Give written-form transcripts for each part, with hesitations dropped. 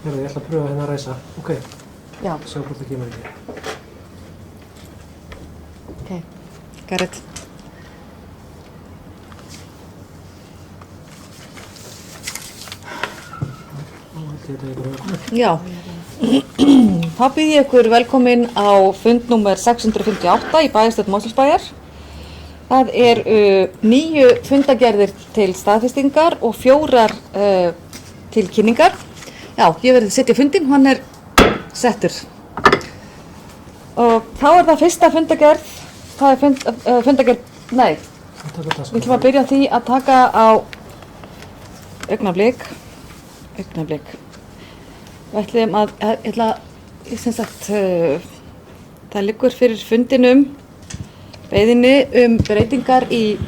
Ég ætla að pröfa hérna að ræsa. Ok. Já. Sjá hvort það kemur ekki. Ok, got it. Já, þá býð ég ykkur velkomin á fund númer 658 í bæjarstjórn Mosfellsbæjar. Það 9 fundagerðir til staðfestingar og 4 til kynningar. Já, ég verði að setja fundinn, hann settur. Og þá það fyrsta fundagerð, það fundagerð, nei, við ætlum að byrja á því að taka á augnablik. Við ætlum að, það liggur fyrir fundinum, beiðinni breytingar í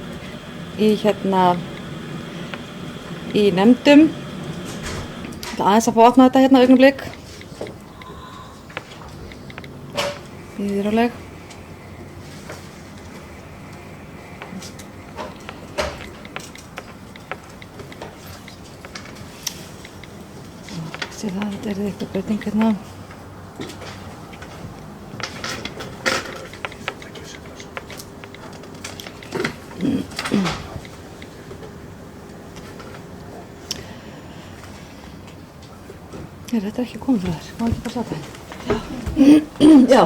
nefndum. Ég ætla aðeins að fá að opna þetta hérna augnablik. Bíðið róleg. Þetta eitthvað breyting hérna. Þetta ekki komið frá þér, má ekki bara sjá það. Já.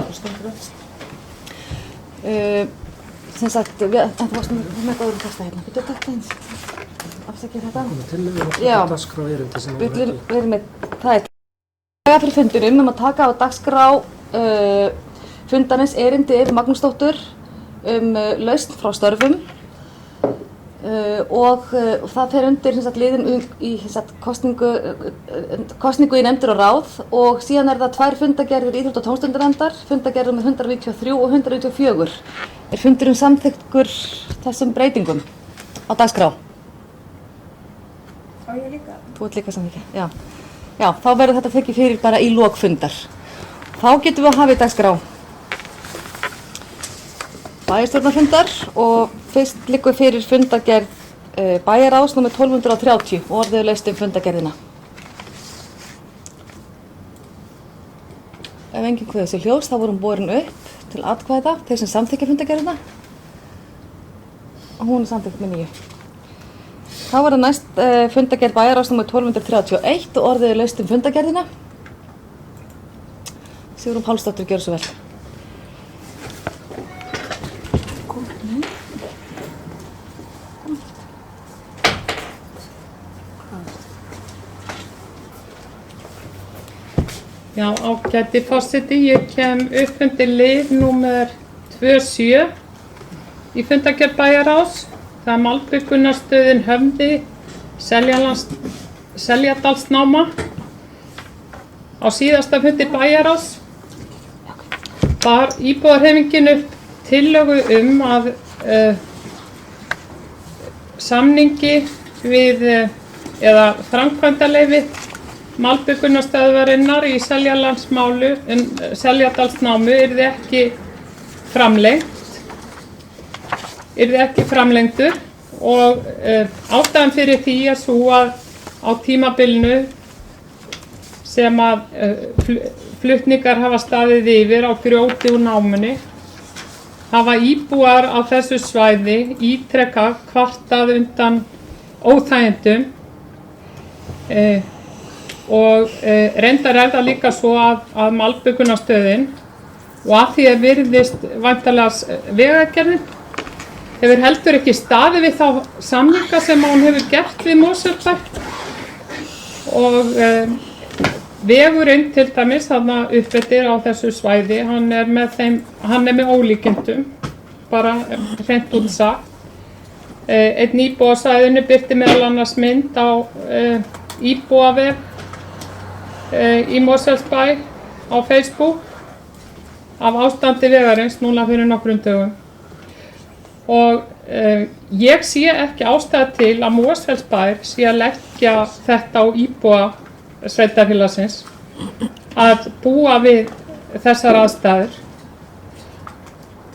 Sem sagt, þú varst með góður kasta hérna. Getur þetta eins? Afsakið þetta? Já. Við erum með, það fyrir fundinum að taka á dagskrá fundarins erindi Evu Magnúsdóttur lausn frá störfum og það fer undir liðin í kosningu í nefndir og ráð og síðan það 2 fundagerðir íþrótta- og tómstundanefndar, fundagerðir með 193 og 194. Fundurinn samþykkur þessum breytingum á dagskrá. Á ég líka? Þú ert líka samþykja, já. Já, þá verður þetta tekið fyrir bara í lok fundar. Þá getum við að hafa í dagskrá bæjarstjórnarfundar og fyrst liggur fyrir fundagerð bæjarráðs nr. 1230 og orðið laust fundagerðina. Ef enginn kveður sér hljós þá voru hún borin upp til atkvæða, þeir sem samþykkja fundagerðina og hún samþykkt með 9. Þá var það næst fundagerð bæjarráðs nr. 1231 og orðið laust fundagerðina. Sigrún Pálsdóttir, gjörðu svo vel. Já, ágæti forseti, ég kem upp undir lið númer 27 í fundagerð bæjarráðs. Það Malbikunarstöðin Höfði, Seljadalsnáma. Á síðasta fundi bæjarráðs bar íbúðarhreyfingin upp tillögu að samningi við eða framkvæmdaleyfi Malbikunarstöðvarinnar í Seljadalsnámu yrði ekki framlengdur og ástæðan fyrir því sú að á tímabilinu sem að flutningar hafa staðið yfir á grjóti úr námunni hafa íbúar á þessu svæði ítrekað kvartað undan óþægindum og reyndar það líka svo að Malbikunarstöðin og að því virðist væntanlega Vegagerðin hefur heldur ekki staðið við þá samninga sem hún hefur gert við Mosfellsbæ og vegurinn til dæmis þarna uppeftir á þessu svæði hann er með ólíkindum bara hreint út sagt. Einn íbúi á svæðinu birti meðal annars mynd á íbúavef í Mosfellsbæ á Facebook af ástandi vegarins núna fyrir nokkrum dögum. Og ég sé ekki ástæðu til að Mosfellsbær sé að leggja þetta á íbúa sveitarfélagsins að búa við þessar aðstæður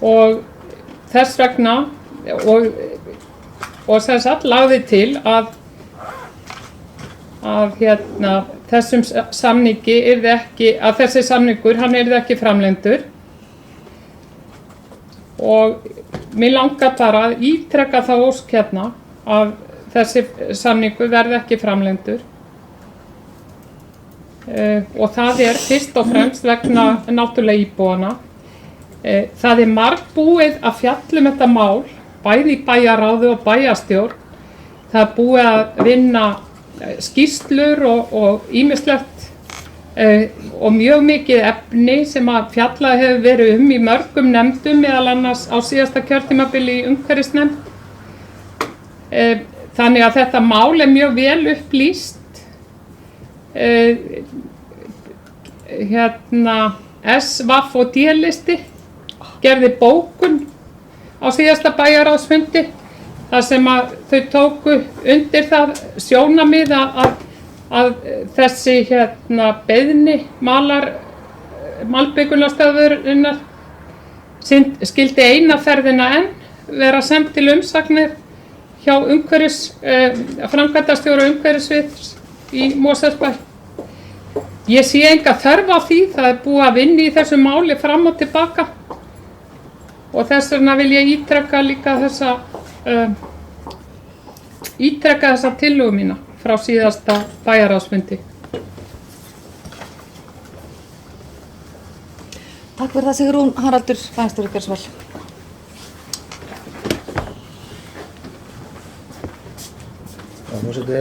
og þess vegna og sem sagt lagði til að þessum samningi yrði ekki, að þessi samningur, hann yrði ekki framlengdur. Og mér langar bara að ítreka það ósk hérna að þessi samningur verði ekki framlengdur. Og það fyrst og fremst vegna náttúrulega íbúana. Það margbúið að fjalla þetta mál, bæði í bæjarráði og bæjarstjórn. Það búið að vinna skýrslur og ýmislegt og mjög mikið efni sem að fjallað hefur verið í mörgum nefndum, meðal annars á síðasta kjörtímabili í umhverfisnefnd. Þannig að þetta mál mjög vel upplýst. SVAF og D-listi gerði bókun á síðasta bæjarráðsfundi þar sem að þau tóku undir það sjónarmið að þessi beiðni malbikunarstöðvarinnar skyldi eina ferðina enn vera send til umsagnir hjá framkvæmdastjóra umhverfissviðs í Mosfellsbæ. Ég sé enga þörf á því, það búið að vinna í þessu máli fram og tilbaka og þess vegna vil ég ítreka líka þessa tillögu mína frá síðasta bæjarráðsfundi. Takk fyrir það, Sigrún. Haraldur, bæjarstjóri, gjörðu svo vel. Forseti,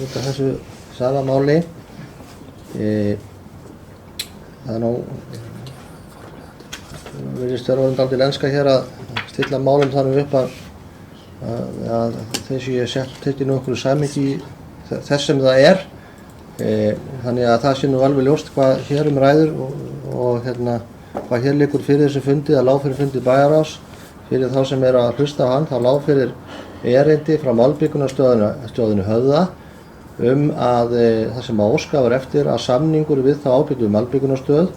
út af þessu sama máli, það nú virðist vera orðin dálítið lenska hér að stilla málum þannig upp að þessu ég tekið nú einhverju samhengi þess sem það þannig að það sé nú alveg ljóst hvað hér ræður og hvað hér liggur fyrir þessu fundi, það lá fyrir fundi bæjarráðs fyrir þá sem að hlusta á hann, það lá fyrir erindi frá Malbikunarstöðinni Höfða að það sem að óskað var eftir að samningur við þá ábyrgðu Malbikunarstöð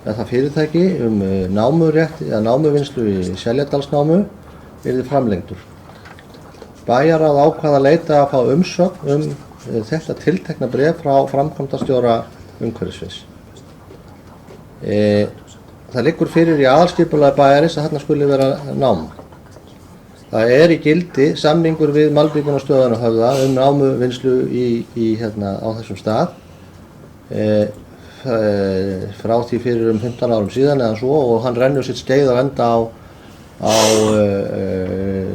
eða það fyrirtæki námurétt eða námuvinnslu í Seljadalsnámu yrði framlengdur. Bæjarráð ákvað að leita að fá umsögn þetta tiltekna bréf frá framkvæmdastjóra umhverfissviðs. Það liggur fyrir í aðalskipulagi bæjarins að þarna skuli vera nám. Það í gildi samningur við Malbikunarstöðina Höfða námuvinnslu á þessum stað frá því fyrir 15 árum síðan eða svo og hann rennur sitt skeið á enda á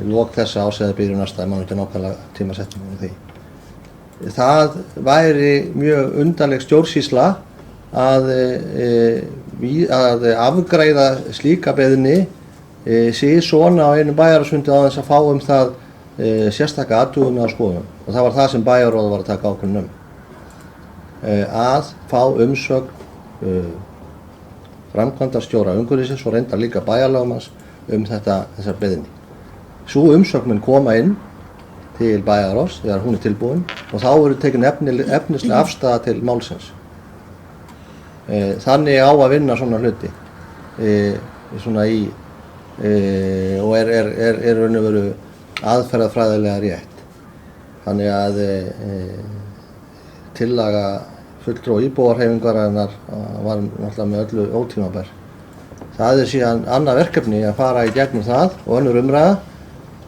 lok þessa árs eða byrjun næsta, ég man ekki nákvæmlega tímasetningu því. Það væri mjög undarleg stjórnsýsla að afgreiða slíka beiðni sé svona á einu bæjarráðsfundi á þess að fá það sérstaka athugun að skoðun og það var það sem bæjarráð var að taka ákvörðun að fá umsögn framkvæmdastjóra umhverfisins og reyndar líka bæjarlögmanns þessar beiðni. Sú umsögn mun koma inn til bæjarráðs þegar hún tilbúin og þá verður tekin efnislega afstaða til málsins. Þannig á að vinna svona hluti og raun og veru aðferðafræðilega rétt. Þannig að tillaga fulltrúa íbúahreyfingarinnar var náttúrulega með öllu ótímabær. Það síðan annað verkefni að fara í gegnum það og önnur umræða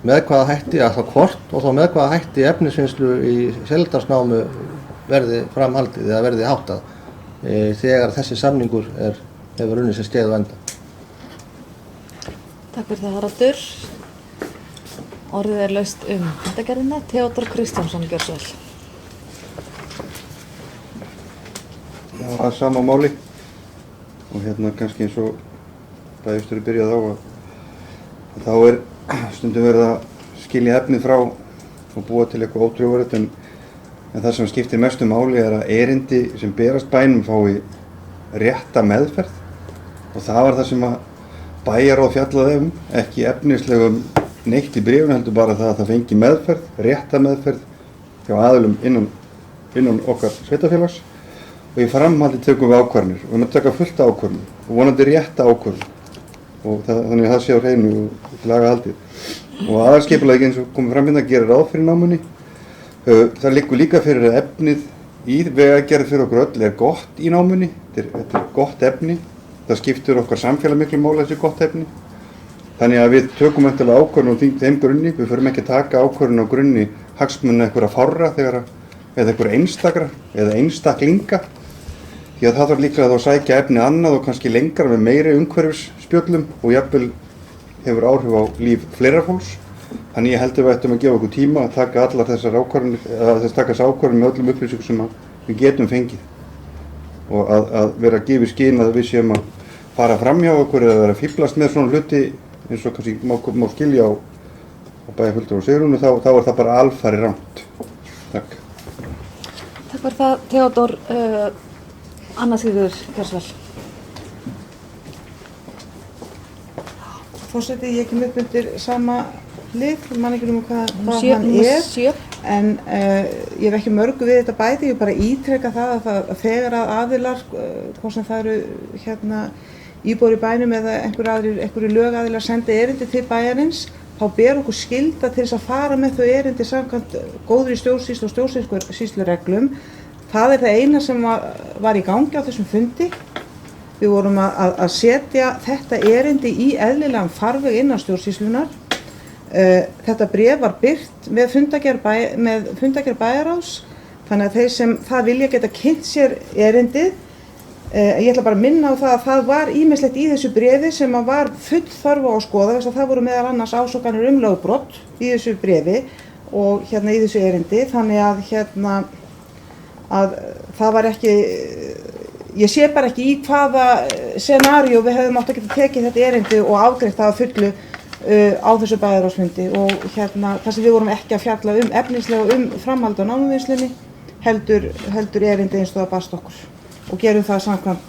með hvaða hætti að það hvort og þá með hvaða hætti efnisvinnslu í Seljadalsnámu verði framhaldið eða verði háttað þegar þessi samningur hefur unnið sér skeið á enda. Takk fyrir það, Haraldur. Orðið laust fundargerðina. Theodór Kristjánsson, gjörðu svo vel. Já, að sama máli og kannski eins og bæjarstjóri byrjaði á að þá stundum verið að skilja efnið frá og búa til eitthvað ótrúverðugt en það sem skiptir mestu máli að erindi sem berast bænum fái rétta meðferð og það var það sem að bæjarráð fjallaði ekki efnislegum neitt í bréfinu heldur bara það að það fengi meðferð, rétta meðferð hjá aðilum innan okkar sveitarfélags og í framhaldi tökum við ákvarðanir og við erum að taka fullt ákvarðanir og vonandi rétta ákvarðanir og þannig að það sé á hreinu og laga haldið. Og aðalskipulagið eins og komið fram hérna gerir ráð fyrir námunni. Það liggur líka fyrir að efnið í vegagerð fyrir okkur öll gott í námunni, þetta gott efni, það skiptir okkar samfélag miklu máli þessi gott efni. Þannig að við tökum eftirlega ákvörðun á þeim grunni, við förum ekki að taka ákvörðun á grunni hagsmuna einhverja fárra eða einhverja einstakra eða einstaklinga. Því að það þarf líka að þá sækja efni annað og kannski lengra með meiri umhverfisspjöllum og jafnvel hefur áhrif á líf fleira fólks. Þannig ég held að við ættum að gefa okkur tíma að taka allar þessar ákvarðanir, að taka þessar ákvarðanir með öllum upplýsingum sem við getum fengið. Og að vera að gefa í skyn að við séum að fara fram hjá okkur eða vera að fíflast með svona hluti eins og kannski má skilja á bæjarfulltrúa Sigrúnu, þá er það bara alfarið rangt. Takk. Takk fyrir það, Theodór. Anna Sigríður Kjærsvel. Forseti, ég kem upp undir sama lið, man ekki hvað hann er, en ég hef ekki mörgu við þetta bæti, ég bara ítreka það að þegar að aðilar, hvort sem það eru íbúar í bænum eða einhverju lögaðilar senda erindi til bæjarins, þá ber okkur skylda til þess að fara með þau erindi samkvæmt góðri stjórnsýslu og stjórnsýslureglum. Það er það eina sem var í gangi á þessum fundi. Við vorum að setja þetta erindi í eðlilegan farveg innan stjórnsýslunar. Þetta bréf var birt með fundargerð bæjarráðs, þannig að þeir sem það vilja geta kynnt sér erindið. Ég ætla bara að minna á það að það var ýmislegt í þessu bréfi sem var full þörf á að skoða, þess að það voru meðal annars ásökanir lögbrot í þessu bréfi og í þessu erindi, þannig að það var ekki, ég sé bara ekki í hvaða scenaríu við hefðum átt að geta tekið þetta erindi og afgreitt það að fullu á þessu bæjarráðsfundi og það sem við vorum ekki að fjalla efnislega framhald á námuvinnslunni heldur erindi eins og það barst okkur og gerum það samkvæmt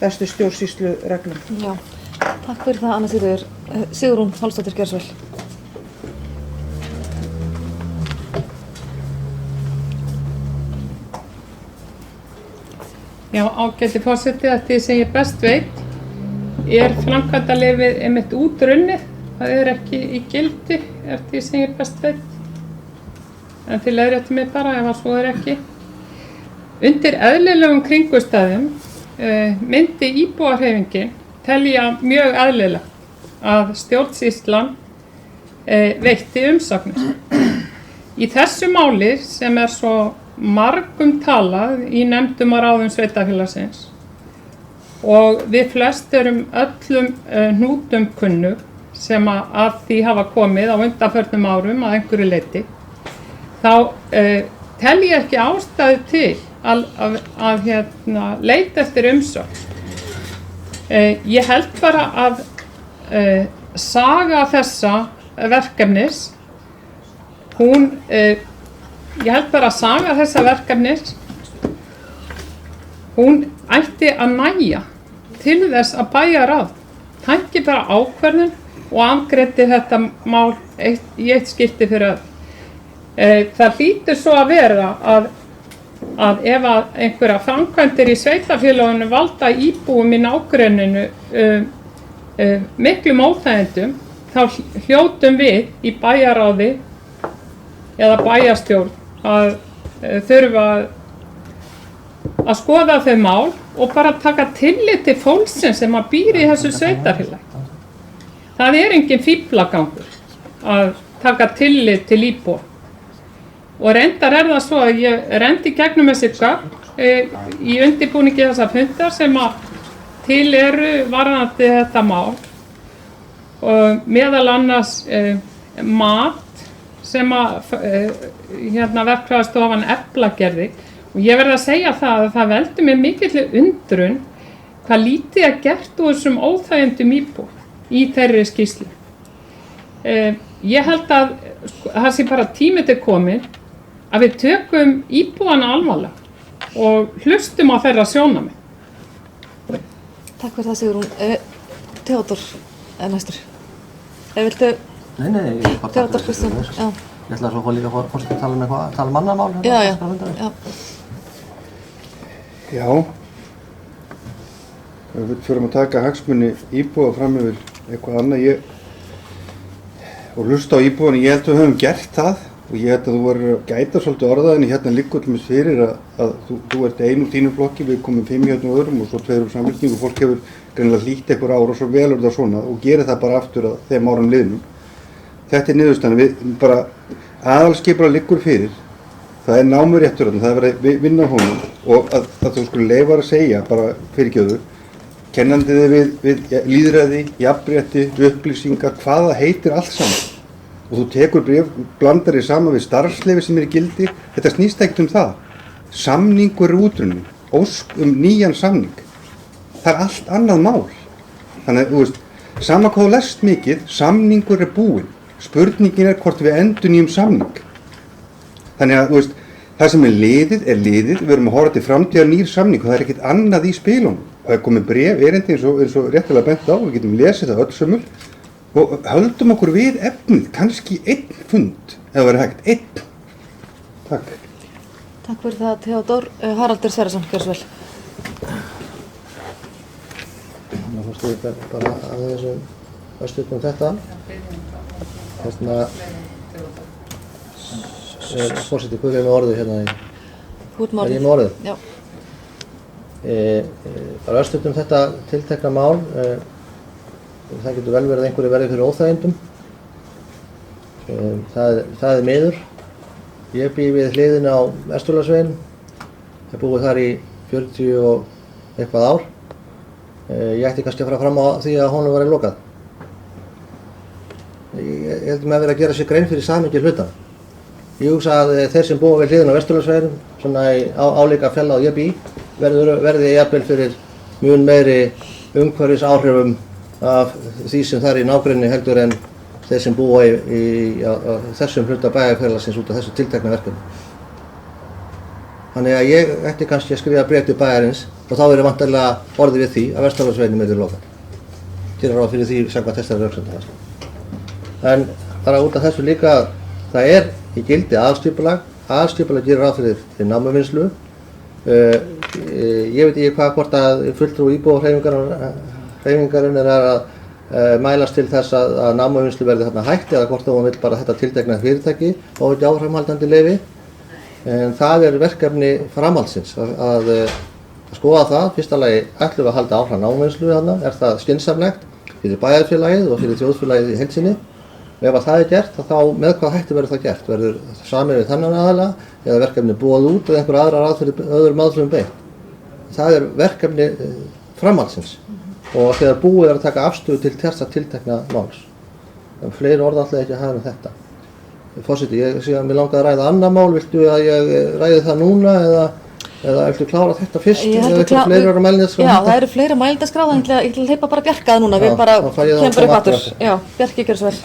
bestu stjórnsýslureglum. Já, takk fyrir það, Anna Sigríður. Sigrún Hálsdóttir Kjærsvel. Já, ágæti forseti, að því sem ég best veit framkvæmdaleyfið einmitt útrunnið, það er ekki í gildi, því sem ég best veit. En þið leiðréttið mig bara ef að svo er ekki. Undir eðlilegum kringumstæðum myndi íbúahreyfingin telja mjög eðlilegt að stjórnsýslan veitti umsagnir. Í þessu máli sem er svo margum talað í nefndum og ráðum sveitarfélagsins og við flest erum öllum hnútum kunnug sem að því hafa komið á undanförnum árum að einhverju leyti, þá tel ég ekki ástæðu til að leita eftir umsögn. Ég held bara að saga þessa verkefnis, hún ætti að nægja til þess að bæjarráð tæki bara ákvörðun og afgreiddi þetta mál í eitt skipti fyrir öll. Það hlýtur svo að vera að ef að einhverja framkvæmdir í sveitarfélaginu valda íbúum í nágrenninu miklum óþægindum, þá hljótum við í bæjarráði eða bæjarstjórn að þurfa að skoða þau mál og bara taka tillit til fólksins sem að býr í þessu sveitarfélagi. Það er engin fíflagangur að taka tillit til íbúa. Og reyndar er það svo að ég rendi gegnum þessi gögn í undirbúningi þessa fundar sem að til eru varðandi þetta mál og meðal annars mat sem að verkfræðistofan Efla gerði og ég verð að segja það að það veldur mér mikilli undrun hvað lítið er gert úr þessum óþægindum íbúa í þeirri skýrslu. Ég held að það sé bara tími til komin að við tökum íbúana alvarlega og hlustum á þeirra sjónarmið. Takk fyrir það, Sigrún. Theodór næstur. Viltu? Nei, ég bara Theodór Kristján. Já. Ég ætla svo líka að tala um mannamál. Já. Já, við förum að taka hagsmuni íbúa fram yfir eitthvað annað og hlusta á íbúana. Ég held að við höfum gert það og ég held að þú verður að gæta svolítið orðaðinni hérna liggur til mér fyrir að þú ert einu úr þínum flokki, við komum 5 hérna og öðrum og svo 2 úr Samfylkingu og fólk hefur greinilega hlýtt einhver ár og svo velur það svona og gerir það bara aftur að þeim árum liðnum. Þetta niðurstaðan, við bara aðalskipulag liggur fyrir, það námuréttur, það verið vinna á honum og að þú skulle leyfa að segja bara fyrirgjöðu, kennandi þið við lýðræði, jafnrétti, upplýsingar, hvað það heitir allt saman. Og þú tekur blandar þig saman við starfsleyfi sem í gildi, þetta snýst ekkert það. Samningur útrunnin, ósk nýjan samning, það allt annað mál. Þannig að, þú veist, sama hvað þú lest mikið, samningur búinn. Spurningin hvort við endurnýjum samning. Þannig að, þú veist, það sem er liðið, við erum að horfa til framtíðar nýr samning og það ekkert annað í spilunum. Það komið bréf, erindi eins og réttilega bent á, við getum lesið það öll sömul og höldum okkur við efnið, kannski 1 fund, ef það verið hægt, 1. Takk. Takk fyrir það, Theodór. Haraldur Sverrisson, gjör svo vel. Nú fórst við bara að þessum östutum þetta. Fórseti, hvað er með orðið hérna? Þú ert með orðið. Er ég með orðið? Já. Bara östutum þetta tiltekna mál. Það getur vel verið einhverju verið fyrir óþægindum. Það er miður. Ég bý við hliðina á Vesturlandsveginum. Ég búið þar í 40 og eitthvað ár. Ég ætti kannski að fara fram á því að honum væri lokað. Ég held að maður verið að gera sér grein fyrir samhengi hlutana. Ég hugsa að þeir sem búa við hliðina á Vesturlandsveginum, svona í álíka fjalla og ég bý, verði jafnvel fyrir mun meiri umhverfis áhrifum af því sem þar í nágrenni heldur en þeir sem búa á þessum hluta bæjarfélagsins út af þessu tiltekna verkefni. Þannig að ég ætti kannski að skrifa bréf til bæjarins og þá verður vantarlega orðið við því að Vesturlandsveginum yrði lokað. Gerir ráð fyrir því samkvæmt þessari röksemdafærslu. En bara út af þessu líka, það er í gildi aðalskipulag. Aðalskipulag gerir ráð fyrir námuvinnslu. Ég veit ekki hvort að fulltrúi íbúahreyfingarinn er að mælast til þess að námuvinnslu verði þarna hætt eða hvort hún vill bara þetta tiltekna fyrirtæki og ekki áframhaldandi leyfi. En það er verkefni framhaldsins að skoða það. Fyrsta lagi ætlum við að halda áfram námuvinnslu þarna. Er það skynsamlegt fyrir bæjarfélagið og fyrir þjóðfélagið í heild sinni? Ef að það er gert, þá með hvað hætti verður það gert? Verður samið við þennan aðila eða verkefni búið út eða einhver aðrar öðrum aðferðum beitt? Það er verkefni framhaldsins og þegar búið er að taka afstöðu til þessa tiltekna máls. En fleiri orð ætla ekki að hafa um þetta. Forseti, ég sé að mér langaði að ræða annað mál. Viltu að ég ræði það núna eða viltu klára þetta fyrst? Eða eitthvað fleiri eru að mælindaskrá? Já, það eru fleiri að mælindaskrá, þannig að ég ætla að hleypa bara Bjarka það núna. Við bara kemum bara upp aftur. Já, Bjarki, gjörðu svo vel.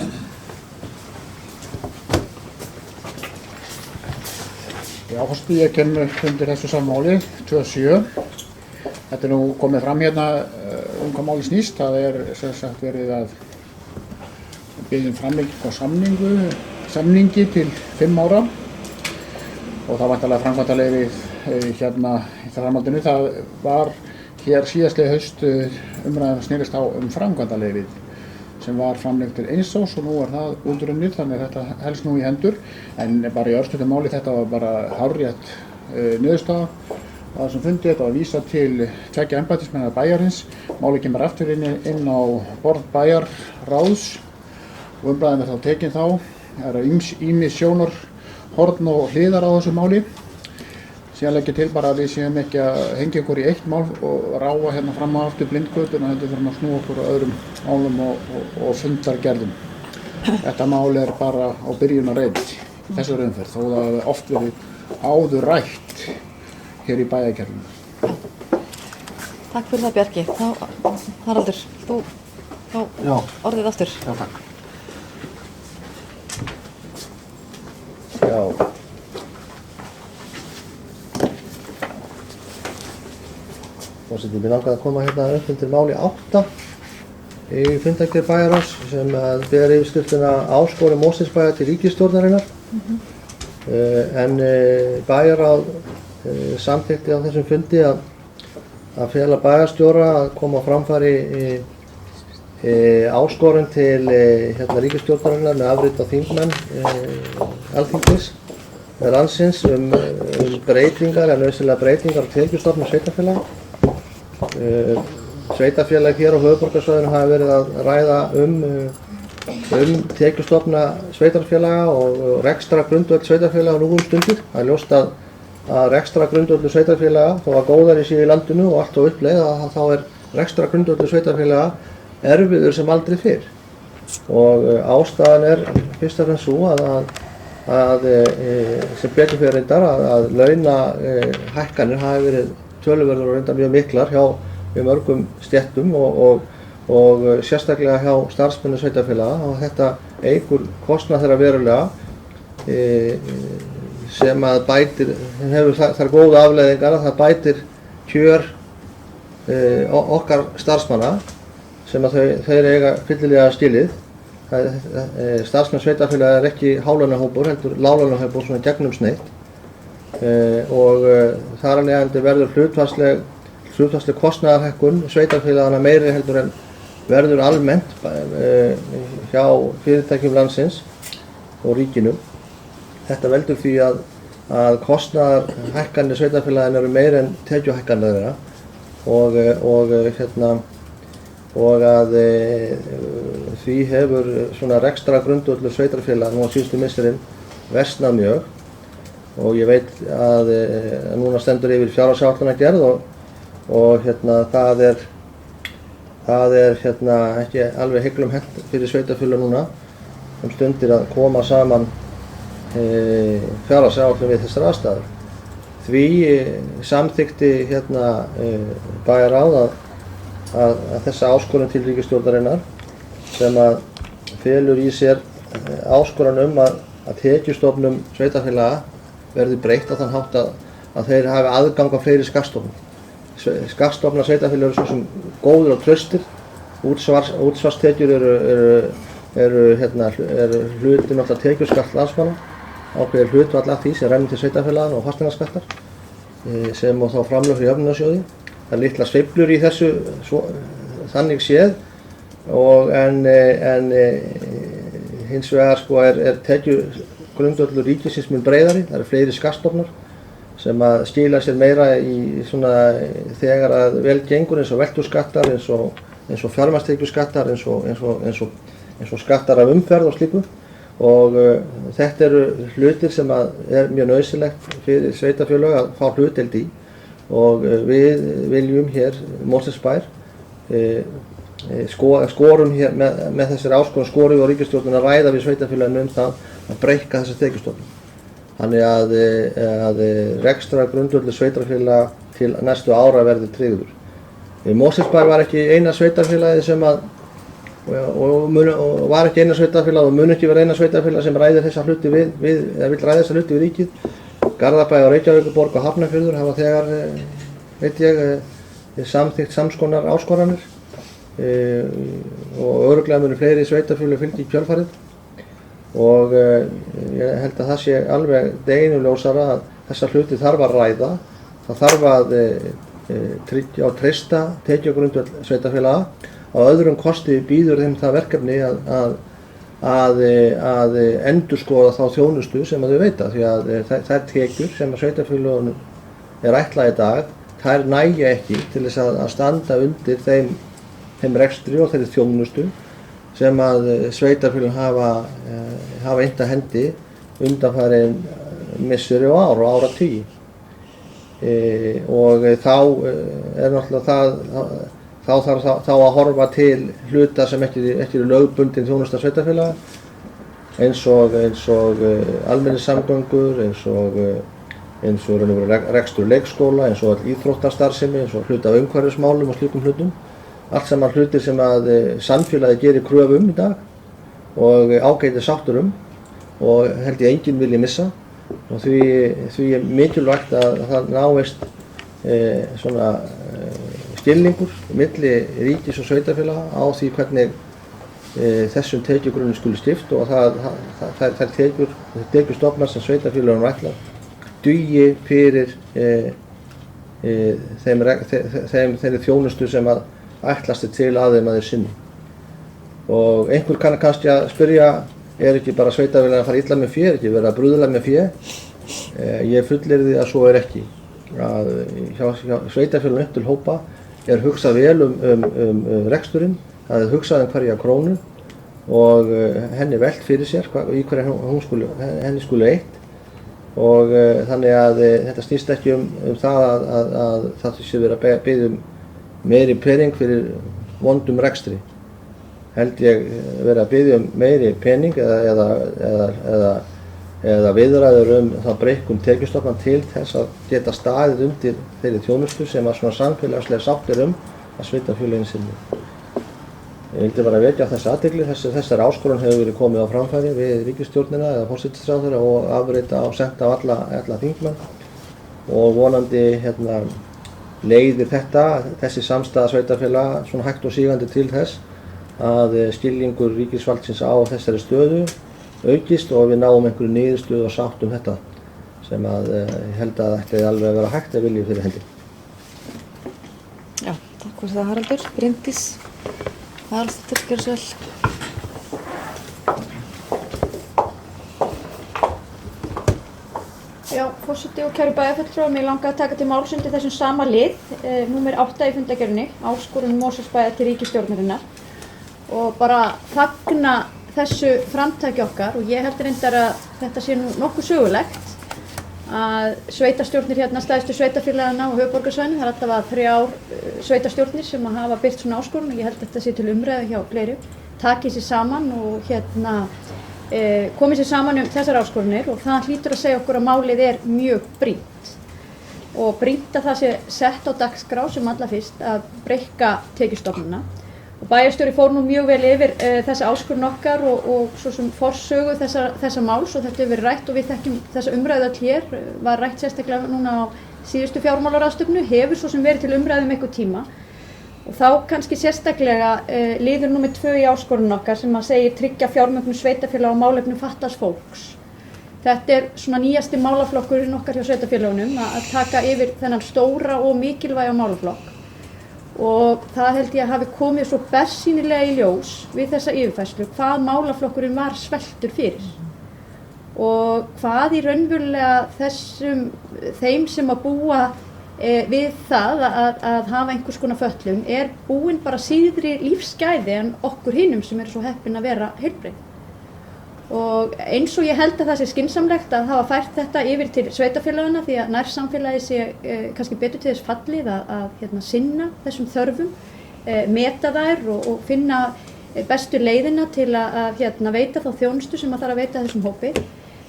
Já, forseti, ég kem undir þessu sammáli, 2.7. Þetta er nú komið fram hérna hvað máli snýst. Það er sem sagt verið að biðja framlengingu á samningi til 5 ára og það væntanlega framkvæmdaleyfið hérna í framhaldinu. Það var hér síðastliðið haust umræðan snerist á framkvæmdaleyfið sem var framlengt til 1 árs og nú er það útrunnið, þannig að þetta helst nú í hendur. En bara í örstuttu máli þetta var bara hárrétt niðurstaða. Það sem fundi þetta var vísa til 2 embættismanna bæjarins. Málið kemur aftur inn á borð bæjarráðs og umræðan er þá tekin þá. Það eru ýmis sjónarhorn og hliðar á þessu máli. Síðan legg ég til bara að við séum ekki að hengja ykkur í eitt mál og ráa hérna fram og aftur blindgötuna, heldur þurfum að snúa okkur á öðrum málum og fundargerðum. Þetta mál er bara á byrjunarreit í þessari umferð, þó það hafi oft verið áður rætt hér í bæjarkerfinu. Takk fyrir það, Bjarki. Haraldur, þú orðið aftur. Já, takk. Já. Forseti, mér langaði að koma hérna upp undir máli 8 í fundargerð bæjarráðs sem ber yfirskriftina áskorun Mosfellsbæjar til ríkisstjórnarinnar. En bæjarráð samþykkti á þessum fundi að fela bæjarstjóra að koma á framfæri áskorun til ríkisstjórnarinnar með afrit á þingmenn Alþingis landsins breytingar, nauðsynlegar breytingar á tekjustofnum sveitarfélaga. Sveitarfélag hér á höfuðborgarsvæðinu hafa verið að ræða tekjustofna sveitarfélaga og rekstrargrundvöll sveitarfélaga nú stundir. Það er ljóst að rekstrargrundvöllur sveitarfélaga, þó að góðæri sé í landinu og allt á uppleið, að þá er rekstrargrundvöllur sveitarfélaga erfiður sem aldrei fyrr. Og ástæðan er fyrst og fremst svo að sem betur fyrir reyndar að launahækkanir hafi verið töluverður og reyndar mjög miklar hjá mörgum stéttum og sérstaklega hjá starfsmönnum sveitarfélaga, og þetta eykur kostnað þeirra verulega sem að bætir, hefur þar góða afleiðingar að það bætir kjör okkar starfsmanna sem að þeir eiga fyllilega skilið. Starfsmenn sveitarfélaga er ekki hálaunahópur, heldur láglaunahópur svona gegnum sneitt og þar af leiðandi verður hlutfallsleg kostnaðarhækkun sveitarfélagana meiri heldur en verður almennt hjá fyrirtækjum landsins og ríkinu. Þetta veldur því að kostnaðarhækkanir sveitarfélagana eru meiri en tekjuhækkanir þeirra og að því hefur svona rekstrargrundvöllur sveitarfélaga nú á síðustu misserin versnað mjög, og ég veit að núna stendur yfir fjárhagsáætlunargerð og það er ekki alveg hygglum hent fyrir sveitarfélag núna stundir að koma saman fjárhagsáætlun við þessar aðstæður. Því samþykkti bæjarráð að þessa áskorun til ríkisstjórnarinnar sem að felur í sér áskorun að tekjustofnum sveitarfélaga verði breytt á þann hátt að þeir hafi aðgang á fleiri skattstofnum. Skattstofnar sveitarfélaga eru svo sem góðir og traustir. Útsvarstekjur eru hluti náttúrulega tekjuskatt landsmanna, ákveðið hlutfall af því sem rennur til sveitarfélaganna og fasteignaskattar sem og þá framlög fyrir jöfnunarsjóði. Það er litlar sveiflur í þessu þannig séð en hins vegar er tekjugrundvöllur ríkisins mun breiðari. Það eru fleiri skattstofnar sem að skila sér meira í svona þegar að vel gengur, eins og veltuskattar, eins og fjármagnstekjuskattar, eins og skattar af umferð og slíku. Og þetta eru hlutir sem er mjög nauðsynlegt fyrir sveitarfélög að fá hlutdeild í. Og við viljum hér Mosfellsbær skorum hér með þessari áskorun skorum við á ríkisstjórnina að ræða við sveitarfélaginu það að breikka þessa tekjustofnum. Þannig að rekstrargrundvöllur sveitarfélaga til næstu ára verði tryggður. Mosfellsbær var ekki eina sveitarfélagið sem og var ekki eina sveitarfélag og mun ekki vera eina sveitarfélag sem ræðir þessa hluti eða vill ræða þessa hluti við ríkið. Garðabæ og Reykjavíkurborg og Hafnarfjörður hafa þegar, veit ég, samþykkt samskonar áskoranir og örugglega munu fleiri sveitarfélög fylgja í kjölfarið. Og ég held að það sé alveg deginuljósara að þessa hluti þarf að ræða. Það þarf að tryggja og treysta tekjugrundvöll sveitarfélaga. Á öðrum kosti býður þeim það verkefni að endurskoða þá þjónustu sem þau veita, því að þær tekjur sem að sveitarfélögunum er ætlað í dag, þær nægja ekki til þess að standa undir þeim rekstri og þeirri þjónustu sem að sveitarfélögin hafa innt að hendi undanfarin misseri og ár og áratugi. Og þá er náttúrulega þá þarf að horfa til hluta sem ekki eru lögbundin þjónusta sveitarfélaga eins og almenningssamgöngur, eins og rekstur leikskóla, eins og íþróttastarfsemi, eins og hluta af umhverfismálum og slíkum hlutum. Allt saman hlutir sem að samfélagið gerir kröfu í dag og ágæti sáttur og held ég enginn vilji missa. Og því er mikilvægt að það náist svona skilningur milli ríkis og sveitarfélaga á því hvernig þessum tekjugrunni skuli skipt og þær tekjustofnar sem sveitarfélögunum ætlað dugi fyrir þeirri þjónustu sem að ætlast til að þeim að þeir sinni. og einhver kann kannski að spyrja, er ekki bara sveitarfélagið að fara illa með fé, er ekki verið að brúðla með fé? Ég fullyrði að svo er ekki. Að hjá sveitarfélaginu upp til hópa er hugsað vel reksturinn, það er hugsað hverja krónu og henni velt fyrir sér í hverja henni skuli eytt og þannig að þetta snýst ekki það að það sé verið að biðja meiri pening fyrir vondum rekstri. Held ég verið að biðja meiri pening eða viðræður það breikkun tekjustofna til þess að geta staðið undir þeirri þjónustu sem að svona samfélagslega sátt að sveitarfélögin sinni. Ég vildi bara vekja þessi athygli, þessari áskorun hefur verið komið á framfæri við ríkisstjórnina eða forsætisráðherra og afreita og senda á alla þingmenn og vonandi leiðir þessi samstæða sveitarfélaga svona hægt og sígandi til þess að skilningur ríkisvaldsins á þessari stöðu aukist og við náum einhverju niðurstöðu og sátt þetta sem að ég held að ætti alveg að vera hægt að vilja fyrir hendi. Já, takk fyrir það Haraldur. Bryndís Haraldur, gjörðu svo vel. Já, forseti og kæru bæjarfulltrúar, mig langaði að taka til máls undir þessum sama lið, númer 8 í fundargerðinni, áskorun Mosfellsbæjar til ríkisstjórnarinnar og bara fagna þessu framtaki okkar og ég held reyndar að þetta sé nú nokkuð sögulegt að sveitarstjórnir stærstu sveitarfélagana og höfuðborgarsvæðinu, það er alltaf 3 sveitarstjórnir sem hafa birt svona áskorun og ég held að þetta sé til umræðu hjá fleiri, takið sér saman og komið sér saman þessar áskorunir og það hlýtur að segja okkur að málið er mjög brýnt og brýnt að það sé sett á dagskrá sem allra fyrst að breikka tekjustofnana og bæjarstjóri fór nú mjög vel yfir þessa áskorun okkar og svo sem forsögu þessa máls og þetta hefur verið rætt og við þekkjum þessa umræðu öll hér, var rætt sérstaklega núna á síðustu fjármálaráðstefnu, hefur svo sem verið til umræðu einhver tíma og þá kannski sérstaklega liður númer 2 í áskorun okkar sem að segir tryggja fjármögnun sveitarfélaga og málefnum fatlaðs fólks. Þetta er svona nýjasti málaflokkurinn okkar hjá sveitarfélagunum að taka yfir þennan stóra og mikilvæga málaflokk og það held ég að hafi komið svo bersýnilega í ljós við þessa yfirfærslu hvað málaflokkurinn var sveltur fyrir og hvað í raunverulega þeim sem að búa við það að hafa einhvers konar fötlun er búin bara síðri lífsgæði en okkur hinum sem eru svo heppin að vera heilbrigð. Og eins og ég held að það sé skynsamlegt að hafa fært þetta yfir til sveitarfélagana því að nærsamfélagi sé kannski betur til þess fallið að sinna þessum þörfum, meta þær og finna bestu leiðina til að veita þá þjónustu sem að þarf að veita þessum hópi.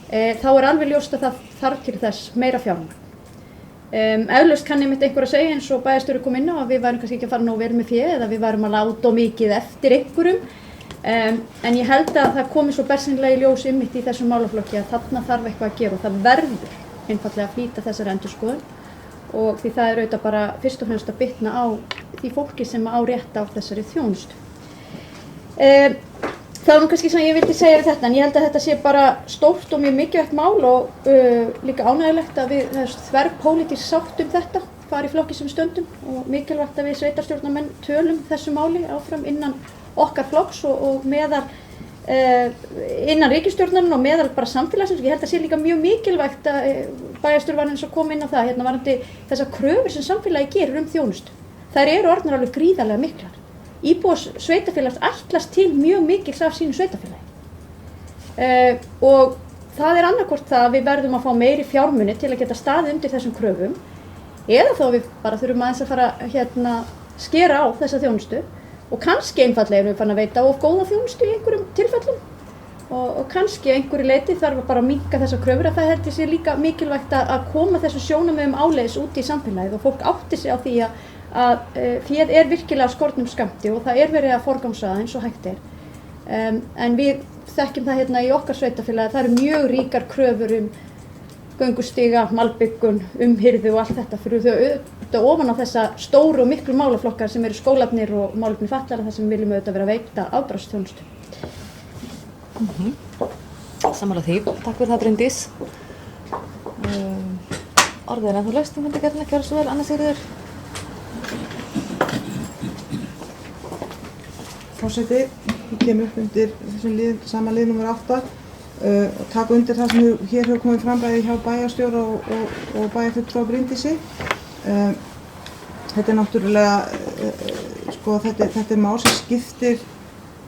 Þá er alveg ljóst að það þarf til þess meira fjármagn. Eflaust kann einmitt einhver að segja eins og bæjarstjóri kom inn á að við værum kannski ekki að fara nógu vel með fé eða við værum að láta mikið eftir einhverjum en ég held að það komi svo bersýnilega í ljós einmitt í þessum málaflokki að þarna þarf eitthvað að gera og það verður einfaldlega að flýta þessari endurskoðun og því það er auðvitað bara fyrst og fremst að bitna á því fólki sem á rétt á þessari þjónustu. Það var nú kannski sem ég vildi segja við þetta en ég held að þetta sé bara stórt og mjög mikilvægt mál og líka ánægjulegt að við þverpólitísk sátt þetta fari í flokki sem stöndum og mikilvægt að við sveitarstjórnarmenn tölum þessu máli áfram innan okkar flokks og meðal innan ríkisstjórnarinnar og meðal bara samfélagsins. Ég held að sé líka mjög mikilvægt að bæjarstjóri var eins og kom inn á það varðandi þessar kröfur sem samfélagi gerir þjónustu. Þær eru orðnar alveg gríðarlega miklar. Íbúar sveitarfélags ætlast til mjög mikils af sínu sveitarfélagi og það er annarkvort það að við verðum að fá meiri fjármuni til að geta staðið undir þessum kröfum eða þá við bara þurfum aðeins að fara skera á þessa þjónustu og kannski einfaldlega erum við fann að veita of góða þjónustu í einhverjum tilfellum og kannski einhverju leiti þarf bara að minnka þessar kröfur að það held ég sé líka mikilvægt að koma þessu sjónarmiðum áleiðis út í samfélagið og fólk átti sig á því að féð er virkilega skornum skammti og það er verið að forgangsraða eins og hægt er. En við þekkjum það í okkar sveitarfélagi, það eru mjög ríkar kröfur göngustíga, malbyggun, umhirðu og allt þetta fyrir þau ofan á þessa stóru og miklu málaflokkar sem eru skólarnir og málefni fatlaðra þar sem við viljum auðvitað vera að veita afbragðsþjónustu. Sammála því. Takk fyrir það Bryndís. Orðið er ennþá laust, þú myndi gætna ekki vera svo vel, Anna Sigríður. Forseti, ég kem upp undir þessum lið, sama lið nummer 8 og taka undir það sem hér hefur komið fram bæði hjá bæjarstjóra og bæjarfulltrúa Bryndísi. Þetta er náttúrulega, sko, þetta er mál sem skiptir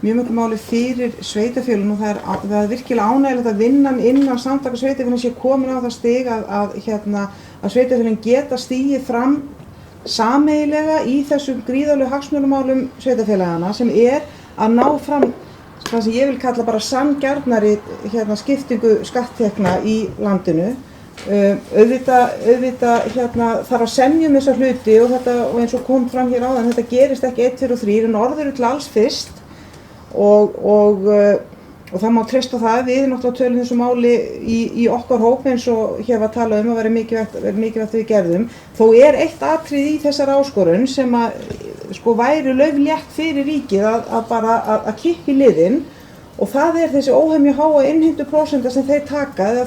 mjög mjög máli fyrir sveitarfélögin og það er virkilega ánægilegt að vinnan innan samtaka sveitarfélögin sé komin á það stig að sveitarfélögin geta stigið fram sameiginlega í þessum gríðarlegu hagsmunamálum sveitarfélagana sem er að ná fram það sem ég vil kalla bara sanngjarnari skiptingu skatttekna í landinu. Auðvitað þarf að semja þessa hluti og eins og kom fram hér áðan, þetta gerist ekki 1, 2 og 3 en orður til alls fyrst og það má treysta það við náttúrulega tölum þessu máli í okkar hóp eins og hér var talað að vera mikilvægt við gerðum. Þó er eitt atriði í þessar áskorun sem að sko væri lauflétt fyrir ríkið að kippa í liðinn og það er þessi óhemju háa innheimtuprósenta sem þeir taka eða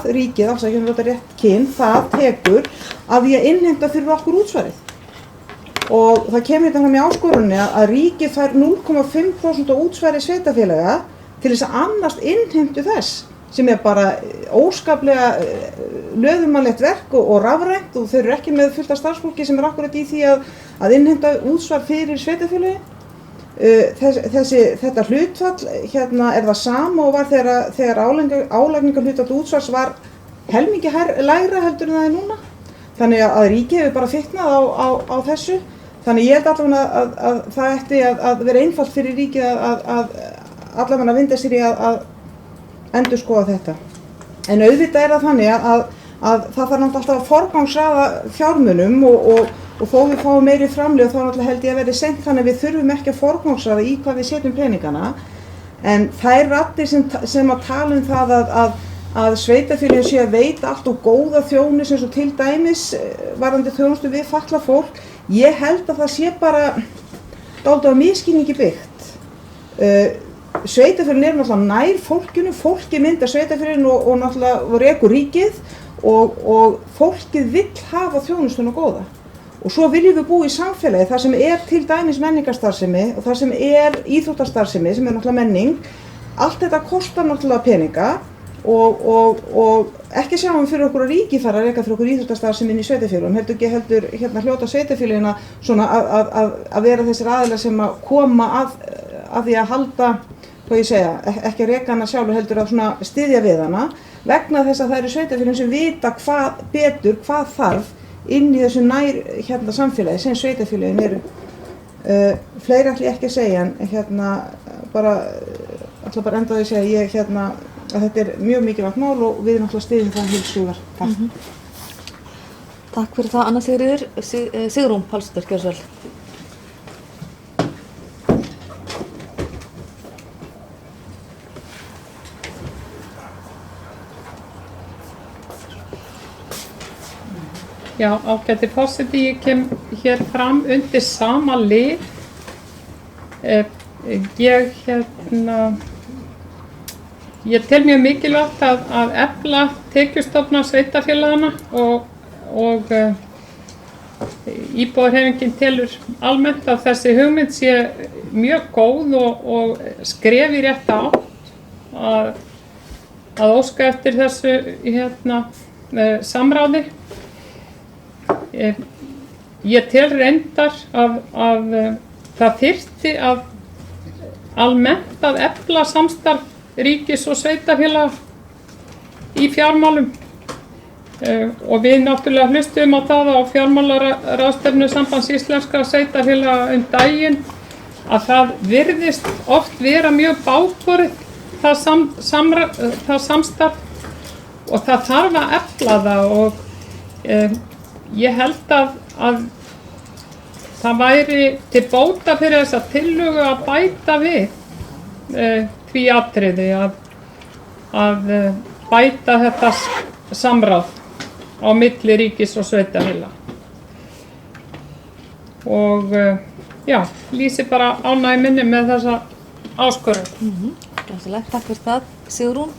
ríkið, alls ekki þetta rétt kyn, það tekur að því að innheimta fyrir okkur útsvarið. Og það kemur hérna fram í áskorunni að ríkið fær 0,5% á útsvari sveitarfélaga til þess að annast innheimtu þess sem er bara óskaplega löðurmannlegt verk og rafrænt og þeir eru ekki með fullt af starfsfólki sem er akkurat í því að innheimta útsvar fyrir sveitarfélagi. Þetta hlutfall er það sama og var þegar álagningarhlutfall útsvars var helmingi lægra heldur en það er núna. Þannig að ríkið hefur bara fitnað á þessu. Þannig ég held allavega að það ætti að vera einfalt fyrir ríkið að allavega vinda sér í að endurskoða þetta. En auðvitað er það þannig að það þarf náttúrulega alltaf að forgangsraða fjármunum og þó við fáum meiri framlög þá náttúrulega held ég að verði seint þannig að við þurfum ekki að forgangsraða í hvað við setjum peningana. En þær raddir sem að tala það að sveitarfélögin sé að veita allt og góða þjónustu eins og til dæmis varðandi þjónustu við fatlað fólk. Ég held að það sé bara dálítið á misskilningi byggt. Sveitarfélögin eru náttúrulega nær fólkinu, fólki myndar sveitarfélögin og náttúrulega rekur ríkið og fólkið vill hafa þjónustuna góða. Og svo viljum við búa í samfélagi þar sem er til dæmis menningarstarfsemi og þar sem er íþróttastarfsemi sem er náttúrulega menning. Allt þetta kostar náttúrulega peninga og ekki sjáum við fyrir okkur að ríkið fara að reka fyrir okkur íþróttastarfsemi inn í sveitarfélögum. Heldur ekki hljóta sveitarfélögina svona að vera þessir aðilar sem að koma að því að halda, hvað ég segja, ekki að reka hana sjálfur heldur að svona styðja við hana vegna þess að það eru sveitarfélögin sem vita hvað þarf inn í þessu nær samfélagi sem sveitarfélögin eru. Fleiri ætla ég ekki að segja en bara enda að segja að þetta er mjög mikilvægt mál og við náttúrulega styðjum það heils hugar. Takk. Takk fyrir það, Anna Sigríður. Sigrún Pálsdóttir, gjörðu svo vel. Já, ágæti forseti, ég kem hér fram undir sama lið. Ég tel mjög mikilvægt að efla tekjustofna sveitarfélagana og íbúðarhreyfingin telur almennt að þessi hugmynd sé mjög góð og skref í rétta átt að óska eftir þessu samráði. Ég tel reyndar að það þyrfti að almennt að efla samstarf ríkis og sveitarfélaga í fjármálum og við náttúrulega hlustum á það á fjármálaráðstefnu Sambands íslenskra sveitarfélaga daginn að það virðist oft vera mjög bágborið það samstarf og það þarf að efla það og ég held að það væri til bóta fyrir þessa tillögu að bæta við því atriði að bæta þetta samráð á milli ríkis og sveitarfélaga. Og já, lýsi bara ánægju minni með þessa áskorun. Glæsilegt, takk fyrir það, Sigrún.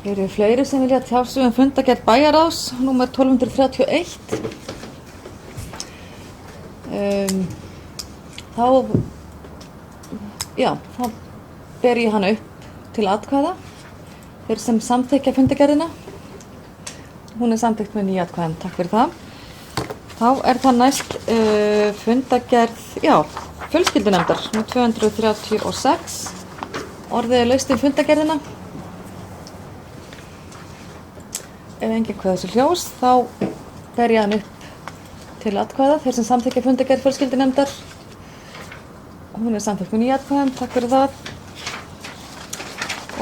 Eru fleiri sem vilja tjá sig fundargerð bæjarráðs, númer 1231. Þá Já, þá ber ég hana upp til atkvæða. Þeir sem samþykkja fundargerðina. Hún samþykkt með 9 atkvæðum, takk fyrir það. Þá það næst fundargerð, fjölskyldunefndar, nú 236. Orðið laust fundargerðina. Ef enginn kveður þessu hljós, þá ber ég hann upp til atkvæða. Þeir sem samþykkja fundargerð fjölskyldunefndar. Hún samþykkt með 9 atkvæðum, takk fyrir það.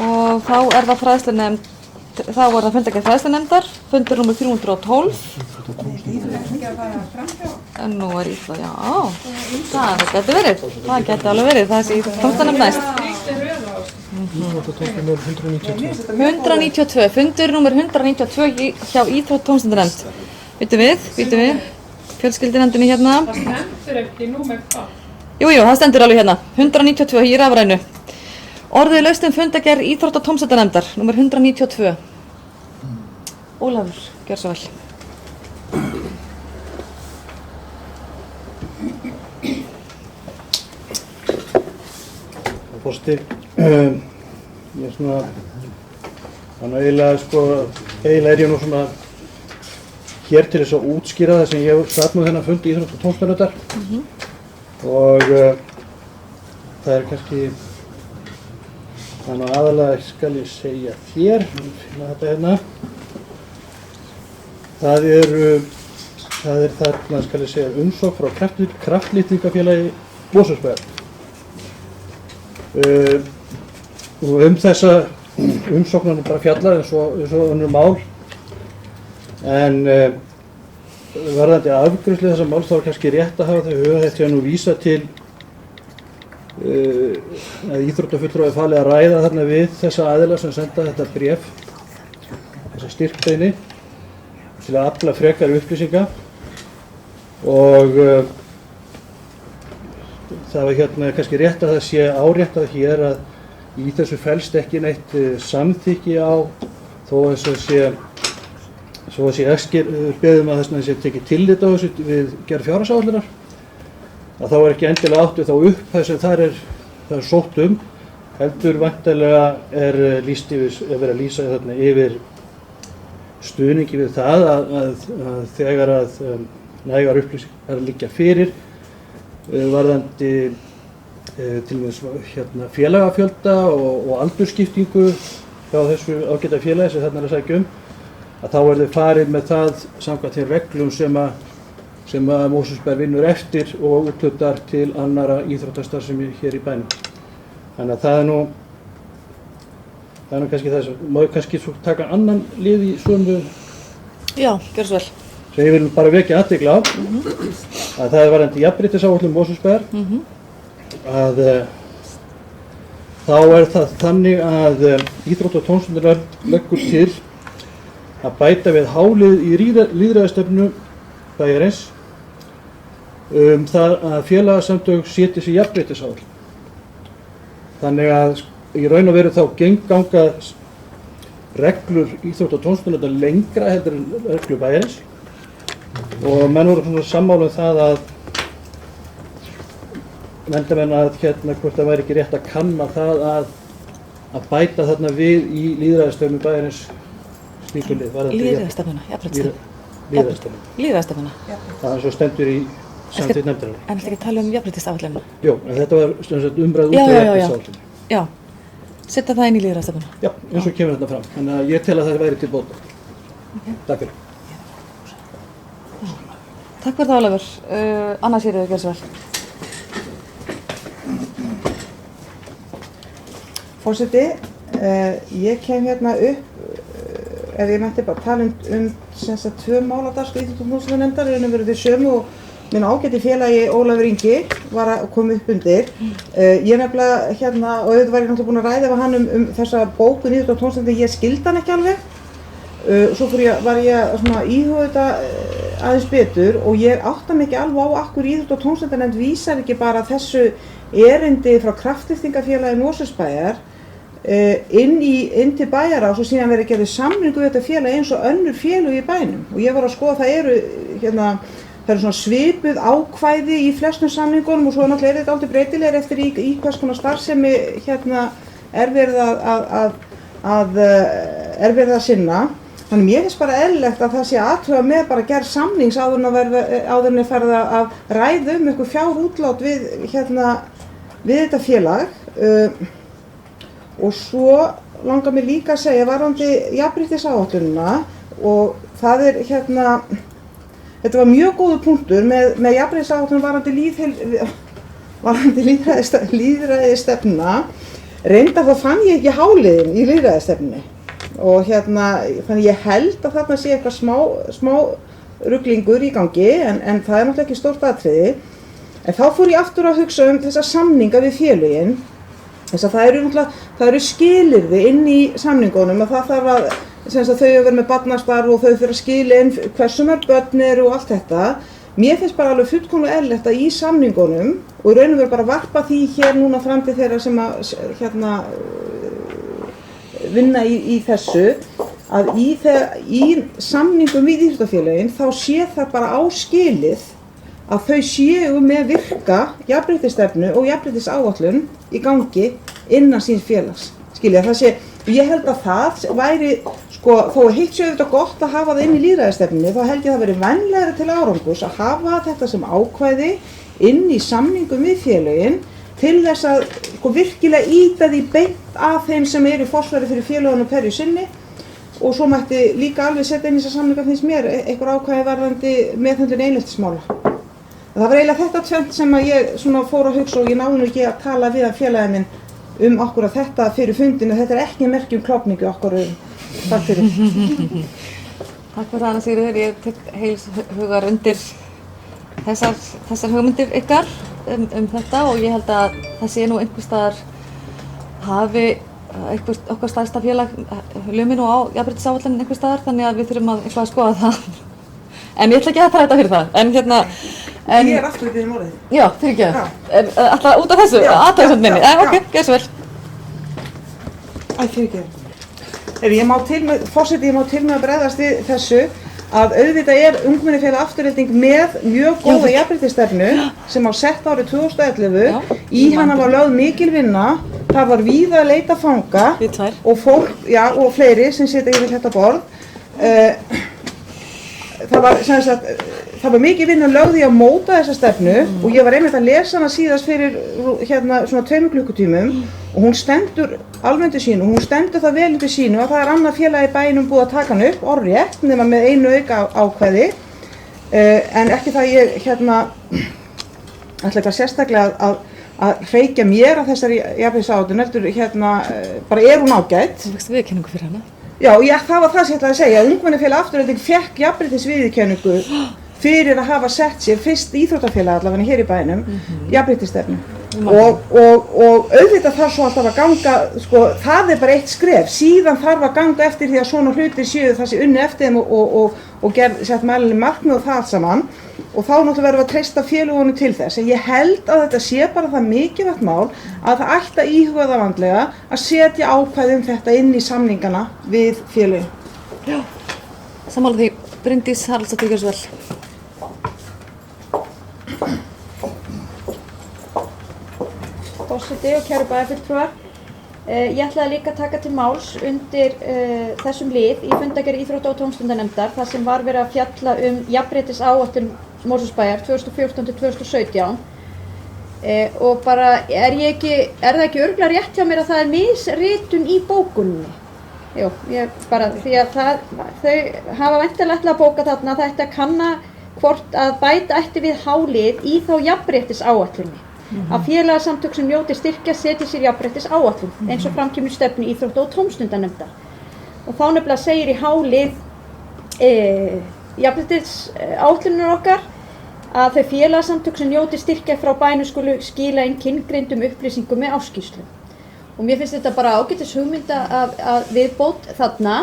Og þá það fræðslunefnd, þá var það fundargerð fræðslunefndar, fundur númer 312. En nú illa, já, það geti verið, það geti alveg verið, það sé íþróttanefnd næst. 192, fundur númer 192 hjá íþróttómstundarnefnd. Býtum við, fjölskyldunefndinni hérna. Það stendur ekki númer hvað? Jú, það stendur alveg hérna, 192 í rafrænu. Orðið laust fundargerð íþróttómstundarnefndar, númer 192. Ólafur, gjör svo vel. Forseti, ég svona, þannig eiginlega ég nú svona hér til þess að útskýra það sem ég satt nú þennan fund í Íþrótta- og tómstundarnefndar og það kannski, þannig aðalega skal ég segja þér, þetta hérna, það er þarna skal ég segja umsókn frá Kraftlýtingafélagi Mosfellsbæjar. Og þessa umsókn bara fjallað eins og önnur mál en varðandi afgreiðslu þessa máls þá kannski rétt að hafa þau huga þetta nú vísa til að íþróttafulltrúi falið að ræða þarna við þessa aðila sem senda þetta bréf, þessa styrkbeiðni til að afla frekari upplýsinga og það var kannski rétt að það sé áréttað hér að í þessu felst ekki neitt samþykki á þó að sé ekki beðum að þess að sé tekið tillit á þessu við gerð fjárhagsáætlunar að þá ekki endilega áttu þá upphæð sem það er sótt heldur væntanlega verið að lýsa þarna yfir stuðningi við það að þegar að nægar upplýsingar liggja fyrir varðandi til og með félagafjölda og aldursskiptingu hjá þessu ágæta félagi sem þarna er að sækja að þá verður farið með það samkvæmt þeim reglum sem að Mosfellsbær vinnur eftir og úthlutar til annarra íþróttastarfsemi hér í bænum. Þannig að það er nú kannski þess að má ég kannski taka annan lið í sömu. Já, gjör svo vel. Sem ég vil bara vekja athygli á að það er varðandi jafnréttisáætlun Mosfellsbæjar að þá er það þannig að Íþrótta- og tómstundarnefnd leggur til að bæta við hálið í lýðræðisstefnu bæjarins það að félagasamtök setji sér jafnréttisáætlun. Þannig að í raun og veru þá ganga reglur Íþrótta- og tómstundarnefndar lengra heldur en reglur bæjarins og menn voru svona sammála það að nefndarmenn að hvort það væri ekki rétt að kanna það að bæta þarna við í lýðræðisstefnu bæjarins slíku lið. Lýðræðisstefnuna, jafnréttisstefnuna. Lýðræðisstefnuna. Það er svo stendur í samþykkt nefndarinnar. En ekki tala jafnréttisáætlunina? Jú, en þetta var umræða út af jafnréttisáætlunina. Já, setja það inn í lýðræðisstefnuna. Já, eins og kemur þarna fram. Þannig að ég tel að það væri til bóta. Takk fyrir. Takk fyrir það, Ólafur. Anna Sigríður, gjörðu svo vel. Forseti, ég kem hérna upp, ef ég mætti bara tala sem sagt 2 mál á dagskrá Íþrótta- og tómstundarnefndar, verið þau sömu og minn ágæti félagi Ólafur Ingi var að koma upp undir. Ég nefnilega hérna, og auðvitað var ég náttúrulega búin að ræða við hann þessa bókun Íþrótta- og tómstundarnefndar, ég skildi hann ekki alveg. Svo var ég svona íhuga þetta aðeins betur og ég átta mig ekki alveg á akkur Íþrótta- og tómstundarnefnd vísar ekki bara þessu erindi frá Kraftlýtingafélagi Mosfellsbæjar inn til bæjarráðs og síðan verið gerðið samningu við þetta félag eins og önnur félög í bænum og ég var að skoða það eru hérna það eru svona svipuð ákvæði í flestum samningunum og svo náttúrulega þetta aldrei breytilegir eftir í hvers konar starfsemi er verið að sinna. Þannig mér finnst bara eðlilegt að það sé athuga með bara gerð samnings áður en farið að ræða einhver fjárútlát við þetta félag. Og svo langar mér líka að segja varðandi jafnréttisáætlunina og það þetta var mjög góður punktur með jafnréttisáætlun varðandi lýðræðisstefnuna. Reyndar þá fann ég ekki háliðin í lýðræðisstefnunni og þannig ég held að þarna sé eitthvað smá ruglingur í gangi en það er náttúrulega ekki stórt atriði. En þá fór ég aftur að hugsa þessa samninga við félögin. Þess að það eru skilyrði inn í samningunum að það þarf að þau vera með barnastarf og þau fyrir að skila inn hversu mörg börn eru og allt þetta. Mér finnst bara alveg fullkomlega eðlilegt að í samningunum og í raun og veru bara varpa því hér núna fram til þeirra sem að vinna í þessu að í samningum við íþróttafélögin þá sé það bara áskilið að þau séu með virka jafnréttisstefnu og jafnréttisáætlun í gangi innan síns félags. Ég held að það væri, þó að hitt séu auðvitað gott að hafa það inn í lýðræðisstefnunni, þá held ég að það veri vænlegri til árangurs að hafa þetta sem ákvæði inn í samningum við félögin til þess að virkilega ýta því beint að þeim sem eru í forsvari fyrir félögunum hverju sinni og svo mætti líka alveg setja inn í þessa samninga finnst mér einhver ákvæði varðandi meðhöndlun eineltismála. Það var eiginlega þetta tvennt sem að ég fór að hugsa og ég náði nú ekki að tala við að félaginn minn okkur að þetta fyrir fundinu, þetta ekki merki klofningu okkur. Takk fyrir. Takk fyrir það, Anna Sigríður. Ég tek heils hugar undir þessar hugmyndir ykkar þetta og ég held að það sé nú einhvers staðar hafi okkar stærsta félag lumið nú á jafnréttisáætlun einhvers staðar þannig að við þurfum að eitthvað að skoða það. En ég ætla ekki að træta fyrir það. En ég aftur í þínum orðið. Já, fyrirgefðu. Alltaf út af þessu, aðtæðisönd minni. Ok, gerð svo vel. Fyrirgefðu. Forseti, ég má til með að bregðast við þessu að auðvitað ungmennafélag Afturelding með mjög góða jafnréttisstefnu sem á sett árið 2011. Í hana var lögð mikil vinna, þar var víða að leita fanga og fólk, og fleiri sem sitja yfir þetta borð. Það var mikið vinna lögð í að móta þessa stefnu og ég var einmitt að lesa hana síðast fyrir svona 2 klukkutímum og hún stendur alveg undir sínu, hún stendur það vel undir sínu að það annað félag í bænum búið að taka hann upp orðrétt nema með einu auka ákvæði en ekki það ég ætla eitthvað sérstaklega að hreykja mér af þessari jafnréttisáætlun heldur bara hún ágætt. Þú veist viðurkenningu fyrir hana? Já, það var það sem ég ætlaði að segja. Ungmennafélag Afturelding fékk jafnréttisviðurkenningu fyrir að hafa sett sér fyrst íþróttafélag allavega hér í bænum, jafnréttisstefnu. Og auðvitað þarf svo alltaf að ganga, það bara eitt skref, síðan þarf að ganga eftir því að svona hlutir séu það sé unni eftir þeim og sett mælinni markmið og það allt saman og þá náttúrulega verðum við að treysta félagunum til þess. En ég held að þetta sé bara það mikilvægt mál að það ætti að íhuga það vandlega að setja ákvæði þetta inn í samningana við félögin. Já, sammála því. Bryndís Haraldsdóttir, gjörðu svo vel. Forseti og kæru bæjarfulltrúar. Ég ætlaði líka að taka til máls undir þessum lið í fundargerð íþrótta- og tómstundanefndar þar sem var verið að fjalla jafnréttisáætlun Mosfellsbæjar 2014 til 2017 og bara er það ekki örugglega rétt hjá mér að það misritun í bókunni? Jú, því að þau hafa væntanlega ætlað að bóka þarna að þetta kanna hvort að bæta ætti við hálið í þá jafnréttisáætlunni. Að félagasamtök sem njóti styrkja setji sér jafnréttisáætlun eins og fram kemur stefnu íþrótta- og tómstundanefndar. Og þá nefnilega segir í hálið jafnréttisáætlunar okkar að þau félagasamtök sem njóti styrkja frá bænum skulu skila inn kyngreindum upplýsingum með áskýrslu. Og mér finnst þetta bara ágætis hugmynda að viðbót þarna.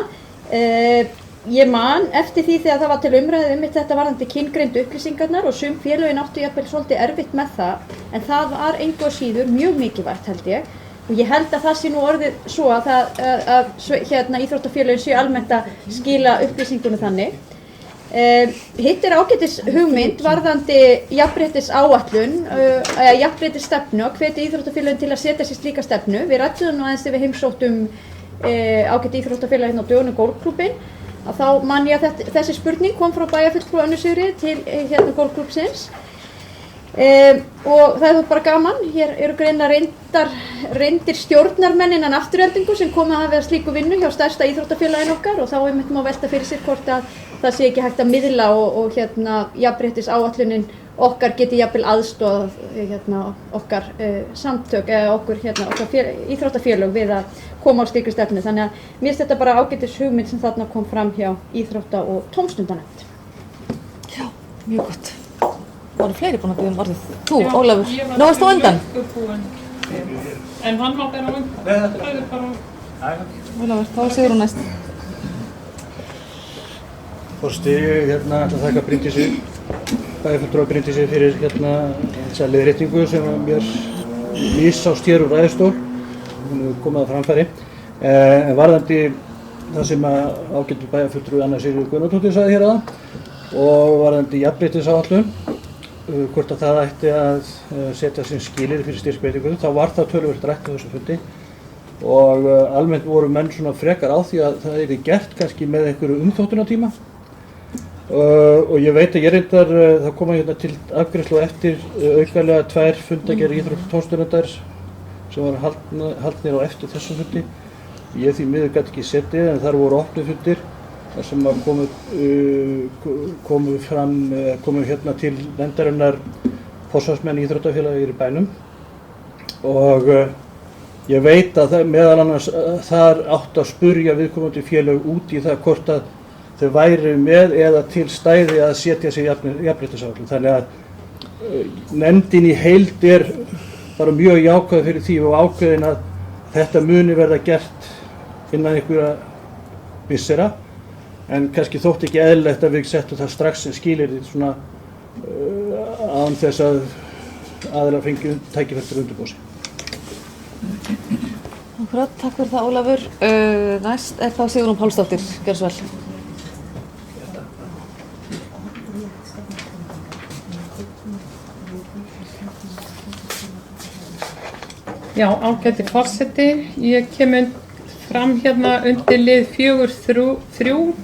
Ég man eftir því þegar það var til umræðu þetta varðandi kyngreindu upplýsingarnar og sum félögin áttu jafnvel svolítið erfitt með það en það var engu að síður mjög mikilvægt held ég og ég held að það sé nú orðið svo að íþróttafélögin séu almennt að skila upplýsingunum þannig. Hitt ágætis hugmynd varðandi jafnréttisáætlun, jafnréttisstefnu og hvetja íþróttafélögin til að setja sér slíka stefnu. Við rædduðum nú aðeins þegar við heimsóttum ágætt íþróttafélag hérna á dögunum Golfklúbbinn, að þá man ég að þessi spurning kom frá bæjarfulltrúa Önnu Sigríði til hérna Golfklúbbsins. Og það er bara gaman, hér eru greinilega reyndir stjórnarmenn innan Aftureldingu sem komið hafa við slíku vinnu hjá stærsta íþróttafélagin okkar, og þá einmitt má velta fyrir sér hvort að það sé ekki hægt að miðla og jafnréttisáætlunin okkar geti jafnvel aðstoðað okkar samtök eða okkar íþróttafélög við að koma á slíkri stefnu. Þannig að mér finnst þetta bara ágætis hugmynd sem þarna kom fram hjá íþrótta- og tómstundanefnd. Já, mjög gott. Voru fleiri búin að biðja orðið? Þú, Ólafur, nú varst þú undan? En hann má bera undan. Ólafur, þá segir hún næst. Forseti, ætla að þakka Bryndísi, bæjarfulltrúa Bryndísi fyrir þessa leiðréttingu sem mér missást hér úr ræðustól. Hún hefur komið að framfæri. En varðandi það sem ágætur bæjarfulltrúi Anna Sigríður Guðnadóttir sagði hér áðan, og varðandi jafnréttisáætlun, hvort að það ætti að setja sem skilyrði fyrir styrkveitingu, þá var það töluvert rætt á þessu fundi, og almennt voru menn svona frekar á því að það yrði gert kannski með einhverju umþóttunartíma, og ég veit að ég reyndar, það koma hérna til afgreiðslu eftir aukalega 2 fundagerðir íþrótta- og tómstundar sem voru haldnir á eftir þessum fundi. Ég því miður gat ekki setið, en þar voru opnir fundir þar sem komu hérna til nefndarinnar forsvarsmenn íþróttafélaga í bænum, og ég veit að meðal annars þar átt að spurja viðkomandi félög út í það hvort að þau væru með eða til stæði að setja sig jafnréttisáætlun. Þannig að nefndin í heild bara mjög jákvæð fyrir því og ákveðin að þetta muni verða gert innan einhverja missera, en kannski þótti ekki eðlilegt að við settum það strax sem skilyrði svona án þess að aðilar fengi tækifæri til undirbúa sig. Akkurat, takk fyrir það, Ólafur. Næst þá Sigrún Pálsdóttir, gjörðu svo vel. Já, ágæti forseti, ég kem fram hérna undir lið 4.3,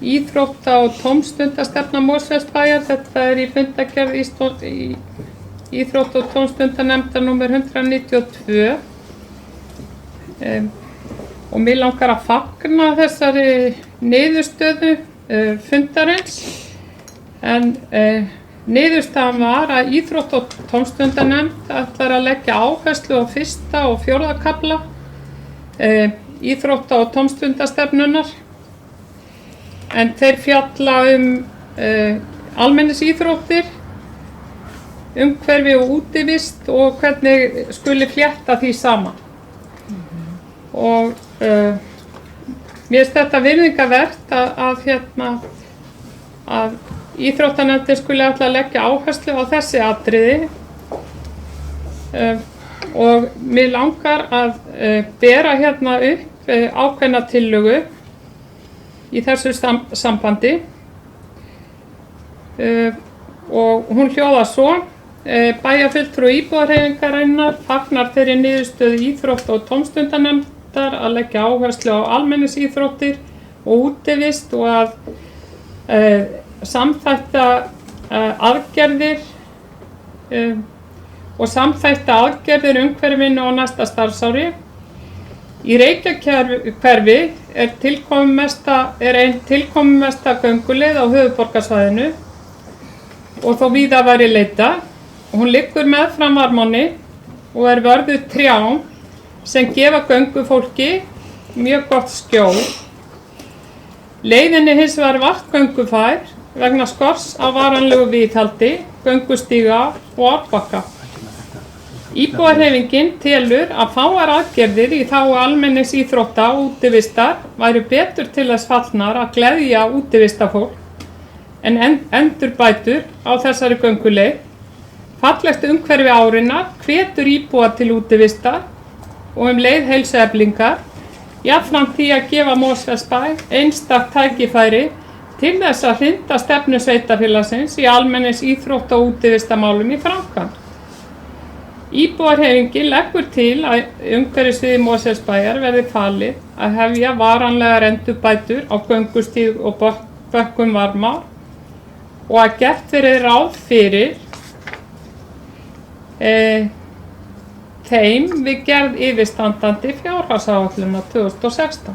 íþrótta- og tómstundastefna Mosfellsbæjar. Þetta í fundagerð í íþrótta- og tómstundanefndar númer 192. Og mig langar að fagna þessari niðurstöðu fundarins, en niðurstaðan var að íþrótta- og tómstundanefnd ætlar að leggja áherslu á 1. og 4. kafla íþrótta- og tómstundastefnunnar, en þeir fjalla almenningsíþróttir, umhverfi og útivist og hvernig skuli flétta því saman. Og mér finnst þetta virðingavert að íþróttanefndin skuli ætla að leggja áherslu á þessi atriði, og mig langar að bera hérna upp ákveðna tillögu í þessu sambandi, og hún hljóðar svo: bæjarfulltrúi íbúðarhreyfingarinnar fagnar þeirri niðurstöðu íþrótta- og tómstundanefndar að leggja áherslu á almenningsíþróttir og útivist, og að samþætta aðgerðir umhverfinu á næsta starfsári. Í Reykjahverfi er ein tilkomumesta gönguleið á höfuðborgarsvæðinu og þó víða væri leitað. Hún liggur meðfram Varmánni og er vörðuð trjám sem gefa göngufólki mjög gott skjól. Leiðin er hins vegar vart göngufær vegna skorts á varanlegu viðhaldi, göngustíga og árbakka. Íbúahreyfingin telur að fáar aðgerðir í þágu almenningsíþrótta og útivistar væru betur til þess fallnar að gleðja útivistafólk en endurbætur á þessari gönguleið. Fallegt umhverfi árinnar hvetur íbúa til útivistar og leið heilsueflingar, jafnframt því að gefa Mosfellsbæ einstakt tækifæri til þess að hrinda stefnu sveitarfélagsins í almennis íþrótta- og útivistarmálum í framkvæmd. Íbúahreyfingin leggur til að umhverfissviði Mosfellsbæjar verði falið að hefja varanlegar endurbætur á göngustíg og bökkum Varmár og að gert verði ráð fyrir þeim við gerð yfirstandandi fjárhagsáætlunar 2016.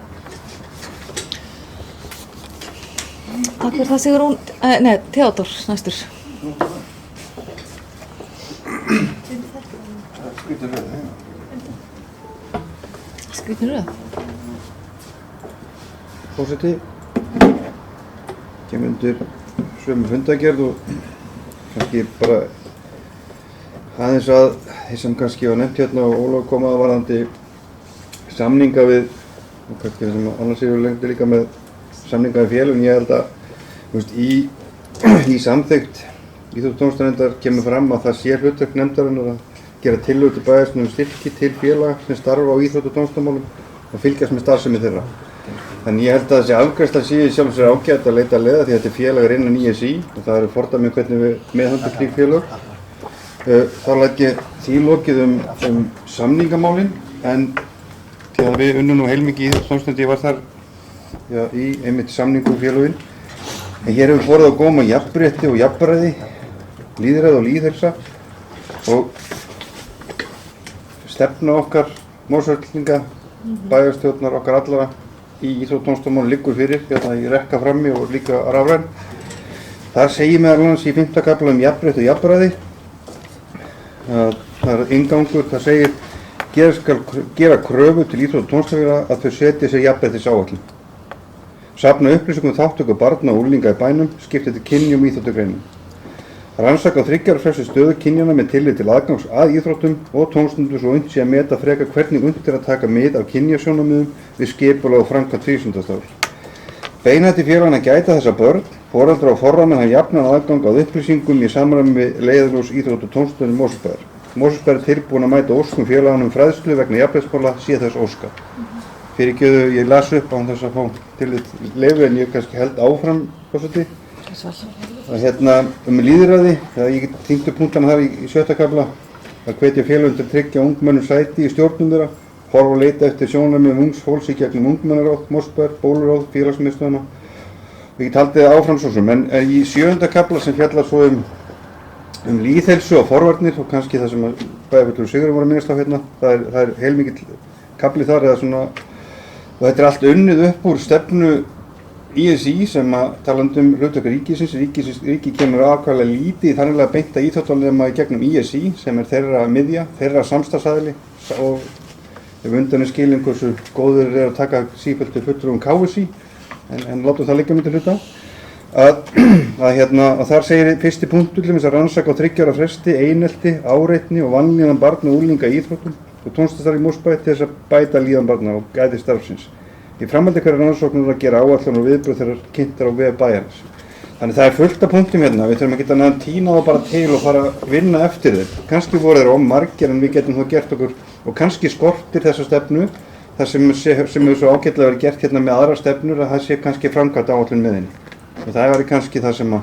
Takk fyrir það, Sigrún. Theodór, næstur. Skrýtin röð. Forseti, kemur undir sömu fundagerð og kannski bara aðeins að þeir sem kannski var nefnt hérna og Ólafur kom að varðandi samninga við, og kannski það sem annars eru lengt líka með samninga við félögin. Ég held að í samþykkt Íþrótta- og tómstundastarfsnefndar kemur fram að það sé hlutverk nefndarinnar að gera tillögur til bæjarstjórnar um styrki til félaga sem starfa á íþrótta- og tómstundamálum og fylgjast með starfsemi þeirra. Þannig ég held að þessi afgreiðsla sé í sjálfu sér ágætt að leita leiða því að þetta er félagar innan ISÍ og það eru fordæmi hvernig við meðhöndlum slík félög. Þá læt ég því lokið um samningamálin, en því að við unnum nú heilmikið í Íþrótta- og tómstundastarfi, ég var þar í einmitt samningu félögin. En hér hefur borið á góma jafnrétti og jafnræði, lýðræði og lýðheilsa og stefna okkar Mosfellinga, bæjarstjórnar okkar allara í íþrótta- og tómstundamálum liggur fyrir, hérna í rekka frammi og líka rafræn. Þar segir meðal annars í 5. kafla um jafnrétti og jafnræði að það er inngangur, það segir gera kröfu til íþrótta- og tómstundafélaga að þau setji sér jafnréttisáætlun. Safna upplýsingum þátttöku barna og unglinga í bænum, skipta til kynjum í íþróttagreinum. Rannsaka á 3 ára fresti stöðu kynjanna með tillit til aðgangs að íþróttum og tómstundum svo unnt sé að meta frekar hvernig unnt er að taka mið af kynjasjónarmiðum við skipulag og framkvæmd frístundastarfs. Beina til félagana að gæta þessa börn, foreldrar og forráðamenn hafa jafnan aðgang að upplýsingum í samræmi við leiðarljós íþrótta- og tómstundum Mosfellsbæjar. Mosfellsbæjar er tilbúin að mæta óskum félaganna um fræðslu vegna jafnréttismála sé þess óskað. Fyrirgefðu, ég las upp án þess að fá tillit leyfi en ég kannski held áfram, forseti. Það lýðræði, þegar ég týndu punktana þar í 7. kafla, að hvetja félögum til að tryggja ungmennum sæti í stjórnum þeirra, horfa og leita eftir sjónarmiðum ungs fólks í gegnum ungmennaráð, Mosfellsbæjar, bóluráð, félagsmiðstöðina. Og ég taldi það áfram svo sem, en í 7. kafla sem fjallar svo um lýðheilsu og forvarnir og kannski það sem bæjarfulltrúi Sigurður var að minnast á hérna, það er heilmikill kafli þar eða svona. Og þetta er allt unnið upp úr stefnu ISÍ sem að talandi um hlutverk ríkisins. Ríkið kemur ákvæmlega lítið þannig að beinta íþróttanema í gegnum ISÍ sem er þeirra miðja, þeirra samstarfsaðili og ef undan er skilin hversu góður er að taka sífellt til fulltrúum KSÍ en látum það liggja milli hluta. Að þar segir fyrsti punktur til þess að rannsaka á 3 ára fresti einelti, áreitni og vanlíðan barna og unglinga í íþróttum og tónlistarstarfi í Mosfellsbæ til þess að bæta líðan barna og gæði starfsins. Í framhaldi hverja rannsóknir að gera áætlanir og viðbrögð þeirra kynntar á vef bæjarins. Þannig það er fullt af punktum hérna, við þurfum að geta næðan tína þá bara til og fara að vinna eftir þeir. Kannski voru þeir margir en við getum þá gert okkur og kannski skortir þessa stefnu, það sem er svo ágætlega verið gert hérna með aðra stefnur að það sé kannski framkvæmt áætlun með henni. Og það væri kannski það sem að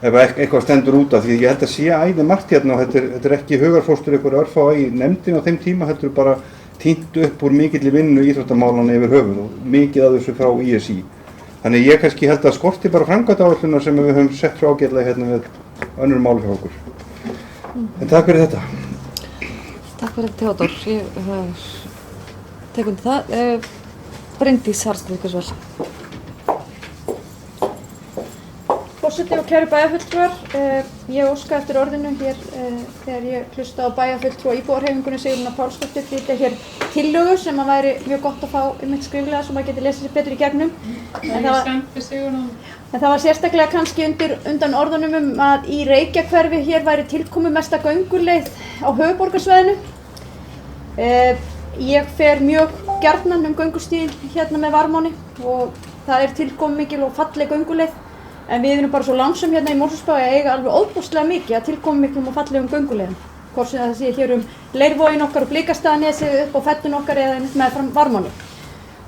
ef eitthvað stendur út af, því ég held að sé æði margt hérna og þetta er ekki hugarfóstur ykkur örfá í nefndin á þeim tíma, þetta er bara týnt upp úr mikilli vinnu íþróttamálanna yfir höfuð og mikið af þessu frá ISÍ. Þannig ég kannski held að skorti bara framkvæmdaáætlunar sem við höfum sett frá ágætlega hérna við önnur mál hjá okkur. En takk fyrir þetta. Takk fyrir þetta, Theodór. Ég tek undir það. Bryndís Haraldsdóttir, hvers vel. Forseti og kæru bæjarfulltrúar, ég óska eftir orðinu hér þegar ég hlusta á bæjarfulltrúa íbúahreyfingunni Sigrúnar Pálsdóttur flytja hér tillögu sem að væri mjög gott að fá skriflega svo maður geti lesið sér betur í gegnum. En það var sérstaklega kannski undan orðunum að í Reykjahverfi hér væri tilkomumesta gönguleið á höfuðborgarsvæðinu. Ég fer mjög gjarnan göngustíginn hérna með Varmáni og það er tilkomumikil og falleg gönguleið. En við erum bara svo langsam hérna í Mosfellsbæ að eiga alveg óbúslega mikið að tilkomumiklum og fallegum gönguleiðum. Hvort sem það sé hér Leirvoginn okkar og Blikastaðanesið upp á fellun okkar eða meðfram Varmáni.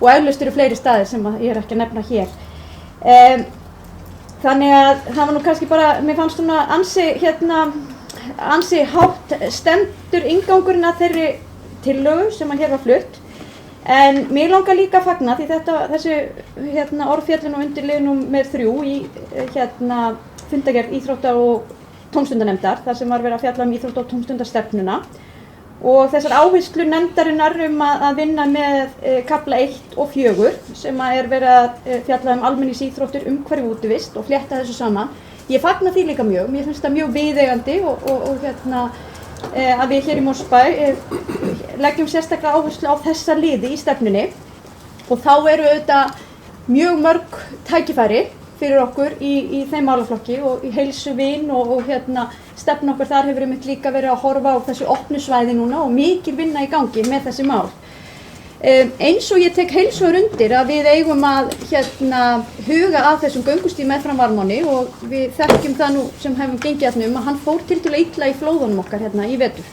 Og eflaust eru fleiri staðir sem ég er ekki að nefna hér. Þannig að það var nú kannski bara, mér fannst svona ansi hátt stendur inngangurinn að þeirri tillögu sem að hér var flutt. En mér langar líka að fagna því þessi orð féllu nú undir lið númer 3 í fundargerð íþrótta- og tómstundanefndar, þar sem var verið að fjalla íþrótta- og tómstundastefnuna og þessar áherslur nefndarinnar að vinna með kafla 1 og 4 sem að verið að fjalla almenningsíþróttir, umhverfi og útivist og flétta þessu saman. Ég fagna því líka mjög, mér finnst það mjög viðeigandi og að við hér í Mosfellsbæ leggjum sérstaklega áherslu á þessa liði í stefnunni og þá eru auðvitað mjög mörg tækifæri fyrir okkur í þeim málaflokki og í heilsuvin og stefna okkur þar hefur einmitt líka verið að horfa á þessu opnu svæði núna og mikil vinna í gangi með þessi mál. Eins og ég tek heils hugar undir að við eigum að huga að þessum göngustíg meðfram Varmánni og við þekkjum það nú sem hefum gengið að hann fór tiltölulega illa í flóðunum okkar í vetur.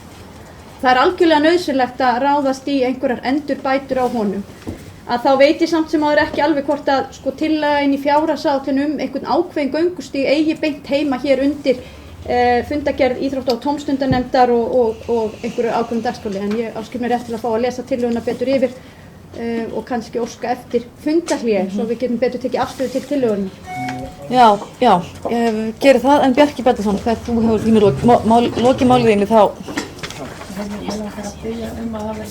Það er algjörlega nauðsynlegt að ráðast í einhverjar endurbætur á honum. Að þá veit ég samt sem áður ekki alveg hvort að tillaga inn í fjárhagsáætlun einhvern ákveðin göngustíg eigi beint heima hér undir fundargerð íþrótta- og tómstundanefndar og einhverju ákveðin dagskrárlið, en ég áskil mér rétt til að fá að lesa tillöguna betur yfir og kannski óska eftir fundarhlé svo við getum betur tekið afstöðu til tillöguna. Já, gerir það, en Bjarki Bellason, þegar þú hefur þínu lokið málið þínu þá... Ég langar að biðja að það verði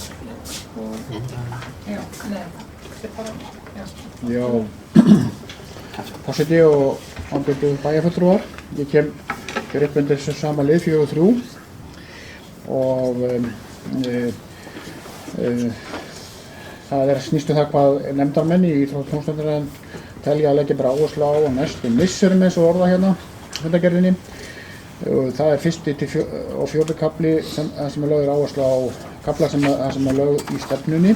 Forseti og ábyrgðu bæjarfulltrúar. Ég kem hér upp undir þessu sama lið 4-3 og það snýst það hvað nefndarmenn í íþrótta- og tómstundanefnd telja að leggja bara áherslu á næstu misserum eins og orða fundargerðinni. Það er 1. og 4. kafli sem lögð áherslu á kafla sem lögð í stefnunni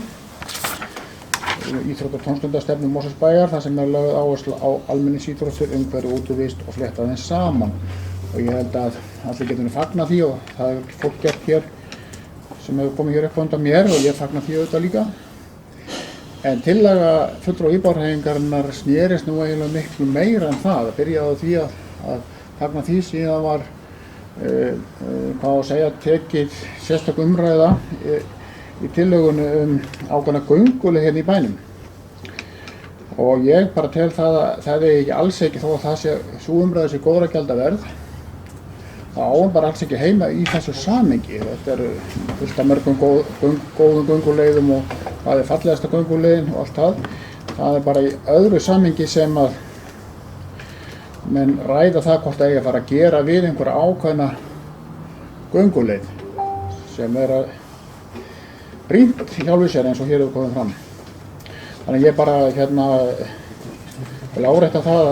íþrótta- og tómstundastefnu Mosfellsbæjar, þar sem lögð áherslu á almenningsíþróttir, umhverfi, útivist og flétta þeim saman. Og ég held að allir getum fagna því og það hefur fólk gert hér sem hefur komið hér upp undan mér og ég fagna því auðvitað líka. En tillaga fulltrúa íbúahreyfingarinnar snerist nú eiginlega miklu meira en það. Það byrjaði á því að fagna því síðan var tekið sérstök umræða í tillögunni ákveðna gönguleið hérna í bænum. Og ég bara tel það ekki alls ekki þó að það sé sú umræða sé góðra gjalda verð. Það á bara alls ekki heima í þessu samhengi. Þetta fullt af mörgum góðum gönguleiðum og það fallegasta gönguleiðin og allt það. Það bara í öðru samhengi sem að menn ræða það hvort það eigi að fara að gera við einhverja ákveðna gönguleið sem að brýnt hjálfur sér eins og hér hefur komið fram. Þannig ég bara vil árétta það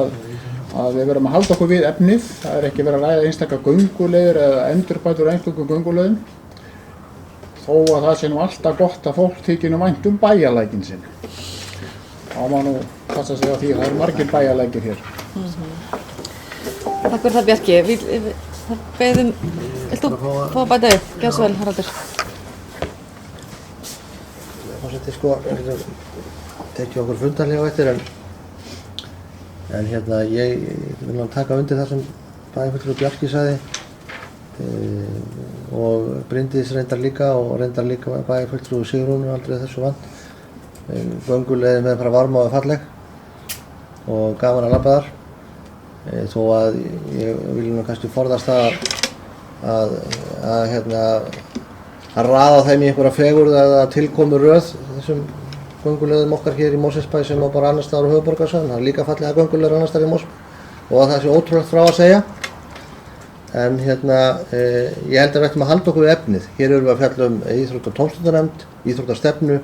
að við verðum að halda okkur við efnið. Það er ekki verið að ræða einstakar gönguleiðir eða endurbætur einstökum gönguleiðum. Þó að það sé nú alltaf gott að fólk þykir vænt bæjarlækinn sinn. Þá má nú passa sig á því að það eru margir bæjarlækir hér. Takk fyrir það, Bjarki. Vilt þú fá að bæta þig? Gjörðu svo vel, Haraldur. Forseti, tekið okkur fundarhlé á eftir en ég vil taka undir það sem bæjarfulltrúi Bjarki sagði og Bryndís reyndar líka og reyndar líka bæjarfulltrúi Sigrúnu aldrei þessu vant. Gönguleiðin með frá Varmá er falleg og gaman að labba þar. Þó að ég vil nú kannski forðast það að raða þeim í einhverja fegurð eða tilkomu röð þessum gönguleiðum okkar hér í Mosfellsbæ sem á bara annars staðar á höfuðborgarsvæðinu. Það er líka fallega gönguleiðir annars staðar í Mosfellsbæ og það sé ótrúlegt frá að segja. En ég held að við ættum að halda okkur við efnið. Hér erum við að fjalla íþrótta- og tómstundanefnd, íþróttastefnu.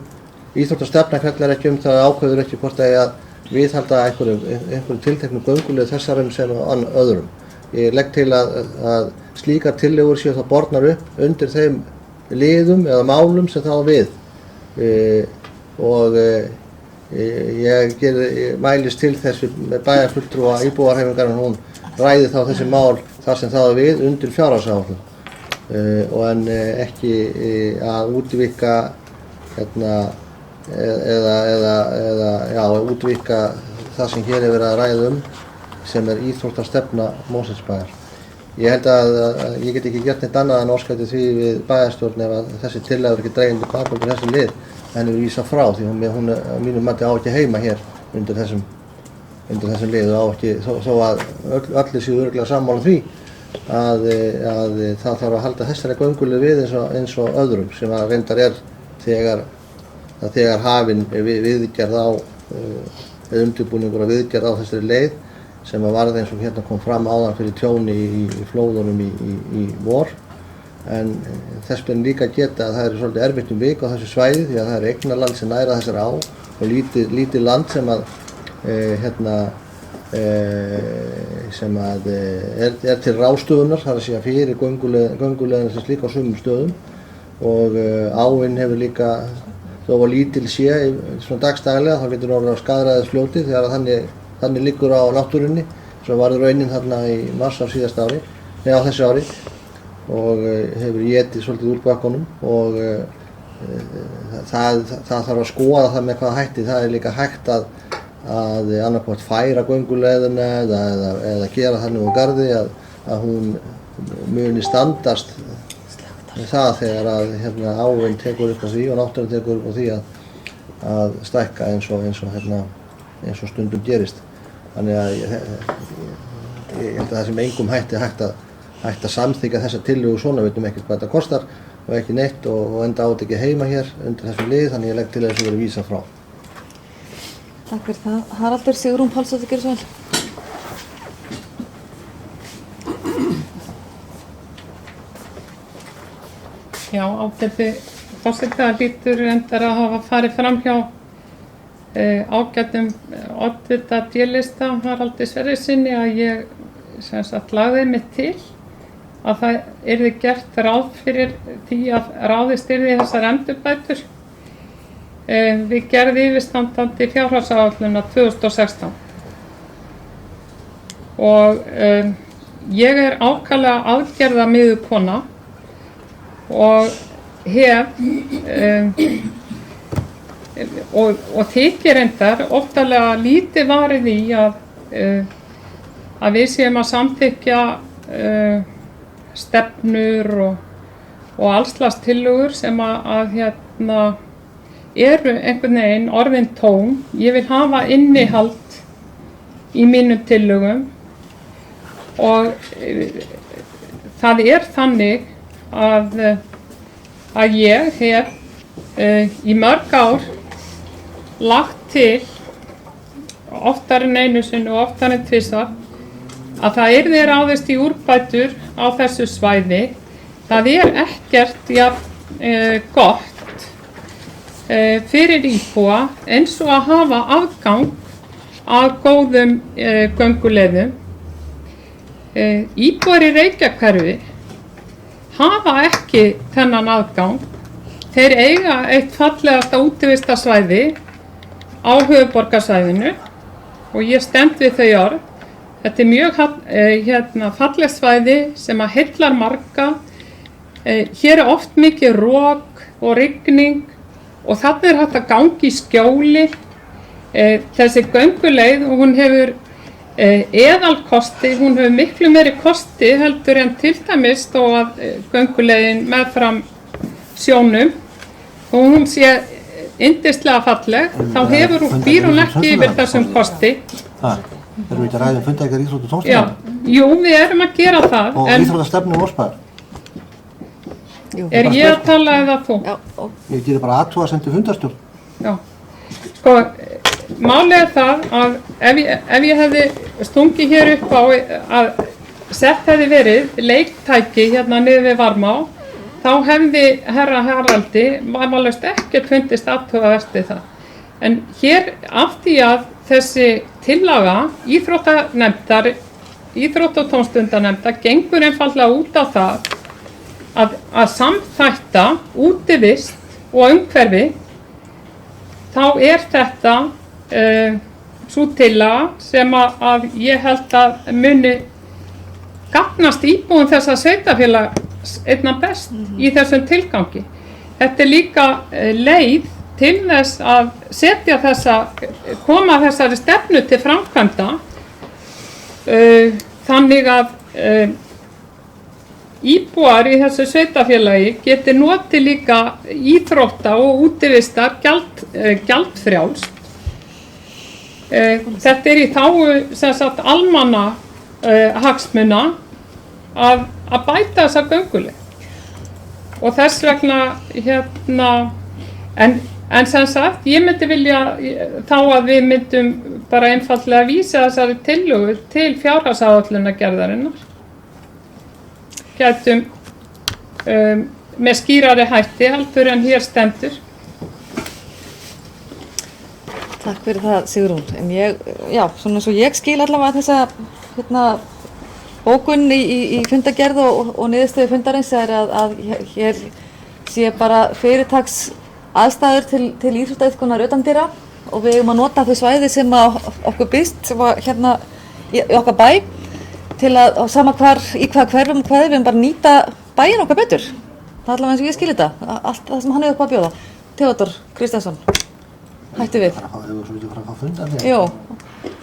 Íþróttastefna fjallar ekki það ákveður ekki hvort það að viðhalda einhverju tilteknu gönguleið þessarum sem öðrum. Ég legg til að slíkar tillögur séu þá bornar upp undir þeim liðum eða málum sem það á við. Og ég mælist til þess með bæjarfulltrúa íbúahreyfingarinnar hún ræði þá þessi mál þar sem það á við undir fjárhagsáætlun. Og en ekki að útvíkka útvíkka það sem hér er verið að ræða sem íþróttastefna Mosfellsbæjar. Ég held að ég get ekki gert neitt annað en óska eftir því við bæjarstjórn ef að þessi tillaga er ekki dregin til baka undir þessi lið en er vísað frá því hún á mínum mati á ekki heima hér undir þessum lið og á ekki, þó að allir séu örugglega sammála því að það þarf að halda þessari gönguleið við eins og öðrum sem að reyndar er þegar hafin viðgerð á eða undirbúningur að viðgerð á þessari leið sem að varð eins og hérna kom fram áðan fyrir tjóni í flóðunum í vor en þess ber líka að geta að það er svolítið erfitt vik á þessu svæði því að það er eignarland sem næra þessari á og lítið land sem að sem að er til ráðstöfunar, það er að segja fyrir gönguleiðina sem slík á sumum stöðum og áin hefur líka, þó að lítil sé svona dagstaglega, þá getur orðið á skaðræðisfljóti þegar þannig liggur á náttúrunni sem var raunin þarna í mars á síðasta ári, á þessu ári og hefur étið svolítið úr bakkonum og það þarf að skoða það með hvaða hætti, það er líka hægt að annarkvæmt færa gönguleiðina eða gera þannig úr garði að hún muni standast það þegar að áin tekur upp á því og náttúran tekur upp á því að stækka eins og stundum gerist. Þannig að ég held að það sem engum hætti hægt að samþykkja þessa tillögu svona, veitum ekkert hvað þetta kostar og ekki neitt og enda átt ekki heima hér undir þessum lið, þannig ég legg til að þessu verið vísað frá. Takk fyrir það. Haraldur Sigrún Pálsdóttir, gjörðu svo vel. Já, ágæti forseta hlýtur reyndar að hafa farið fram hjá ágætum oddvita D-lista Haraldi Sverrissyni að ég lagði mig til að það yrði gert ráð fyrir því að ráðist yrði þessar endurbætur við gerð yfirstandandi fjárhagsáætlun 2016 og ég er ákaflega aðgerðamiðuð kona og hef og þykir reyndar óttalega lítið varið í að við séum að samþykkja stefnur og allslags tillögur sem að eru einhvern veginn orðin tóm. Ég vil hafa innihald í mínum tillögum og það er þannig að ég hef í mörg ár lagt til oftar en einu sinni og oftar en tvisvar að það yrði ráðist í úrbætur á þessu svæði. Það er ekkert gott fyrir íbúa eins og að hafa afgang að góðum gönguleiðum. Íbúar í Reykjahverfi hafa ekki þennan aðgang. Þeir eiga eitt fallegasta útivistarsvæði á höfuðborgarsvæðinu og ég stend við þau orð. Þetta er mjög fallegt svæði sem að heillar marga. Hér er oft mikið rok og rigning og þarna er hægt að ganga í skjóli. Þessi gönguleið, hún hefur eðalkosti, hún hefur miklu meiri kosti heldur en til dæmis þó að gönguleiðin meðfram sjónum og hún sé yndislega falleg, þá býr hún ekki yfir þessum kosti. Erum við ekki að ræða fundagerð íþrótt og tónstundar? Já, jú, við erum að gera það. Og íþróttastefnu Mosfellsbæjar? Er ég að tala eða þú? Já. Ég gerir bara athugasemd fundarstjórn. Já. Sko, málið er það að ef ég hefði stungið hér upp á að sett hefði verið leiktæki hérna niður við Varmá, þá hefði herra Haraldi vafalaust ekkert fundist athugavert við það. En hér af því að þessi tillaga íþrótta- og tómstundanefndar gengur einfaldlega út á það að samþætta útivist og umhverfi, þá er þetta sú tillaga sem að ég held að muni gagnast íbúum þessa sveitarfélags einna best í þessum tilgangi. Þetta er líka leið til þess að koma þessari stefnu til framkvæmda þannig að íbúar í þessu sveitafélagi geti notið líka íþrótta og útivistar gjaldfrjálst. Þetta í þágu sem sagt almanna hagsmuna að bæta þessa gönguleið. Og þess vegna en sem sagt, ég myndi vilja þá að við myndum bara einfaldlega vísa þessari tillögu til fjárhagsáætlunargerðarinnar. Gætum með skýrari hætti heldur en hér stendur. Takk fyrir það, Sigrún. En svona svo ég skil allavega þessa bókun í fundagerð og niðurstöðu fundarins er að hér sé bara fyrirtaks aðstæður til íþróttaiðkunar utandyra og við eigum að nota þau svæði sem okkur býðst sem hérna í okkar bæ til að sama í hvaða hverfum við erum bara nýta bæinn okkar betur. Það er allavega eins og ég skil þetta, allt það sem hann hefur upp að bjóða. Theodór Kristjánsson, hættu við. Jú,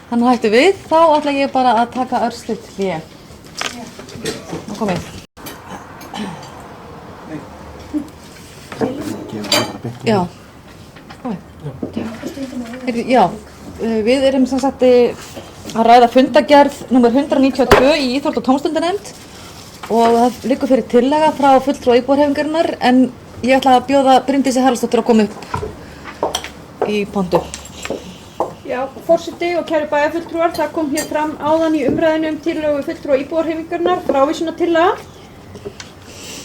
hann hættu við, þá ætla ég bara að taka örstutt hlé. Komið. Já, við erum sem sagt að ræða fundagerð nr. 192 í Íþrótta- og tómstundanefnd og það liggur fyrir tillaga frá fulltrúa íbúahreyfingarinnar en ég ætla að bjóða Bryndísi Haraldsdóttur að koma upp í pontu. Já, forseti og kæru bæjarfulltrúar, það kom hér fram áðan í umræðinu tillögu fulltrúa íbúahreyfingarinnar frávísunartillaga.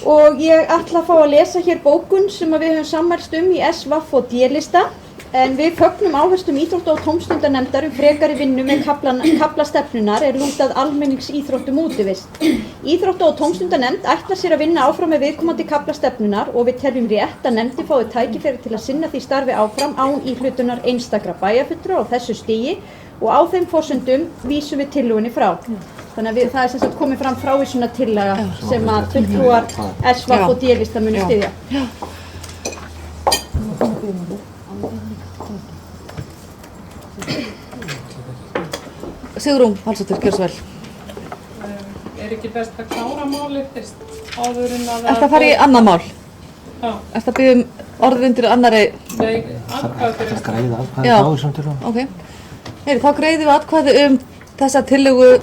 Og ég ætla að fá að lesa hér bókun sem við höfum sammælst í SVF og D-lista en við fögnum áherslum íþrótta- og tómstundanefndar frekari vinnu með kafla stefnunar lútað almenningsíþróttum útivist. Íþrótta- og tómstundanefnd ætlar sér að vinna áfram með viðkomandi kafla stefnunar og við teljum rétt að nefndin fái tækifæri til að sinna því starfi áfram án íhlutunar einstakra bæjarfulltrúa á þessu stigi og á þeim forsendum vísum við tillögunni frá. Þannig að það er sem sagt komið fram frávísunartillaga sem að fulltrúar SVF og D-lista muni styðja. Sigrún Halldóttir, gjörðu svo vel. Ekki best að klára málið fyrst áður en að Ertu að fara í annað mál? Já. Ertu að biðja orðið undir annarri? Nei, atkvæði fyrir Það greiða atkvæði frá þessum tillögum. Ok. Þá greiðum við atkvæði þessa tillögu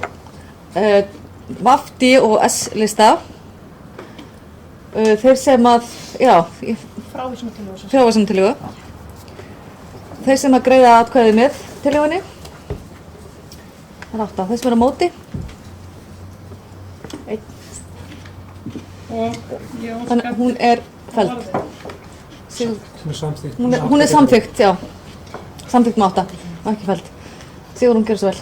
VAFD og S-lista. Þeir sem að, frávísunartillögu. Þeir sem að greiða atkvæði með tillögunni. Það er 8. Þeir sem er á móti. 1. Þannig að hún er felld. Hún er samþykkt, já. Samþykkt með 8, og ekki felld. Sigrún, gjörðu svo vel.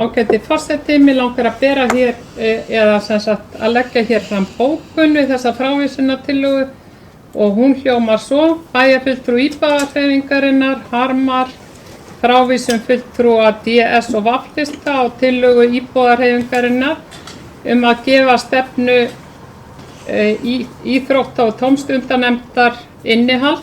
Ágæti forseti, mig langar að bera hér eða sem sagt að leggja hér fram bókun við þessa frávísunartillögu og hún hljómar svo: bæjarfulltrúi íbúahreyfingarinnar harmar frávísun fulltrúa DS og VAFD-lista á tillögu íbúahreyfingarinnar að gefa stefnu íþrótta- og tómstundanefndar innihald.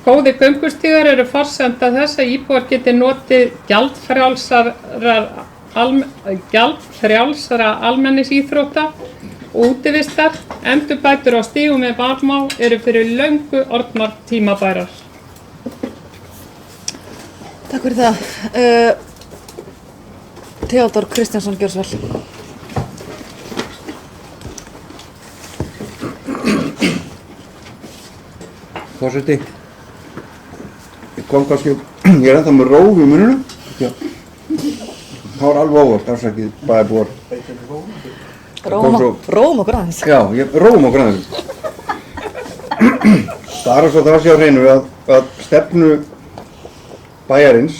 Góðir göngustígar eru forsenda þess að íbúar geti notið gjaldfrjálsra almenningsíþrótta og útivistar. Endurbætur á stígum með Varmá eru fyrir löngu orðnar tímabærar. Takk fyrir það. Theodór Kristjánsson, gjörðu svo vel. Forseti, ég kom kannski, ég er ennþá með róf í mununum. Það var alveg óvart, afsakið bæjarbúar. Róum okkur aðeins. Já, róum okkur aðeins. Það er svo það sé á hreinu að stefnu bæjarins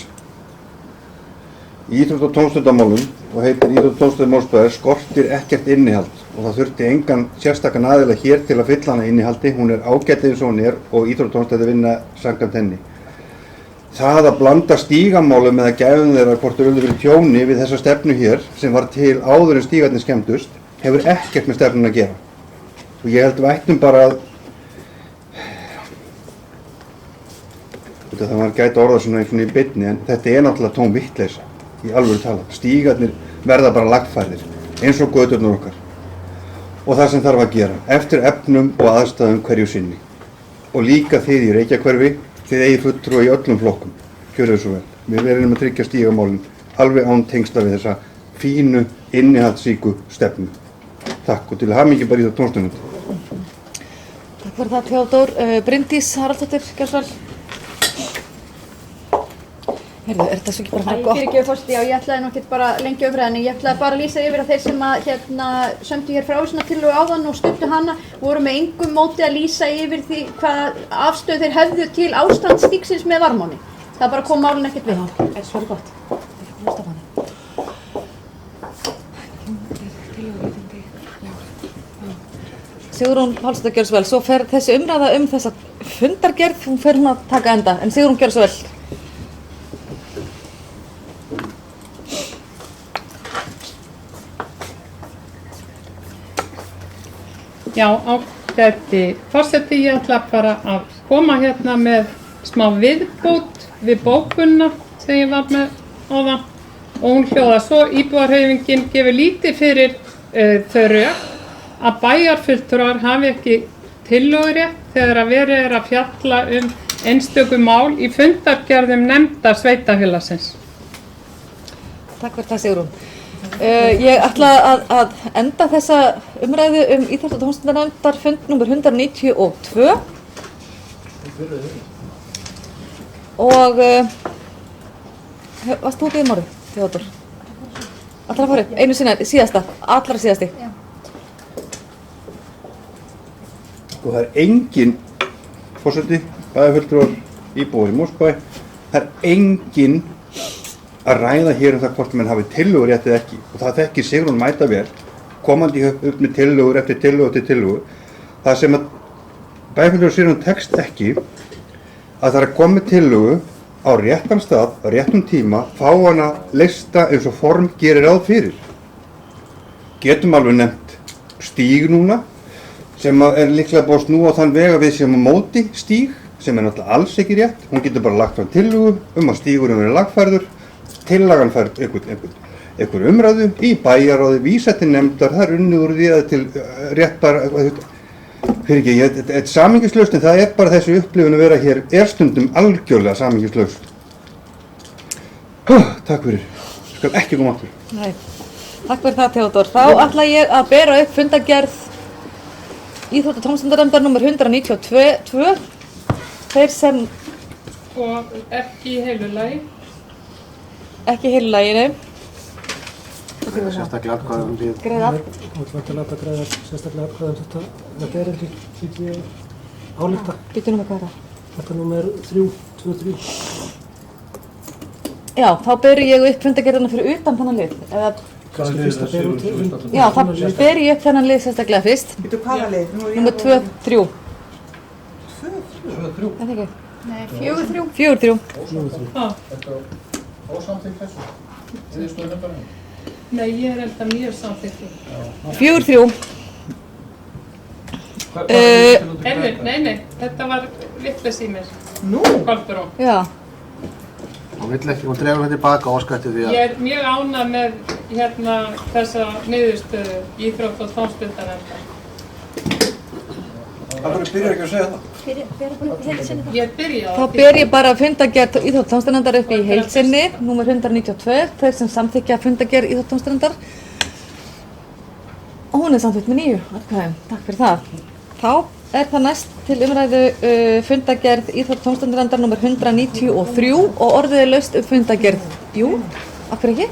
í íþrótta- og tómstundamálum og heitir Íþrótta- og tómstundamálsbæjar skortir ekkert innihald og það þurfti engan sérstakann aðila hér til að fylla hana innihaldi. Hún er ágætt eins og hún er og íþrótta- og tómstundar vinna samkvæmt henni. Það að blanda stígamálum eða gæfum þeirra hvort þau urðu fyrir tjóni við þessa stefnu hér sem var til áður en stígarnir skemmdust hefur ekkert með stefnun að gera. Og ég held við ættum bara að það var gæti orða svona í beinni, en þetta er náttúrulega tóm vittleysa í alvöru tala. Stígarnir verða bara lagfærðir eins og göturnar okkar og það sem þarf að gera eftir efnum og aðstæðum hverju sinni. Og líka þið í Reykjahverfi, þið eigið fulltrúa í öllum flokkum, gjörðu svo vel. Við verðum að tryggja stígamálin alveg án tengsla við þessa fínu, innihaldsríku stefnu. Takk og til hamingju bara í það tónstundum. Takk fyrir það, Theodór. Bryndís Haraldsdóttir, gjörðu svo vel. Heyrðu, er þetta svo ekki bara það gott? Fyrirgefðu forseti, já, ég ætlaði nokkið bara lengi umræðinni. Ég ætlaði bara að lýsa yfir að þeir sem að sömdu hér frávísuna tillögu áðan og studdu hana voru með engum móti að lýsa yfir því hvað afstöðu þeir höfðu til ástandsstígsins með varmáni. Það bara kom málin ekkert við. Já, það er gott. Sigrún Pálsdóttir, gjörðu svo vel. Svo fer þessi umræða þessa fundargerð, hún fer að taka enda. En Sigrún, gjörðu svo vel. Já, ágæti forseti, ég ætla bara að koma hérna með smá viðbót við bókunna sem ég var með áðan og hún hljóðar svo: íbúahreyfingin gefur lítið fyrir þau rök að bæjarfulltrúar hafi ekki tillögurétt þegar að verið er að fjalla einstöku mál í fundargerðum nefndar sveitarfélagsins. Takk fyrir það, Sigrún. Ég ætla að enda þessa umræðu íþrótta- og tómstundanefndar fund nr. 192 og varst þú ekki í morgun, Theodór? Allra fór upp, einu sinni, síðasta, allra síðasti. Og það er engin forseti, bæjarfulltrúar, íbúar í Mosfellsbæ, það er engin að ræða hér það hvort menn hafi tillögur rétt eða ekki. Og það þekkir Sigrún mæta vel, komandi upp með tillögur eftir tillögur til tillögur. Það sem að bæjarfulltrúar Sigrún tekst ekki, að það er að koma með tillögu á réttan stað, á réttum tíma, fá hana lista eins og form gerir ráð fyrir. Getum alveg nefnt stíg núna, sem er líklega búið að snúa á þann veg að við séum á móti stíg, sem er náttúrulega alls ekki rétt. Hún getur bara lagt fram tillögu að stígurinn verið lagfærður, tillagan fær einhver umræðu í bæjarráði, vísa til nefndar, það er unnið úr því að til rétt bara, fyrir ekki, þetta er samhengislaust, en það er bara þessi upplifun að vera hér er stundum algjörlega samhengislaust. Takk fyrir, skal ekki koma aftur. Nei, takk fyrir það, Theodór. Þá ætla ég að bera upp fundargerð íþrótta- og tómstundanefndar nr. 192. Þeir sem Og ekki í heilu lagi. ekki heilu laginu. Sérstaklega atkvæðum við. Greiða af. Þú ætlum ekki að láta greiða sérstaklega atkvæðum þetta erindi, hlýt ég álykta. Býtu númer hvað er það? Þetta númer 323. Já, þá beri ég upp fundargerðina fyrir utan þennan lið. Eða, Kannski fyrst að bera út. já, þá beri ég upp þennan lið sérstaklega fyrst. Býtu hvaða lið? Númer 2-3. 2-3? Er það ekki? Nei, 4-3. 4-3. Ósamþykkt þessu? Niðurstöðu nefndarinnar? Nei, ég er enda mjög samþykkur. 4-3. Nei, þetta var vitleys í mér. Nú? Kolbrún. Já. Hún vill ekki, hún dregur þetta tilbaka og óskar eftir því að... Ég er mjög ánægð með þessa niðurstöðu íþrótta- og tómstundanefndar. Það byrjar ekki að segja það. Ég byrjaði Þá ber ég bara fundargerð íþrótta- og tómstundanefndar upp í heild sinni, númer 192, þeir sem samþykkja fundargerð íþrótta- og tómstundanefndar. Og hún er samþykkt með 9 atkvæðum. Takk fyrir það. Þá er það næst til umræðu fundargerð íþrótta- og tómstundanefndar númer 193 og orðið er laust fundargerð. Jú, af hverju ekki?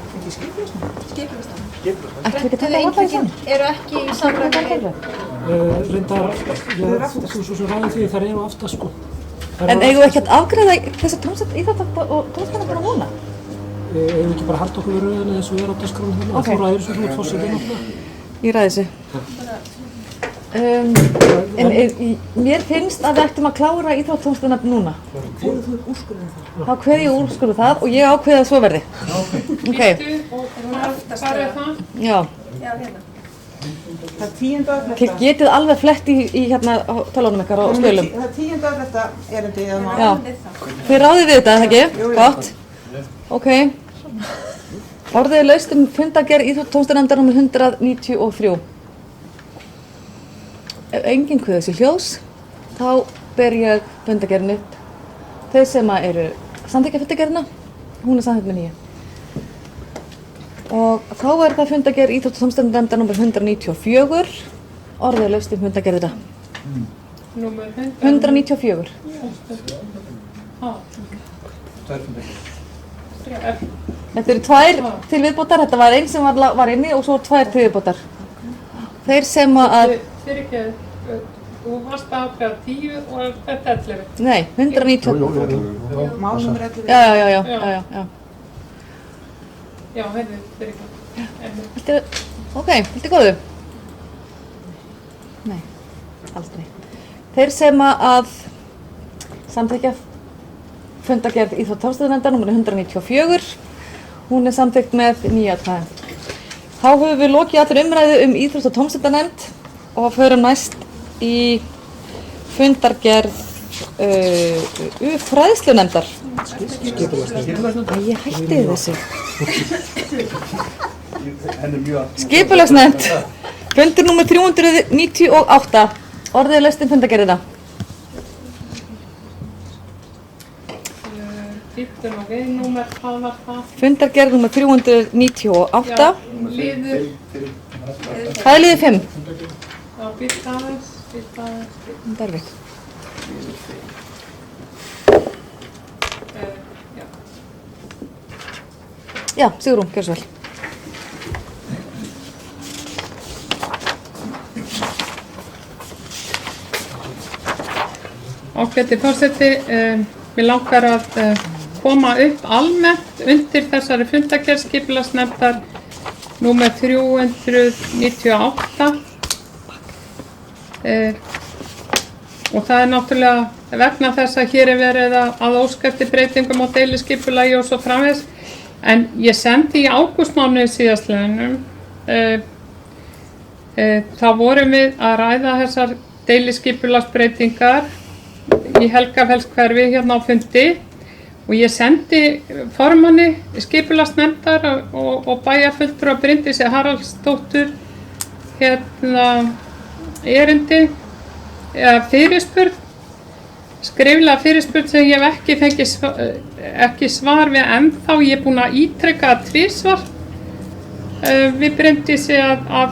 Ættum við ekki að taka alla í saman? Eru ekki í samræmi. Reyndar, já, þú svo ræðið því þær eru aftast sko. En eigum við ekki að afgreiða þessa íþrótta- og tómstundanefndar núna? Eigum við ekki bara að halda okkur við rauðinu eins og við erum á dagskránu hérna. Ok. Þú ræðir svo út fórsetið náttúrulega. Ég ræði þessu. Mér finnst að við ættum að klára íþrótta- og tómstundanefnd núna. Þá kveð ég úrskurðu það og ég ákveði að svo verði. Ok. og hvað er það? Já. Það er 10. aðfletta. Getið alveg flett í hérna tölunum ykkar og spilum. Það er 10. aðfletta erindi eða mál. Já. Þið ráðið við þetta, ekki? Gott. Ok. Orðið er laust fundargerð íþróttatómstarnefndar nr. 193. Ef enginn kveður sér hljóðs, þá ber ég fundargerðin upp. Þeir sem eru samþykkja fundargerðina, hún er samþykkt með 9. Og þá er það fundargerð íþróttatómstarnefndar nr. 194. Orðið er laust fundargerðina. Númer 194. Þetta eru 2 til viðbótar, þetta var einn sem var inni og svo 2 til viðbótar. Þeir sem að... Fyrirgeðu, þú varst að ákveða 10 og þetta 11. Nei, 190. Mál nummer 11. Já. Já, heyrðu, fyrirgeðu. Ok, viltu góðu? Nei, aldrei. Þeir sem að samþykkja fundargerð íþróttatómstarnefndar nr. 194. Hún er samþykkt með 9 atkvæðum. Þá höfum við lokið allir umræðu íþróttatómstarnefnd og förum næst í fundargerð fræðslunefndar. Ég hætti þessu. Skipulagsnefnd. Fundur númer 398. Orðið er laust fundargerðina. Býttum og við númer, hvað var það? Fundargerð númer 398. Liður. Hvað er liður 5? Já, býtt aðeins. Dervik. Já, Sigrún, gjör svo vel. Ágæti forseti, mér langar að koma upp almennt undir þessari fundargerð skipulagsnefndar númer 398. Og það er náttúrulega vegna þess að hér er verið að óska eftir breytingum á deiliskipulagi og svo framvegis. En ég sendi í ágústmánuði síðastliðnum, þá vorum við að ræða þessar deiliskipulagsbreytingar í Helgafellshverfi hérna á fundi og ég sendi formanni skipulagsnefndar og bæjarfulltrúa Bryndísi Haraldsdóttur hérna erindi eða fyrirspurn, skriflega fyrirspurn sem ég hef ekki fengið ekki svar við ennþá. Ég er búin að ítreka 2 svar við Bryndísi að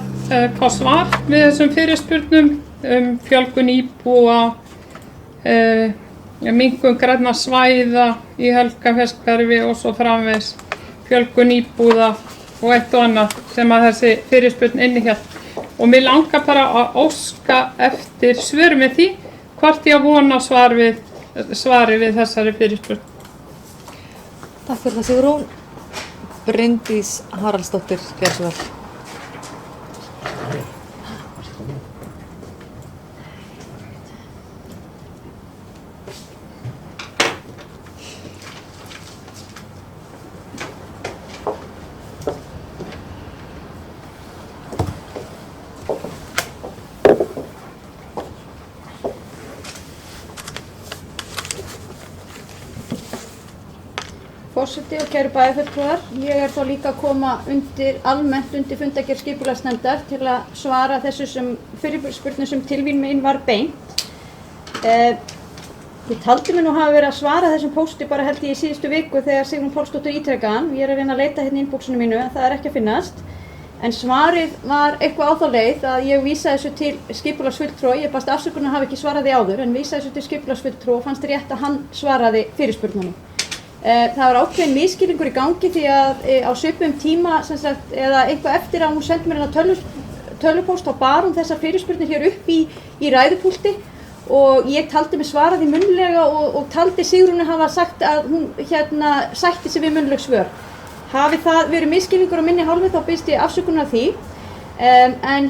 fá svar við þessum fyrirspurnum fjölgun íbúa, minnkun grænna svæða í Helgafellshverfi og svo framvegis, fjölgun íbúða og eitt og annað sem að þessi fyrirspurn innihélt. Og mér langar bara að óska eftir svörum við því hvort ég vona svari við þessari fyrirspurn. Takk fyrir það, Sigrún. Bryndís Haraldsdóttir, gjör svo vel. Forseti og kæru bæjarfulltrúar, ég er þá líka að koma almennt undir fundargerð skipulagsnefndar til að svara þessum fyrirspurnum sem tilvísun mín var beint. Ég taldi mig nú hafa verið að svara þessum pósti bara held ég í síðustu viku þegar Sigrún Pálsdóttir ítrekaði hann. Ég er að reyna að leita hérna í innbóksinu mínu en það er ekki að finnast. En svarið var eitthvað á þá leið að ég vísaði þessu til skipulagsfulltrúa. Ég baðst afsökunar að hafa ekki svarað því áður en vísaði þessu til skipulagsfulltrúa og fannst rétt að hann svaraði fyrirspurnunum. Það var ákveðin misskilningur í gangi því að á svipum tíma eða eitthvað eftir að hún sendi mér hérna tölvupóst þá bar hún þessar fyrirspurnir hér upp í ræðupúlti og ég taldi mig svara því munnlega og taldi Sigrúnu hafa sagt að hún sætti sig við munnleg svör. Hafi það verið misskilningur á minni hálfu þá biðst ég afsökunar á því en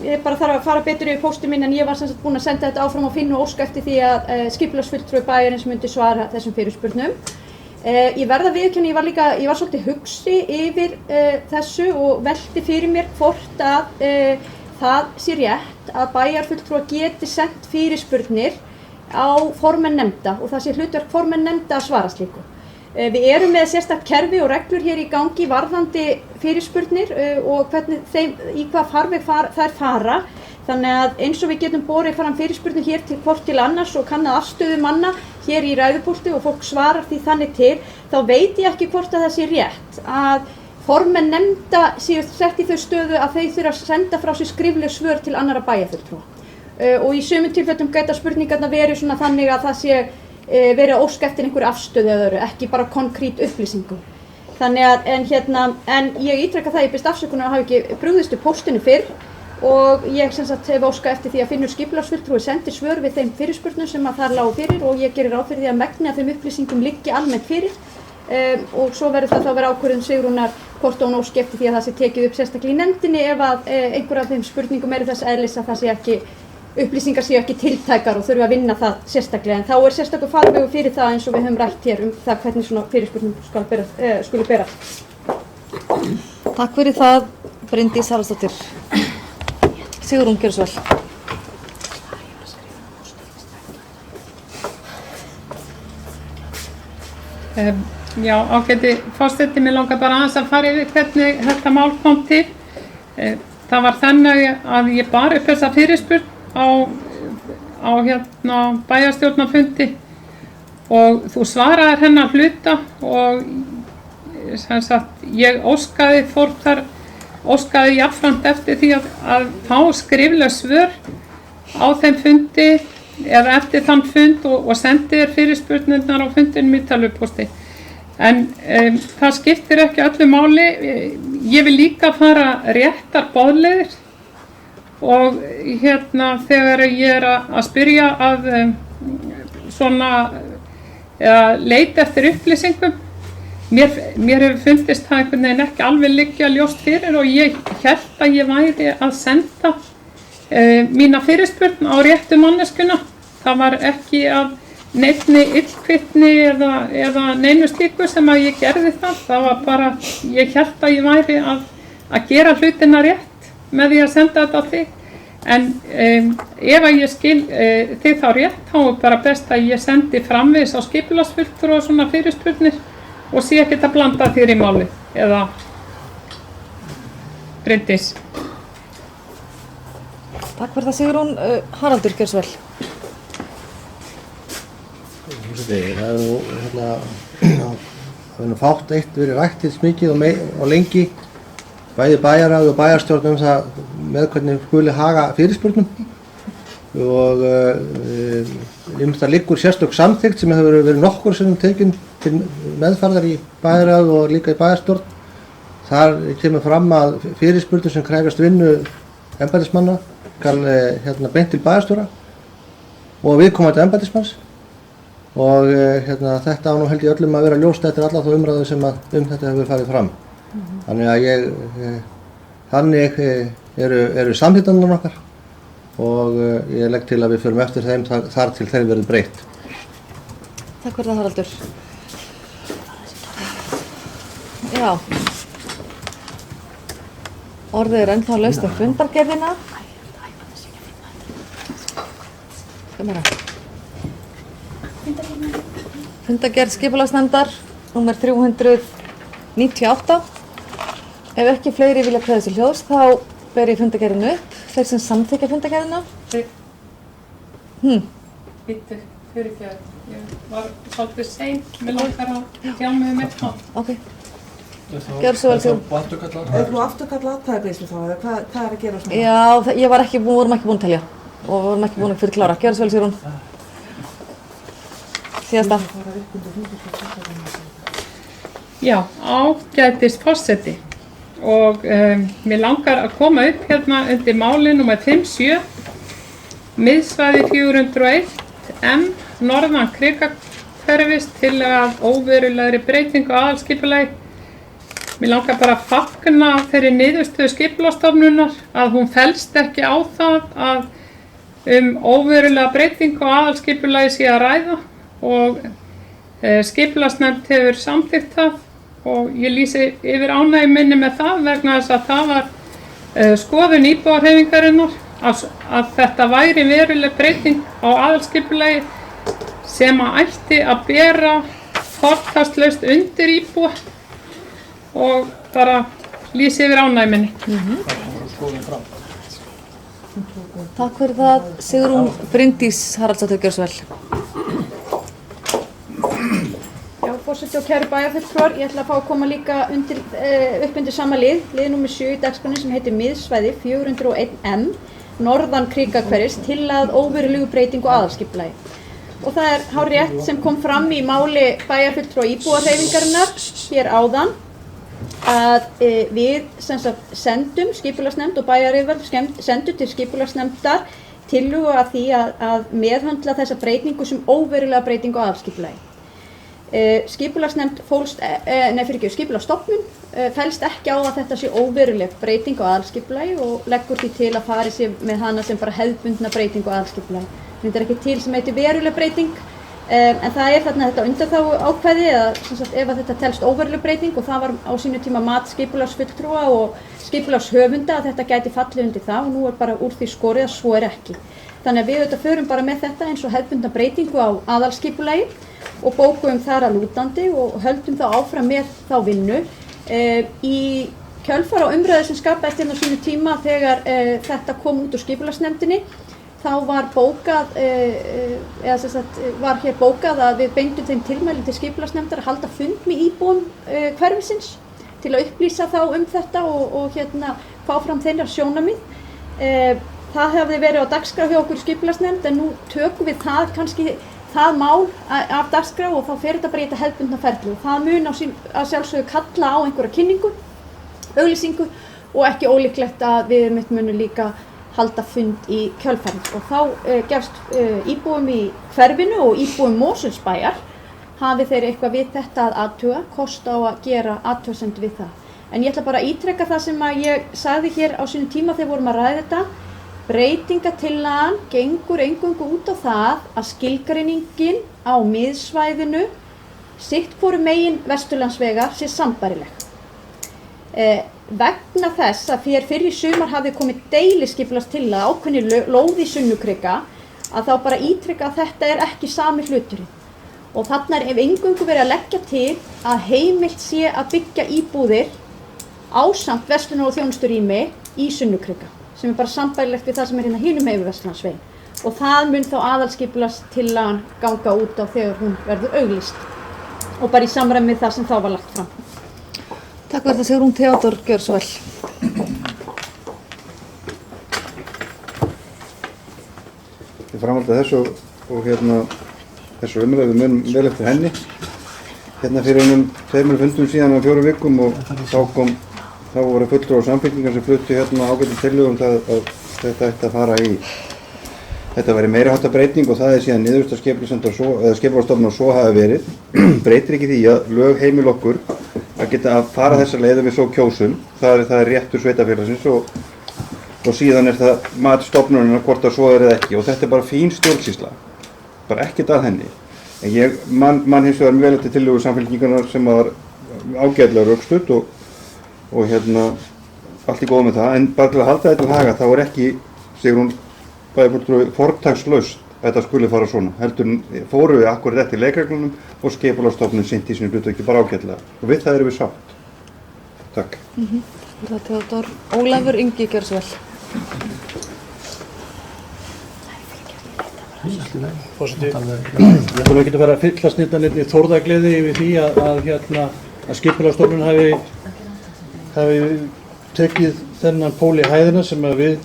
ég bara þarf að fara betur yfir póstinn minn en ég var búin að senda þetta áfram og finna og óska eftir því að skipulagsfulltrúi bæjarins myndi svara þessum fyrirspurnum. Ég verð að viðurkenna, ég var svolítið hugsi yfir þessu og velti fyrir mér hvort að það sé rétt að bæjarfulltrúar geti sent fyrirspurnir á formenn nefnda og það sé hlutverk formenn nefnda að svara slíku. Við erum með sérstakt kerfi og reglur hér í gangi varðandi fyrirspurnir og hvernig í hvað farveg þær fara. Þannig að eins og við getum borið fram fyrirspurnir hér til hvort til annars og kannað afstöðu manna hér í ræðupúlti og fólk svarar því þannig til, þá veit ég ekki hvort að það sé rétt að formenn nefnda séu sett í þau stöðu að þeir þurfa að senda frá sér skrifleg svör til annarra bæjarfulltrúa. Og í sumum tilfellum geta spurningarna verið svona þannig að það sé verið að óska eftir einhverju afstöðu eða öðru, ekki bara konkrét upplýsingum. Þannig að, en ég ítreka það, ég biðst afsökunar að hafa ekki brugðist upp póstinu fyrr og ég sem sagt hef óskað eftir því að Finnur skipulagsfulltrúi sendi svör við þeim fyrirspurnum sem að þar lágu fyrir og ég gerir ráð fyrir því að megni að þeim upplýsingum liggi almennt fyrir og svo verður það þá vera ákvörðun Sigrúnar hvort hún óski eftir því að það sé tekið upp sérstaklega í nefndinni ef að einhver af þeim spurningum eru þess eðlis að það sé ekki upplýsingar séu ekki tiltækar og þurfa að vinna það sérstaklega, en þá er sérstakur farvegur fyrir það eins og við höfum rætt hér það hvernig svona fyrirspurnum skuli berast. Takk fyrir það, Bryndís Haraldsdóttir. Sigrún, gjörðu svo vel. Já, ágæti forseti, mig langar bara aðeins að fara yfir hvernig þetta mál kom til. Það var þannig að ég bar upp þessa fyrirspurn á bæjarstjórnarfundi og þú svaraðir hennar hluta og sem sagt ég óskaði jafnframt eftir því að fá skrifleg svör á þeim fundi eða eftir þann fund og sendi þér fyrirspurnirnar á fundinum í tölvupósti. En það skiptir ekki öllu máli, ég vil líka fara réttar boðleiðir og þegar ég er að spyrja að leita eftir upplýsingum, mér hefur fundist það einhvern veginn ekki alveg liggja ljóst fyrir og ég hélt að ég væri að senda mína fyrirspurn á réttu manneskuna. Það var ekki af neinni illkvittni eða neinu slíku sem að ég gerði það. Það var bara, ég hélt að ég væri að gera hlutina rétt með því að senda þetta á þig. En ef að ég skil þig þá rétt, þá er bara best að ég sendi framvegis á skipulagsfulltrúa og svona fyrirspurnir og sé ekkert að blanda þér í máli. Eða Bryndís. Takk fyrir það, Sigrún. Haraldur, gjörðu svo vel. Það er fátt eitt verið rætt til smikið og lengi bæði bæjarráð og bæjarstjórn það með hvernig skuli haga fyrirspurnum og það liggur sérstök samþykkt sem hefur verið nokkur sinnum tekin til meðferðar í bæjarráð og líka í bæjarstjórn. Þar kemur fram að fyrirspurnir sem krefjast vinnu embættismanna skal beint til bæjarstjóra og viðkomandi embættismanns. Og þetta á nú held ég öllum að vera ljóst eftir alla þá umræðu sem þetta hefur farið fram. Þannig að þannig eru samþykktanirnar okkar og ég legg til að við förum eftir þeim þar til þeim verður breytt. Takk fyrir það, Haraldur. Já. Orðið er ennþá laust fundargerðina. Fundargerð skipulagsnefndar númer 398. Ef ekki fleiri vilja kveða sér hljóðs þá ber ég fundargerðinu upp. Þeir sem samþykkja fundargerðina. Bíddu, fyrirgefðu. Ég var svolítið sein, mig langar að tjá mig eitthvað. Ok. Gjörðu svo vel, Sigrún. Er þú afturkalla atkvæðagreiðslu þá eða hvað er að gera svona? Já, vorum ekki búin að telja og vorum ekki búin að fyrir klára. Gjörðu svo vel, Sigrún. Síðasta. Já, ágætis forseti og mér langar að koma upp hérna undir máli nr. 57 miðsvæði 401 norðan Krikahverfis tillaga að óverulegri breytingu á aðalskipulagi. Mér langar bara að fagna þeirri niðurstöðu skipulagsstofnunar að hún fellst ekki á það að óverulega breytingu á aðalskipulagi sé að ræða og skipulagsnefnd hefur samþykkt það og ég lýsi yfir ánægju minni með það vegna þess að það var skoðun íbúahreyfingarinnar að þetta væri veruleg breyting á aðalskipulagi sem að ætti að bera fortakslaust undir íbúa og bara lýsi yfir ánægminni. Takk fyrir það, Sigrún. Bryndís Haraldsdóttir, gjörðu svo vel. Já, forseti og kæru bæjarfulltrúar, ég ætla að fá að koma líka upp undir sama lið númer 7 í dagskránni sem heitir miðsvæði 401M, norðan Kríkahverfis, til að óverulegu breytingu á aðalskipulagi. Og það er hárrétt sem kom fram í máli bæjarfulltrúa íbúahreyfingarinnar hér áðan að við sendum skipulagsnefnd og bæjaryfirvöld sendu til skipulagsnefndar tillögu að því að meðhöndla þessa breytingu sem óverulega breytingu á aðalskipulagi. Skipulagsnefnd skipulagsstofnun fellst ekki á að þetta sé óveruleg breyting á aðalskipulagi og leggur því til að fari sér með hana sem bara hefðbundna breytingu á aðalskipulagi. Þetta er ekki til sem heitir veruleg breyting, en það er þarna þetta undanþágu ákvæði ef að þetta telst óveruleg breyting og það var á sínu tíma mat skipulagsfulltrúa og skipulagshöfunda að þetta gæti fallið undir það og nú er bara úr því skorið að svo er ekki. Þannig að við auðvitað förum bara með þetta eins og hefðbundna breytingu á aðalskipulagi og bókuðum þar að lútandi og höldum þá áfram með þá vinnu. Í kjölfar á umræðu sem skapaðist hérna á sínu tíma þegar þetta kom út úr skipulagsnefndinni þá var bókað, var hér bókað að við beindum þeim tilmælum til skipulagsnefndar að halda fund með íbúum hverfisins til að upplýsa þá þetta og fá fram þeirra sjónarmið. Það hefði verið á dagskrá hjá okkur í skipulagsnefnd en nú tökum við það mál af dagskrá og þá fer þetta bara í þetta hefðbundna ferli og það mun að sjálfsögðu kalla á einhverja kynningu, auglýsingu og ekki ólíklegt að við munum líka halda fund í kjölfarið og þá gefst íbúum í hverfinu og íbúum Mosfellsbæjar hafi þeir eitthvað við þetta að athuga, kost á að gera athugasemd við það. En ég ætla bara að ítreka það sem að ég sagði hér á sínum tíma þegar vorum að ræða þetta. Breytingatillagan gengur eingöngu út á það að skilgreiningin á miðsvæðinu sitt hvoru megin Vesturlandsvegar sé sambærileg. Vegna þess að fyrir í sumar hafi komið deiliskipulagstillaga ákveðinni lóð í Sunnukrika að þá bara ítreka að þetta er ekki sami hluturinn. Og þarna er eingöngu verið að leggja til að heimilt sé að byggja íbúðir ásamt verslunar- og þjónusturými í Sunnukrika sem er bara sambærilegt við það sem er hérna hinum megin við Vesturlandsveginn. Og það mun þá aðalskipulagstillagan ganga út á þegar hún verður auglýst og bara í samræmi við það sem þá var lagt fram. Takk fyrir það, Sigrún. Theodór, gjörðu svo vel. Ég framhaldi þessu og þessu umræðu mun vel eftir henni. Fyrir einum 2 fundum síðan á 4 vikum og þá voru fulltrúar og Samfylkingar sem fluttu ágætum tillögum það að þetta ætti að fara í. Þetta væri meiri háttar breyting og það er síðan niðurstaða Skipulagsstofnunar og svo hafi verið. Breytir ekki því að lög heimil okkur að geta að fara þessa leið við svo kjósum. Það er réttur sveitarfélagsins og síðan er það mat stofnunarinnar hvort að svo er eða ekki og þetta er bara fín stjórnsýsla, bara ekkert að henni. En ég man hins vegar vel eftir tillögu Samfylkingarinnar sem var ágætlega rökstudd og allt í góðu með það, en bara til að halda þetta til haga þá er ekki, Sigrún bæjarfulltrúi, fortakslaust að þetta skuli fara svona. Heldur fóru við akkurat eftir leikreglunum og Skipulagsstofnun sinnti í sínu hlutverki bara ágætlega og við það erum við sátt. Takk. Það er Theodór. Ólafur Ingi, gjörðu svo vel. Forseti, ég ætlum ekki að vera að fyllast nýttanleitni þórðagleði yfir því að Skipulagsstofnun hafi tekið þennan pól í hæðina sem að við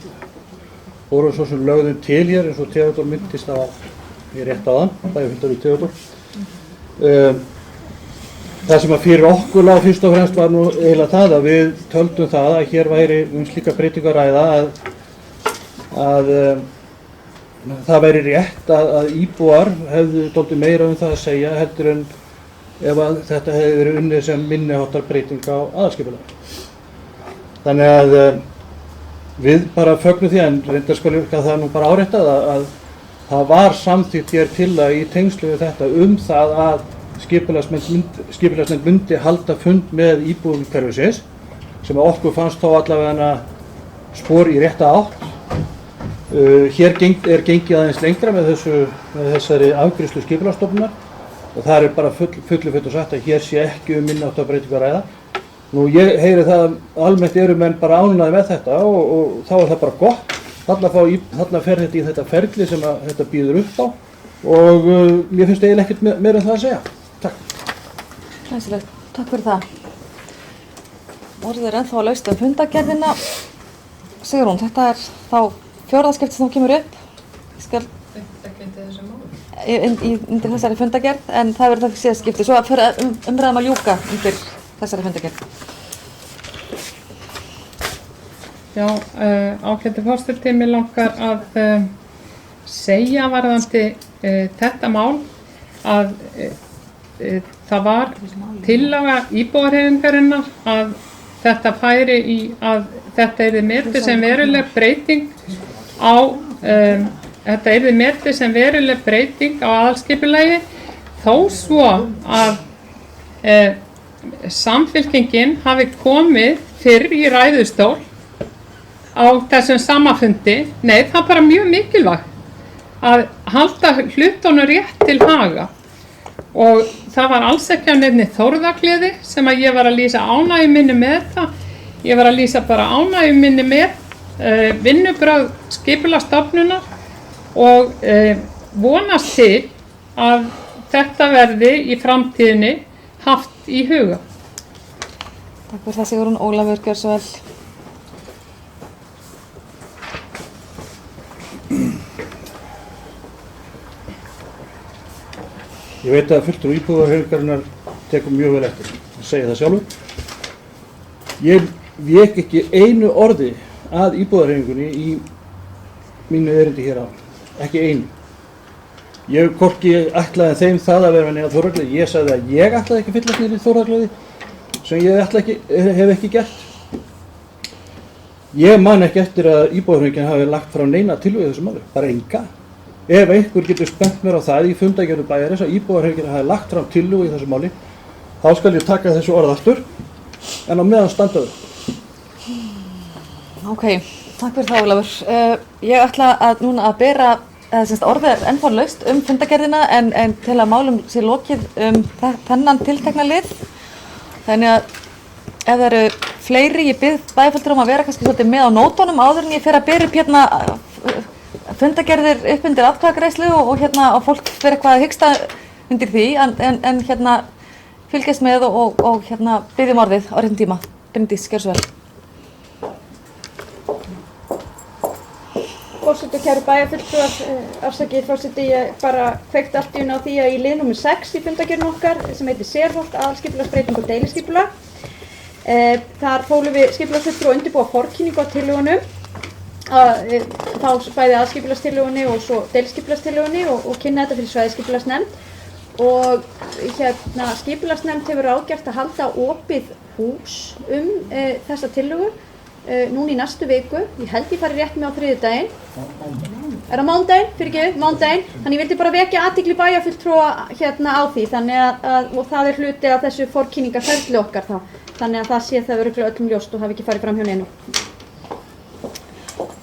vorum svo sem lögðum til hér eins og Theodór myndist á í rétt áðan, bæjarfulltrúi Theodór. Það sem að fyrir okkur lá fyrst og fremst var nú eiginlega það að við töldum það að hér væri slíka breytingu að ræða að það væri rétt að íbúar hefðu dálítið meira það að segja heldur en ef að þetta hefði verið unnið sem minniháttar breyting á aðalskipulagi. Þannig að við bara fögnum því en reyndar skal það nú bara áréttað að það var samþykkt hér tillaga í tengslu við þetta það að skipulagsnefnd myndi halda fund með íbúum hverfisins sem okkur fannst þá allavega spor í rétta átt. Hér er gengið aðeins lengra með þessari afgreiðslu skipulagsstofnunar og það er bara fullu sagt að hér sé ekki minniháttar breytingu að ræða. Nú ég heyri það að almennt eru menn bara ánægðir með þetta og þá er það bara gott. Þarna fer þetta í þetta ferli sem þetta býður upp á og mér finnst eiginlega ekkert meira en það að segja. Takk. Glæsilegt, takk fyrir það. Orðið er ennþá að laust fundargerðina. Sigrún, þetta er þá fjórða skipti sem þú kemur upp. Ég skal Ekki undir þessu máli. undir þessari fundargerð, en það verður það síðast skipti. Svo fyrir umræðum að ljúka undir þessari fundargerð. Já, ágæti forseti, mig langar að segja varðandi þetta mál að það var tillaga íbúðarhreyfingarinnar að þetta færi í að þetta yrði metið sem veruleg breyting á aðalskipulagi þó svo að Samfylkingin hafi komið fyrr í ræðustól á þessum samafundi. Nei, það er bara mjög mikilvægt að halda hlutunum rétt til haga og það var alls ekki á neinni þórðargleði sem að ég var að lýsa ánægju minni með þetta. Ég var að lýsa bara ánægju minni með vinnubrögð skipulagsstofnunar og vonast til að þetta verði í framtíðinni haft í huga. Takk fyrir það, Sigrún. Ólafur, gjör svo vel. Ég veit að fulltrúi íbúðarhreyfingarinnar tekur mjög vel eftir, ég segi það sjálfur. Ég vék ekki einu orði að íbúðarhreyfingunni í mínu erindi hér á, ekki einu. Ég hvorki ætlaði þeim það að vera með neina þórðargleði, ég sagði að ég ætlaði ekki að fyllast niður í þórðargleði sem ég hef ekki gert. Ég man ekki eftir að íbúðarhreyfingin hafi lagt frá neina tillögu í þessu máli, bara enga. Ef einhver getur spennt mér á það í fundargerð bæjarins að íbúðarhreyfingin hafi lagt fram tillögu í þessu máli, þá skal ég taka þessu orð aftur, en á meðan standa þau. Ok, takk fyrir það, Ólafur. Ég ætla núna að bera orðið er ennþá laust fundargerðina en til að málum sé lokið þennan tiltekna lið. Þannig að ef það eru fleiri, ég bið bæjarfulltrúa að vera kannski svolítið með á nótunum áður en ég fer að bera upp hérna fundargerðir upp undir atkvæðagreiðslu og fólk fer eitthvað að hugsta undir því en fylgjast með og biðjum orðið á réttum tíma. Bryndís, gjör svo vel. Forseti og kæru bæjarfulltrúar, afsakið forseti, ég bara kveikti allt í á því að í lið númer 6 í fundargerðinu okkar sem heitir Sérholt, aðalskipulagsbreyting og deiliskipulag. Þar fólum við skipulagsfulltrúa að undirbúa forkynningu á tillögunum, þá bæði aðalskipulagstillögunni og svo deiliskipulagstillögunni og kynna þetta fyrir svæðisskipulagsnefnd. Og skipulagsnefnd hefur ráðgert að halda opið hús þessa tillögu núna í næstu viku. Ég held ég fari rétt með á þriðjudaginn. Er það mánudaginn? Fyrirgefðu, mánudaginn. Þannig ég vildi bara vekja athygli bæjarfulltrúa á því, og það er hluti af þessu forkynningarferli okkar þá. Þannig að það sé það örugglega öllum ljóst og hafi ekki farið fram hjá neinu.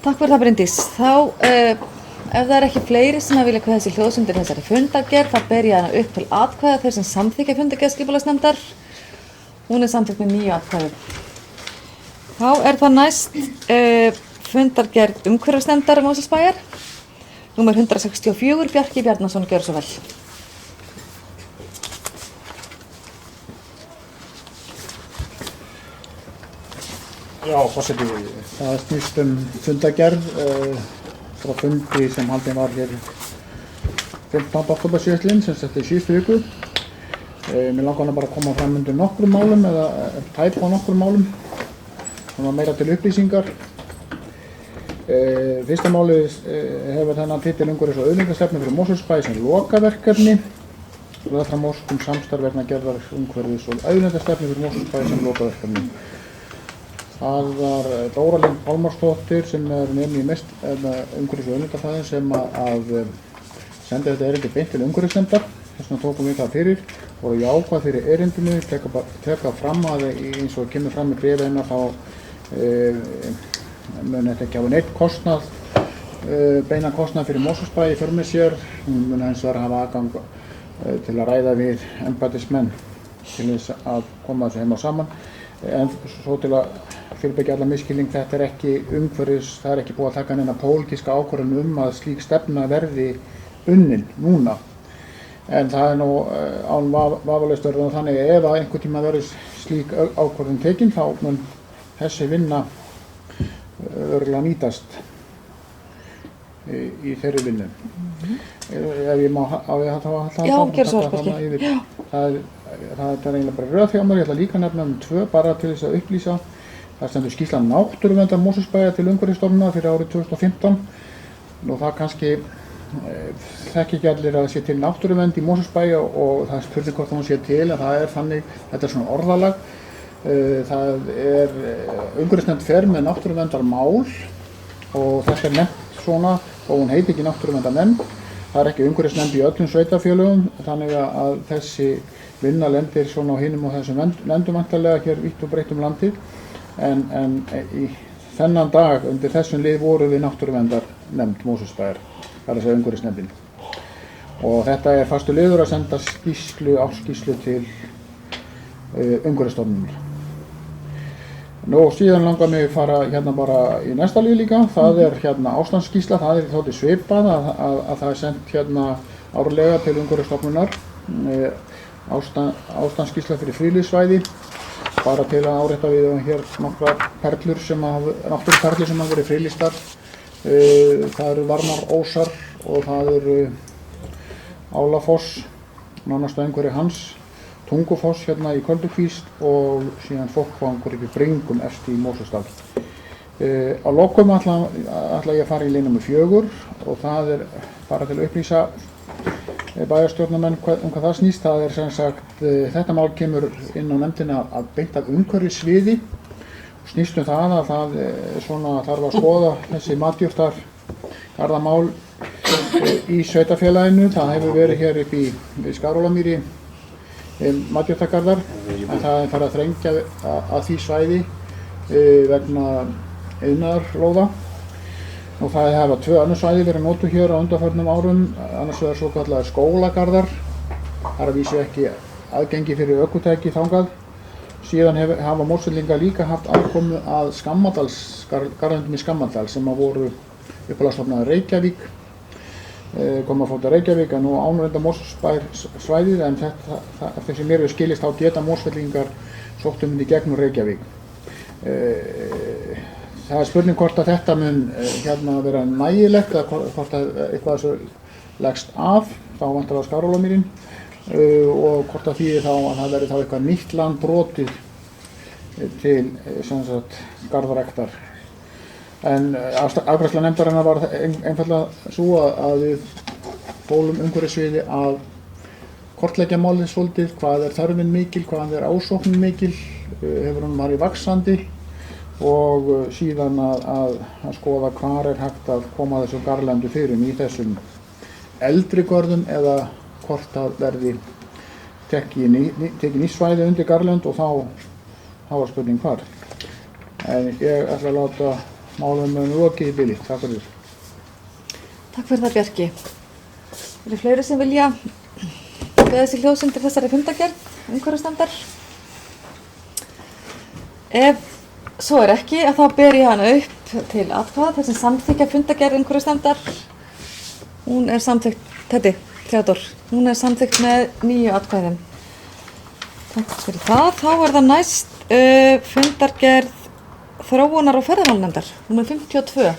Takk fyrir það, Bryndís. Þá, ef það er ekki fleiri sem vilja hvað þessi hljóðsundir þessari fundargerð, þá ber ég hana upp til atkvæða þeir sem samþykkja fundargerð skipulagsnefndar. Hún er samþykkt með 9 atkvæðum. Þá er það næst fundargerð umhverfisnefndar Mosfellsbæjar, númer 164, Bjarki Bjarnason, gjör svo vel. Já, forseti, það snýst fundargerð frá fundi sem haldinn var hér 15. október síðastliðinn, sem sagt í síðustu viku. Mér langar hana bara að koma fram undir nokkrum málum eða tæp á nokkrum málum, svona meira til upplýsingar. Fyrsta málið hefur þennan titil umhverfis- og auðlindastefnu fyrir Mosfellsbæ sem lokaverkefni. Lögð fram ósk samstarf vegna gerðar umhverfis- og auðlindastefnu fyrir Mosfellsbæ sem lokaverkefni. Það var Dóra Lind Pálmarsdóttir sem er nefni í umhverfis- og auðlindafræðin sem að sendi þetta erindi beint til umhverfisnefndar. Þess vegna tókum við það fyrir og jákvæð fyrir erindinu, teka fram að eins og kemur fram í bréfi hennar þá mun þetta ekki hafa neitt kostnað, beinan kostnað fyrir Mosfellsbæ í för með sér. Hún mun hins vegar hafa aðgang til að ræða við embættismenn til þess að koma þessu heim og saman. En svo til að fyrirbyggja alla misskilning, þetta er ekki umhverfis, það er ekki búið að taka neina pólitíska ákvörðun að slík stefna verði unnin núna. En það er nú án vafalaust verður þannig að ef einhvern tíma verður slík ákvörðun tekin, þá mun þessi vinna örugglega nýtast í þeirri vinnu. Ef ég má á ég að hafa Já, gerðu svo Bjarki. Það er eiginlega bara röð hjá mér, ég ætla líka að nefna 2 bara til þess að upplýsa. Það stendur skýrsla náttúruverndar Mosfellsbæjar til Umhverfisstofnunar fyrir árið 2015. Nú það kannski þekki ekki allir að það sé til náttúruvernd í Mosfellsbæ og það er spurning hvort hún sé til, en það er þannig, þetta er svona orðalag. Það er umhverfisnefnd fer með náttúruverndarmál og þetta er nefnt svona og hún heiti ekki náttúruverndarnefnd. Það er ekki umhverfisnefnd í öllum sveitarfélögum, þannig að þessi vinna lendir svona á hinum og þessum nefndum væntanlega hér vítt og breitt landið. En í þennan dag undir þessum lið voru við náttúruverndarnefnd Mosfellsbæjar, það er að segja umhverfisnefndin. Og þetta er fastur liður að senda ársskýrslu til Umhverfisstofnunar. Nú síðan langar mig að fara hérna bara í næsta lið líka, það er hérna ástandsskýrsla, það er þótti svipað að það er sendt hérna árlega til Umhverfisstofnunar, ástandsskýrsla fyrir friðlýsssvæði, bara til að árétta við hér nokkrar náttúruperlur sem hafa verið friðlýstar. Það eru Varmárósar og það eru Álafoss, nánast einhverju hans, Tungufoss hérna í Köldukvísl og síðan Fokkvangur upp í Bringum efst í Mosfellsdal. Að lokum ætla ég að fara í lið númer 4 og það er bara til að upplýsa bæjarstjórnarmenn hvað það snýst. Það er sem sagt, þetta mál kemur inn á nefndina að beint af umhverfissviði. Snýst það að það svona þarf að skoða þessi matjurtargarðamál í sveitarfélaginu. Það hefur verið hér upp í Skarhólamýri matjurtargarðar, en það er farið að þrengja að því svæði vegna iðnaðarlóða. Og það hafa 2 önnur svæði verið notuð hér á undanförnum árum, annars vegar svokallaðir skólagarðar. Það er að vísu ekki aðgengi fyrir ökutæki þangað. Síðan hafa Mosfellingar líka haft aðkomu að garðendum í Skammardal sem voru upphaflega stofnaðir Reykjavík, koma að fóta Reykjavík, en nú ánvenda Mosfellsbæjar svæðið, en eftir sem mér hefur skilist þá geta Mosfellingar sótt í gegnum Reykjavík. Það er spurning hvort að þetta mun hérna vera nægilegt eða hvort að eitthvað þessu leggst af, þá væntanlega Skarhólamýrin, og hvort að þýðir þá að það verði þá eitthvað nýtt land brotið til sem sagt garðræktar. En afgreiðsla nefndarinnar var einfaldlega svo að við fólum umhverfissviði að kortleggja málið svolítið, hvað er þörfin mikil, hvað er ásóknin mikil, hefur hún farið vaxandi, og síðan að skoða hvar er hægt að koma þessu garðlendu fyrir í þessum eldri görðum eða hvort að verði tekin í svæði undir garðlend og þá var spurning hvar. En ég ætla að láta málum lokið í bili. Takk fyrir. Takk fyrir það Bjarki. Eru fleiri sem vilja beða sig hljóðs undir þessari fundargerð umhverfisnefndar? Ef svo er ekki, að þá ber ég hana upp til atkvæða, þessi samþykkja fundargerð umhverfisnefndar. Hún er samþykkt, Theodór, hún er samþykkt með 9 atkvæðum. Takk fyrir það. Þá er það næst fundargerð þróunar- og ferðamálnefndar, númer 52.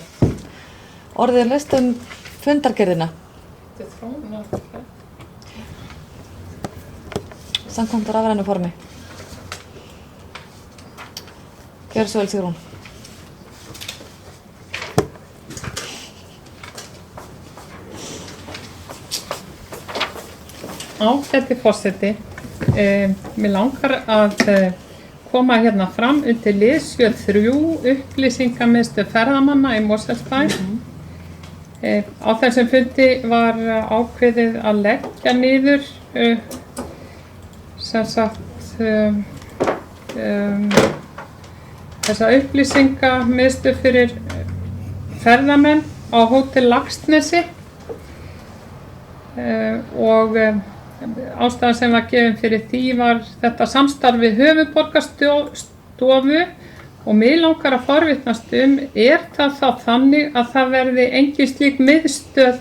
Orðið er leyst fundargerðina. Þetta er þróunar. Samkvæmt á rafrænu formi. Gjörðu svo vel, Sigrún. Ágæti forseti, mér langar að koma hérna fram undir liðsjöð 3 upplýsingamiðstöð ferðamanna í Mosfellsbæ. Á þessum fundi var ákveðið að leggja niður sem sagt þessa upplýsingamiðstöð fyrir ferðamenn á Hótel Laxnesi og ástæðan sem var gefin fyrir því var þetta samstarf við höfuðborgarstofu og mig langar að forvitnast það þá þannig að það verði engin slík miðstöð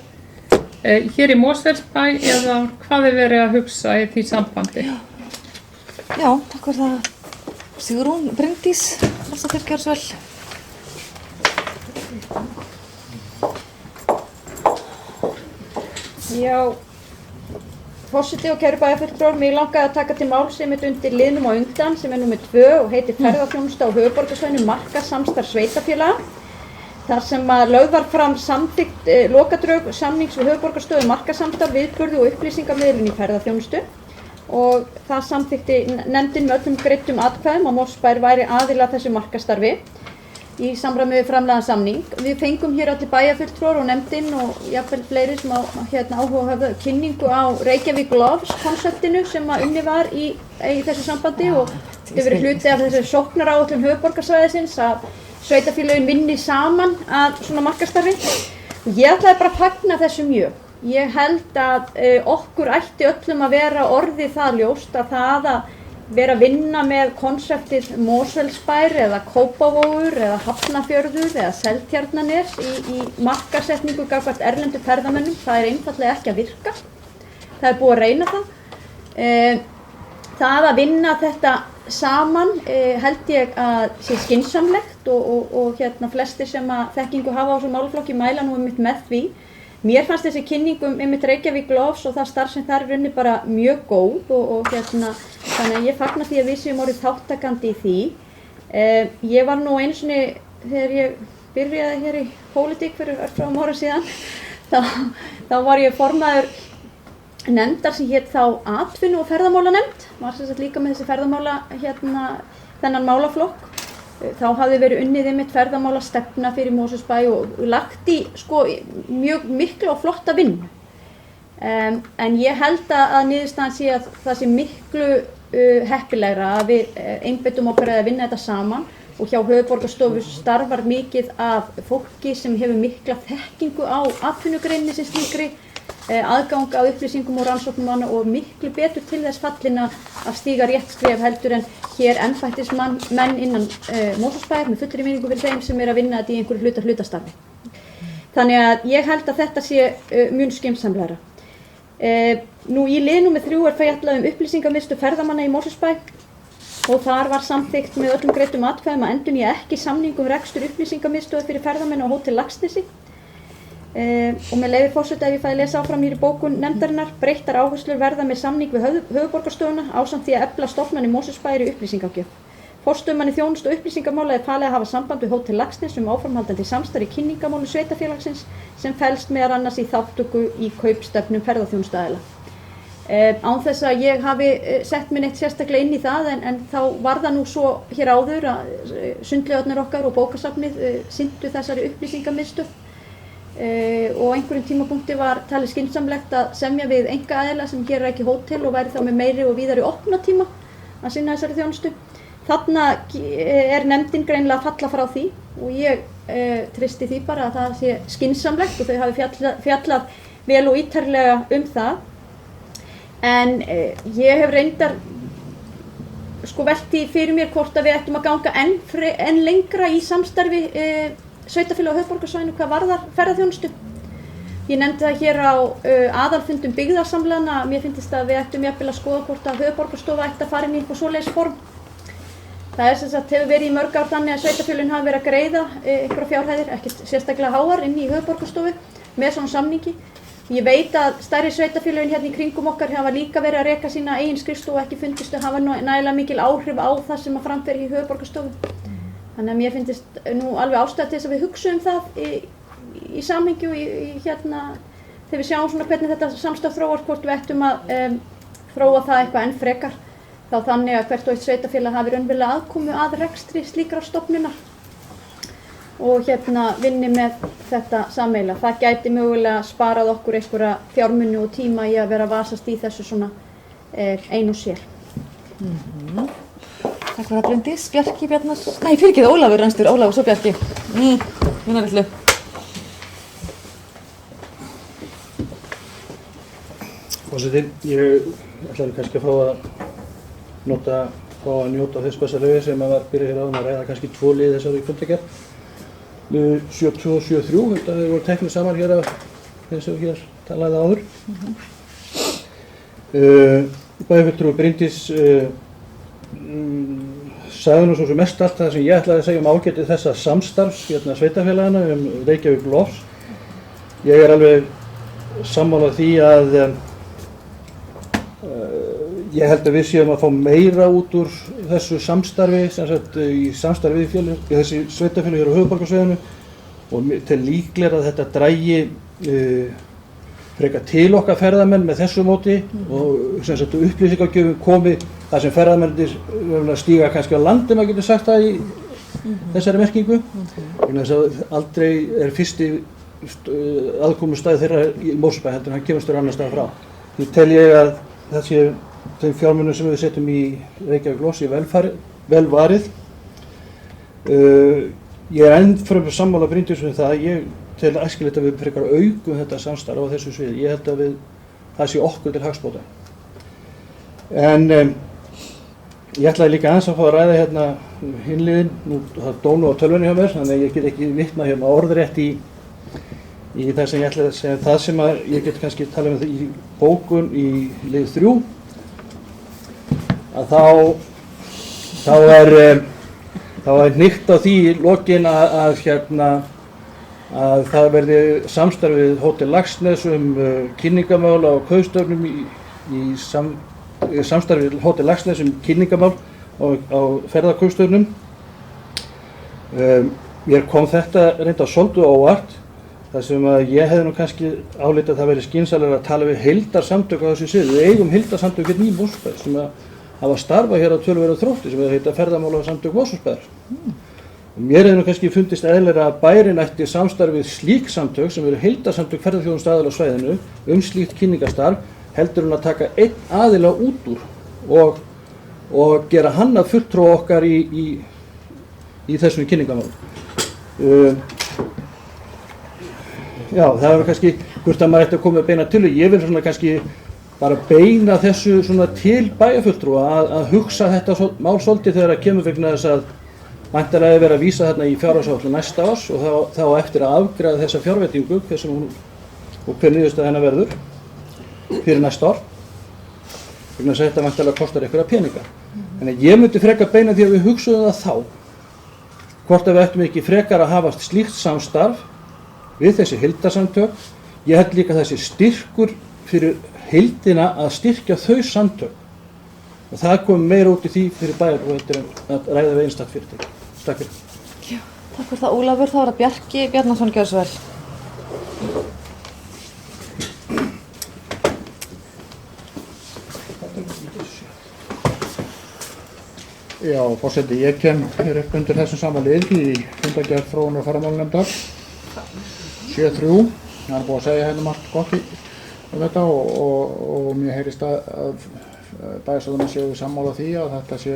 hér í Mosfellsbæ eða hvað verið að hugsa í því sambandi? Já, takk fyrir það. Sigrún Bryndís, þess að þér gjör svo vel. Já, forseti og kæru bæjarfulltrúar, mig langaði að taka til máls einmitt undir liðnum á undan sem númer 2 og heitir ferðaþjónusta á höfuðborgarsvæðinu markaðssamstarf sveitarfélaga. Þar sem að lögð var fram samþykkt lokadrög samnings við höfuðborgarstofu markaðssamstarf, viðburði og upplýsingamiðlun í ferðaþjónustu og það samþykkti nefndin með öllum greiddum atkvæðum að Mosfellsbær væri aðili að þessu markaðsstarfi í samræmi við framlagðan samning. Við fengum hér allir bæjarfulltrúar og nefndin og jafnvel fleiri sem áhuga höfðu kynningu á Reykjavík Loves konseptinu sem að unnið var í þessu sambandi og hefur verið hluti af þessu sóknaráætlun höfuðborgarsvæðisins að sveitarfélögin vinni saman að svona markaðsstarfi. Ég ætlaði bara að fagna þessu mjög. Ég held að okkur ætti öllum að vera orðið það ljóst að það að vera að vinna með konseptið Mosfellsbær eða Kópavogur eða Hafnarfjörður eða Seltjarnarnes í markaðssetningu gagnvart erlendu ferðamönnum, það einfaldlega ekki að virka. Það búið að reyna það. Það að vinna þetta saman held ég að sé skynsamlegt og flestir sem að þekkingu hafa á þessum málaflokki mæla nú einmitt með því. Mér fannst þessi kynningum einmitt Reykjavík Loves og það starf sem þar er bara mjög góð og þannig að ég fagna því að við séum orðið þáttakandi í því. Ég var nú einu sinni þegar ég byrjaði hér í pólitík fyrir örfáum ára síðan, þá var ég formaður nefndar sem hét þá atvinnu- og ferðamálanefnd, var sem sagt líka með þessi ferðamála þennan málaflokk. Þá hafði verið unnið einmitt ferðamálastefna fyrir Mosfellsbæ og lagt í mjög miklu og flotta vinnu. En ég held að niðurstaðan sé að það sé miklu heppilegra að við einbeitum okkur að vinna þetta saman og hjá höfuðborgarstofu starfar mikið af fólki sem hefur mikla þekkingu á atvinnugreininni sem slíkri, aðgang að upplýsingum og rannsóknum og miklu betur til þess fallin að stíga rétt skref heldur en hér embættismenn innan Mosfellsbæjar með fullri virðingu fyrir þeim sem að vinna þetta í einhverju hlutastarfi. Þannig að ég held að þetta sé mjög skynsamlegra. Nú í lið númer 3 fjallað upplýsingamiðstöð ferðamanna í Mosfellsbæ og þar var samþykkt með öllum greiddum atkvæðum að endurnýja ekki samning rekstur upplýsingamiðstöðar fyrir ferðamenn á Hótel Laxnesi. Og með leyfi forseta ef ég fæði lesa áfram hér í bókun nefndarinnar, breyttar áherslur verða með samning við höfuðborgarstofuna ásamt því að efla stofnanir Mosfellsbæjar í upplýsingagjöf. Forstöðumanni þjónustu og upplýsingamála falið að hafa samband við Hótel Laxness áframhaldandi samstarf í kynningamálum sveitarfélagsins sem felst meðal annars í þátttöku í kaupstefnum ferðaþjónustuaðila. Án þess að ég hafi sett mig neitt sérstaklega inn í það en þá var það nú svo hér áður að sundlaugarnar okkar og bókasafnið sinntu þessari upplýsingamiðstöð. Og á einhverjum tímapunkti var talið skynsamlegt að semja við einkaaðila sem hér ekki hótel og væri þá með meiri og víðari opnatíma að sinna þessari þjónustu. Þarna er nefndin greinilega að falla frá því og ég treysti því bara að það sé skynsamlegt og þau hafi fjallað vel og ítarlega það. En ég hef reyndar velt því fyrir mér hvort að við ættum að ganga enn lengra í samstarfi sveitarfélag á höfuðborgarsvæðinu hvað varðar ferðaþjónustu. Ég nefndi það hér á aðalfundum byggðarsamlaðna að mér finnst að við ættum jafnvel að skoða hvort að höfuðborgarstofa ætti að fara inn í eitthvað svoleiðis form. Það er sem sagt hefur verið í mörg ár þannig að sveitarfélögin hafa verið að greiða einhverjar fjárhæðir, ekkert sérstaklega háar inn í höfuðborgarstofu með svona samningi. Ég veit að stærri sveitarfélögin hérna í kringum okkar hafa líka verið að reka sína eigin skrifstofu og ekki fundist að hafa nægilega mikil áhrif á það sem að framfer í höfuðborgarstofu. Þannig að mér finnst nú alveg ástæða til þess að við hugsuðum það í samhengi og þegar við sjáum svona hvernig þetta samstarf þróast hvort við ættum að þróa það eitthvað enn frekar þá þannig að hvert og eitt sveitarfélag hafi raunverulega aðkomu að rekstri slíkrar stofnunar og vinni með þetta sameiginlega. Það gæti mögulega sparað okkur einhverja fjármuni og tíma í að vera að vasast í þessu svona ein og sér. Takk fyrir að Bryndís, Bjarki, Bjarnar, nei fyrir ekki það, Ólafur Ranstur, Ólafur, svo Bjarki. Minna villu. Forseti, ég ætlaði kannski að fá að njóta þess besta lögi sem að var byrjað hér áðan að ræða kannski 2 lið þessari fundargerð. 7-2 og 7-3, þetta voru teknir saman hér af þess að hér talaði áður. Bæjarfulltrúi Bryndís sagði nú svo sem mest allt það sem ég ætlaði að segja ágæti þessa samstarfs hérna sveitarfélagana Reykjavík Lofs. Ég alveg sammála því að ég held að við séum að fá meira út úr þessu samstarfi, sem sagt í samstarfi við þessi sveitarfélög hér á höfuðborgarsvæðinu og til líklega að þetta dragi frekar til okkar ferðamenn með þessu móti og sem sagt upplýsingagjöfum komi þar sem ferðamennir stíga kannski á landi, maður getur sagt það í þessari merkingu. Þess að aldrei fyrsti aðkomustæði þeirra í Mosfellsbæ heldur en hann kemur stöður annar stað frá. Því tel ég að það sé þeim fjármunum sem við setjum í Reykjavík Lofs í vel varið. Ég ennfremur sammála Bryndís um það að ég tel æskilegt að við frekar aukum þetta samstarf á þessu sviði. Ég held að það sé okkur til hagsbóta. En ég ætlaði líka aðeins að fá að ræða hérna hinliðinn, nú það dónu á tölvunni hjá mér, þannig að ég get ekki vitnað hérna orðrétt í það sem ég ætlaði að segja. Það sem að ég get kannski talað um það í bókun í lið 3, að þá er hnykkt á því í lokin að það verði samstarfið Hótel Laxness kynningamál á Kaupstofnum í samstarfið Hótel Laxness kynningamál á ferðakaupstofnum. Mér kom þetta reynda svolítið óvart, þar sem að ég hefði nú kannski álitið að það verið skynsamlegra að tala við heildarsamtök á þessu sviði. Við eigum heildarsamtök hérna í Mosfellsbæ sem að hafa starfað hér á töluverðu þrótti sem heita ferðamálasamtök Mosfellsbæjar. Mér hefði nú kannski fundist eðlilega að bærinn ætti samstarfið slík samtök sem eru heildarsamtök ferðaþjónustaðila á svæðinu slíkt kynningastarf heldur en að taka einn aðila út úr og gera hann að fulltrúa okkar í þessum kynningamálum. Já, það var kannski hvort að maður ætti að koma að beina til og ég vil svona kannski bara beina þessu svona til bæjarfulltrúa að hugsa þetta mál svolítið þegar það kemur vegna þess að væntanlega er verið að vísa þarna í fjárhagsáætlun næsta árs og þá eftir að afgreiða þessa fjárveitingu og hver niðurstaða hennar verður fyrir næsta ár vegna þess að þetta væntanlega kostar einhverja peninga. Þannig að ég myndi frekar beina því að við hugsuðum það þá hvort að við ættum ekki frekar að hafa slíkt samstarf við þessi heildarsamtök. Ég held líka þessi styrkur fyrir heildina að styrkja þau samtök og það kom meira út í því fyrir bæjar og þetta er að ræða við einstakt fyrirtæki. Takk fyrir. Já, takk fyrir það Ólafur, þá er það Bjarki Bjarnason, gjörðu svo vel. Já, forseti, ég kem hér upp undir þessum sama lið í fundargerð þróunar og ferðamálnefndar 7-3. Það er búið að segja hérna margt gott um þetta og mér heyrist að bæjarstjórnarmenn séu sammála því að þetta sé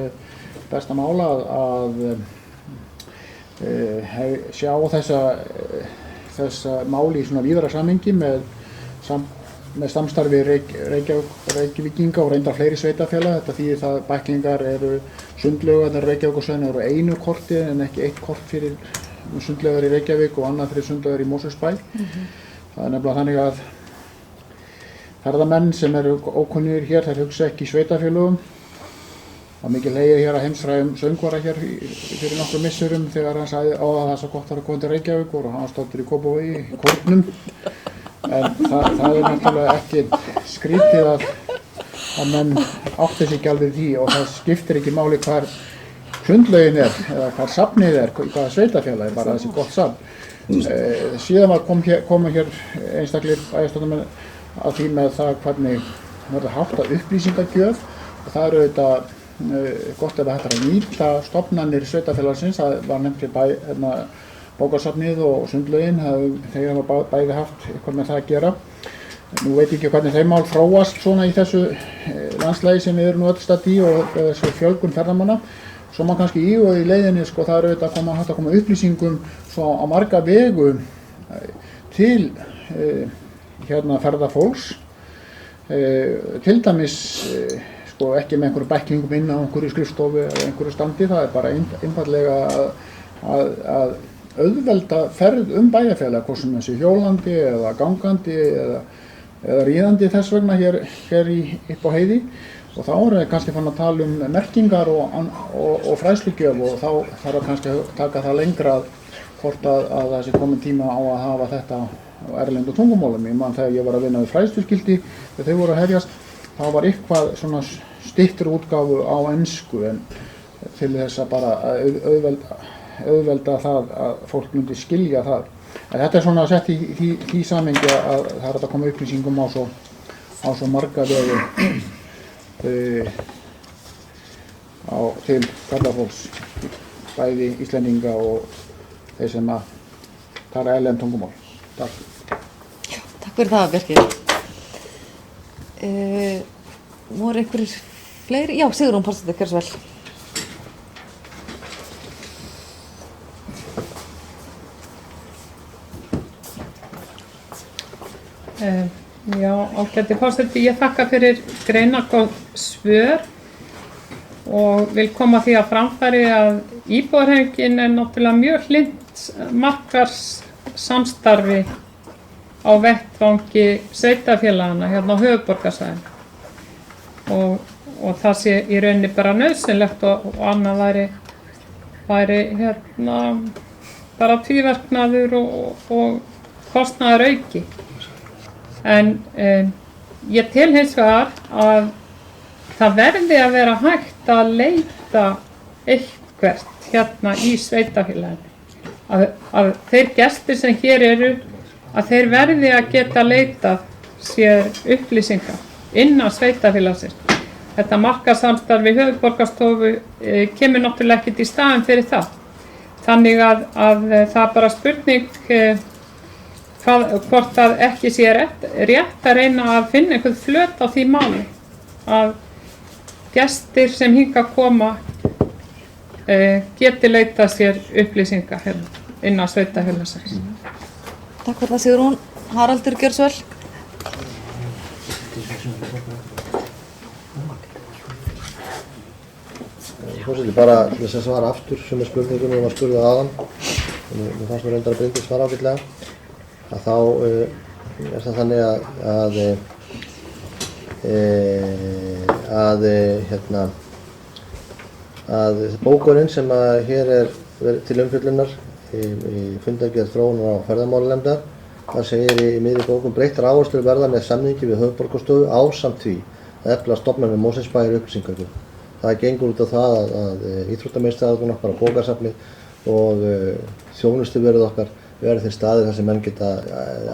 besta mála að sjá þessa máli í svona víðara samhengi með samstarfi Reykjavíkinga og reyndar fleiri sveitafélaga. Þetta þýðir það að bæklingar eru sundlaugarnar Reykjavíkursvæðinu eru einu korti en ekki eitt kort fyrir sundlaugar í Reykjavík og annað fyrir sundlaugar í Mosfellsbæ. Það er nefnilega þannig að ferðamenn sem eru ókunnugir hér, þeir hugsa ekki í sveitafélögum. Það var mikið hlegið hér að heimsfrægum söngvara hér fyrir nokkrum missurum þegar hann sagði að það er svo gott að koma til Reykjavík og hann stoltur í Kópavogi í kórnum. En það er náttúrulega ekki skrítið að menn átti sig ekki alveg því og það skiptir ekki máli hvar sundlaugin er eða hvar safnið er, hvaða sveitafélag er, bara þessi gott safn. Síðan var koma hér einstaklir bæjarstjórnarmenn að því með það hvernig verður hátt að upplýsingagjöf og það eru auðvitað gott ef þetta er að nýta stofnanir sveitafélagsins. Það var nefnilega bókasafnið og sundlaugin, þeir hafa bæði haft eitthvað með það að gera. Nú veit ég ekki hvernig þeim mál þróast svona í þessu landslagi sem við erum nú öll stadd í og þessu fjölgun ferðamanna. svo má kannski íhuga í leiðinni, sko, það er auðvitað hægt að koma upplýsingum svo á marga vegu til ferðafólks, til dæmis sko ekki með einhverju bæklingum inn á einhverju skrifstofu eða einhverju standi, það er bara einfaldlega að auðvelda ferð bæjarfélag, hvort sem þessi hjólandi eða gangandi eða ríðandi þess vegna hér upp á heiði, og þá erum við kannski fann að tala merkingar og fræðslugjöf, og þá þarf kannski að taka það lengra hvort að það sé komin tíma á að hafa þetta á erlendu tungumálum. Ég man þegar ég var að vinna við fræðsluskildi, þegar þau voru að hefjast, þá var eitthvað svona styttri útgáfu á ensku, en til þess að bara auðvelda það að fólk myndi skilja það. En þetta er svona sett í því samhengi að það er að koma upplýsingum á svo marga vegu til ferðafólks, bæði Íslendinga og þeir sem að tala erlend tungumál. Takk. Já, takk fyrir það, Bjarki. Voru einhverjir fleiri? Já, Sigrún Pálsdóttir, gjörðu svo vel. Já, ágæti forseti, ég þakka fyrir greinargóð svör og vil koma því að framfæri að íbúahreyfingin er náttúrulega mjög hlynnt markaðssamstarfi á vettvangi sveitarfélagana hérna á höfuðborgarsvæðinu og það sé í rauninni bara nauðsynlegt og annað væri hérna bara tvíverknaður og kostnaðar auki. En ég tel hins vegar að það verði að vera hægt að leita eitthvert hérna í sveitarfélaginu. Að þeir gestir sem hér eru, að þeir verði að geta leitað sér upplýsingar innan sveitarfélagsins. Þetta markaðssamstarf við höfuðborgarstofu kemur náttúrulega ekkert í staðinn fyrir það. Þannig að það er bara spurning hvort það ekki sé rétt að reyna að finna einhvern flöt á því máli að gestir sem hingað koma geti leitað sér upplýsingar hérna innan sveitarfélagsins. Takk fyrir það, Sigrún. Haraldur, gjörðu svo vel. Forseti, bara til þess að svara aftur sem spurningunum við varum að spurða aðan, mér fannst mér reyndar að Bryndís svara ágætlega, að þá er það þannig að bókurinn sem að hér er til umfjöllunar í fundargerð þróunar á ferðamálanefndar, það segir í miðri bókum breyttar áherslur verða með samningi við höfuðborgarstofu ásamt því að efla stofnanir Mosfellsbæjar upplýsingargjöf. Það gengur út á það að íþróttameistaraðurinn okkar á bókasafnið og þjónustuverið okkar verði þeir staðir þar sem menn geta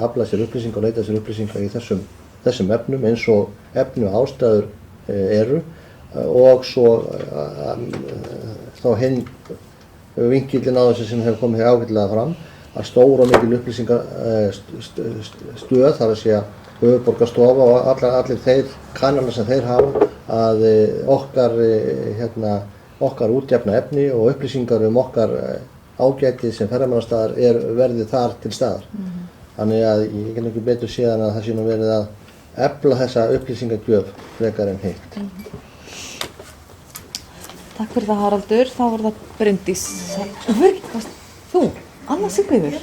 aflað sér upplýsingar og leitað sér upplýsingar í þessum efnum eins og efnu ástæður eru og svo þá hinn vinkillinn á þessu sem hefur komið hér ágætlega fram að stór og mikil upplýsingastöð, þar að segja höfuðborgarstofa og allir þeir kanalar sem þeir hafa að okkar útjafna efni og upplýsingar okkar ágætið sem ferðamannastaðar verði þar til staðar. Þannig að ég kann ekki betur séðan að það sé nú verið að efla þessa upplýsingagjöf frekar en hitt. Takk fyrir það, Haraldur. Þá var það Bryndís. Þú, Anna Sigríður.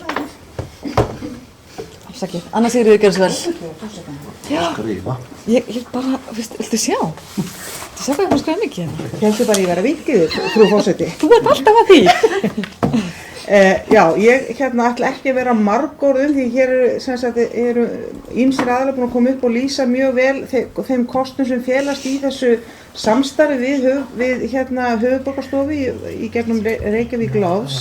Afsakið, Anna Sigríður, gjörðu svo vel. Já, ég bara, viltu sjá? Þú sjá hvað ég var að skrifa mikið hérna? Ég heldur bara að ég vera vinkið, frú forseti. Þú ert alltaf að því. Já, ég ætla ekki að vera margorð því hér eru ýmsir aðilar búin að koma upp og lýsa mjög vel þeim kostum sem felast í þessu samstarfi við höfuðborgarstofu í gegnum Reykjavík Lofs.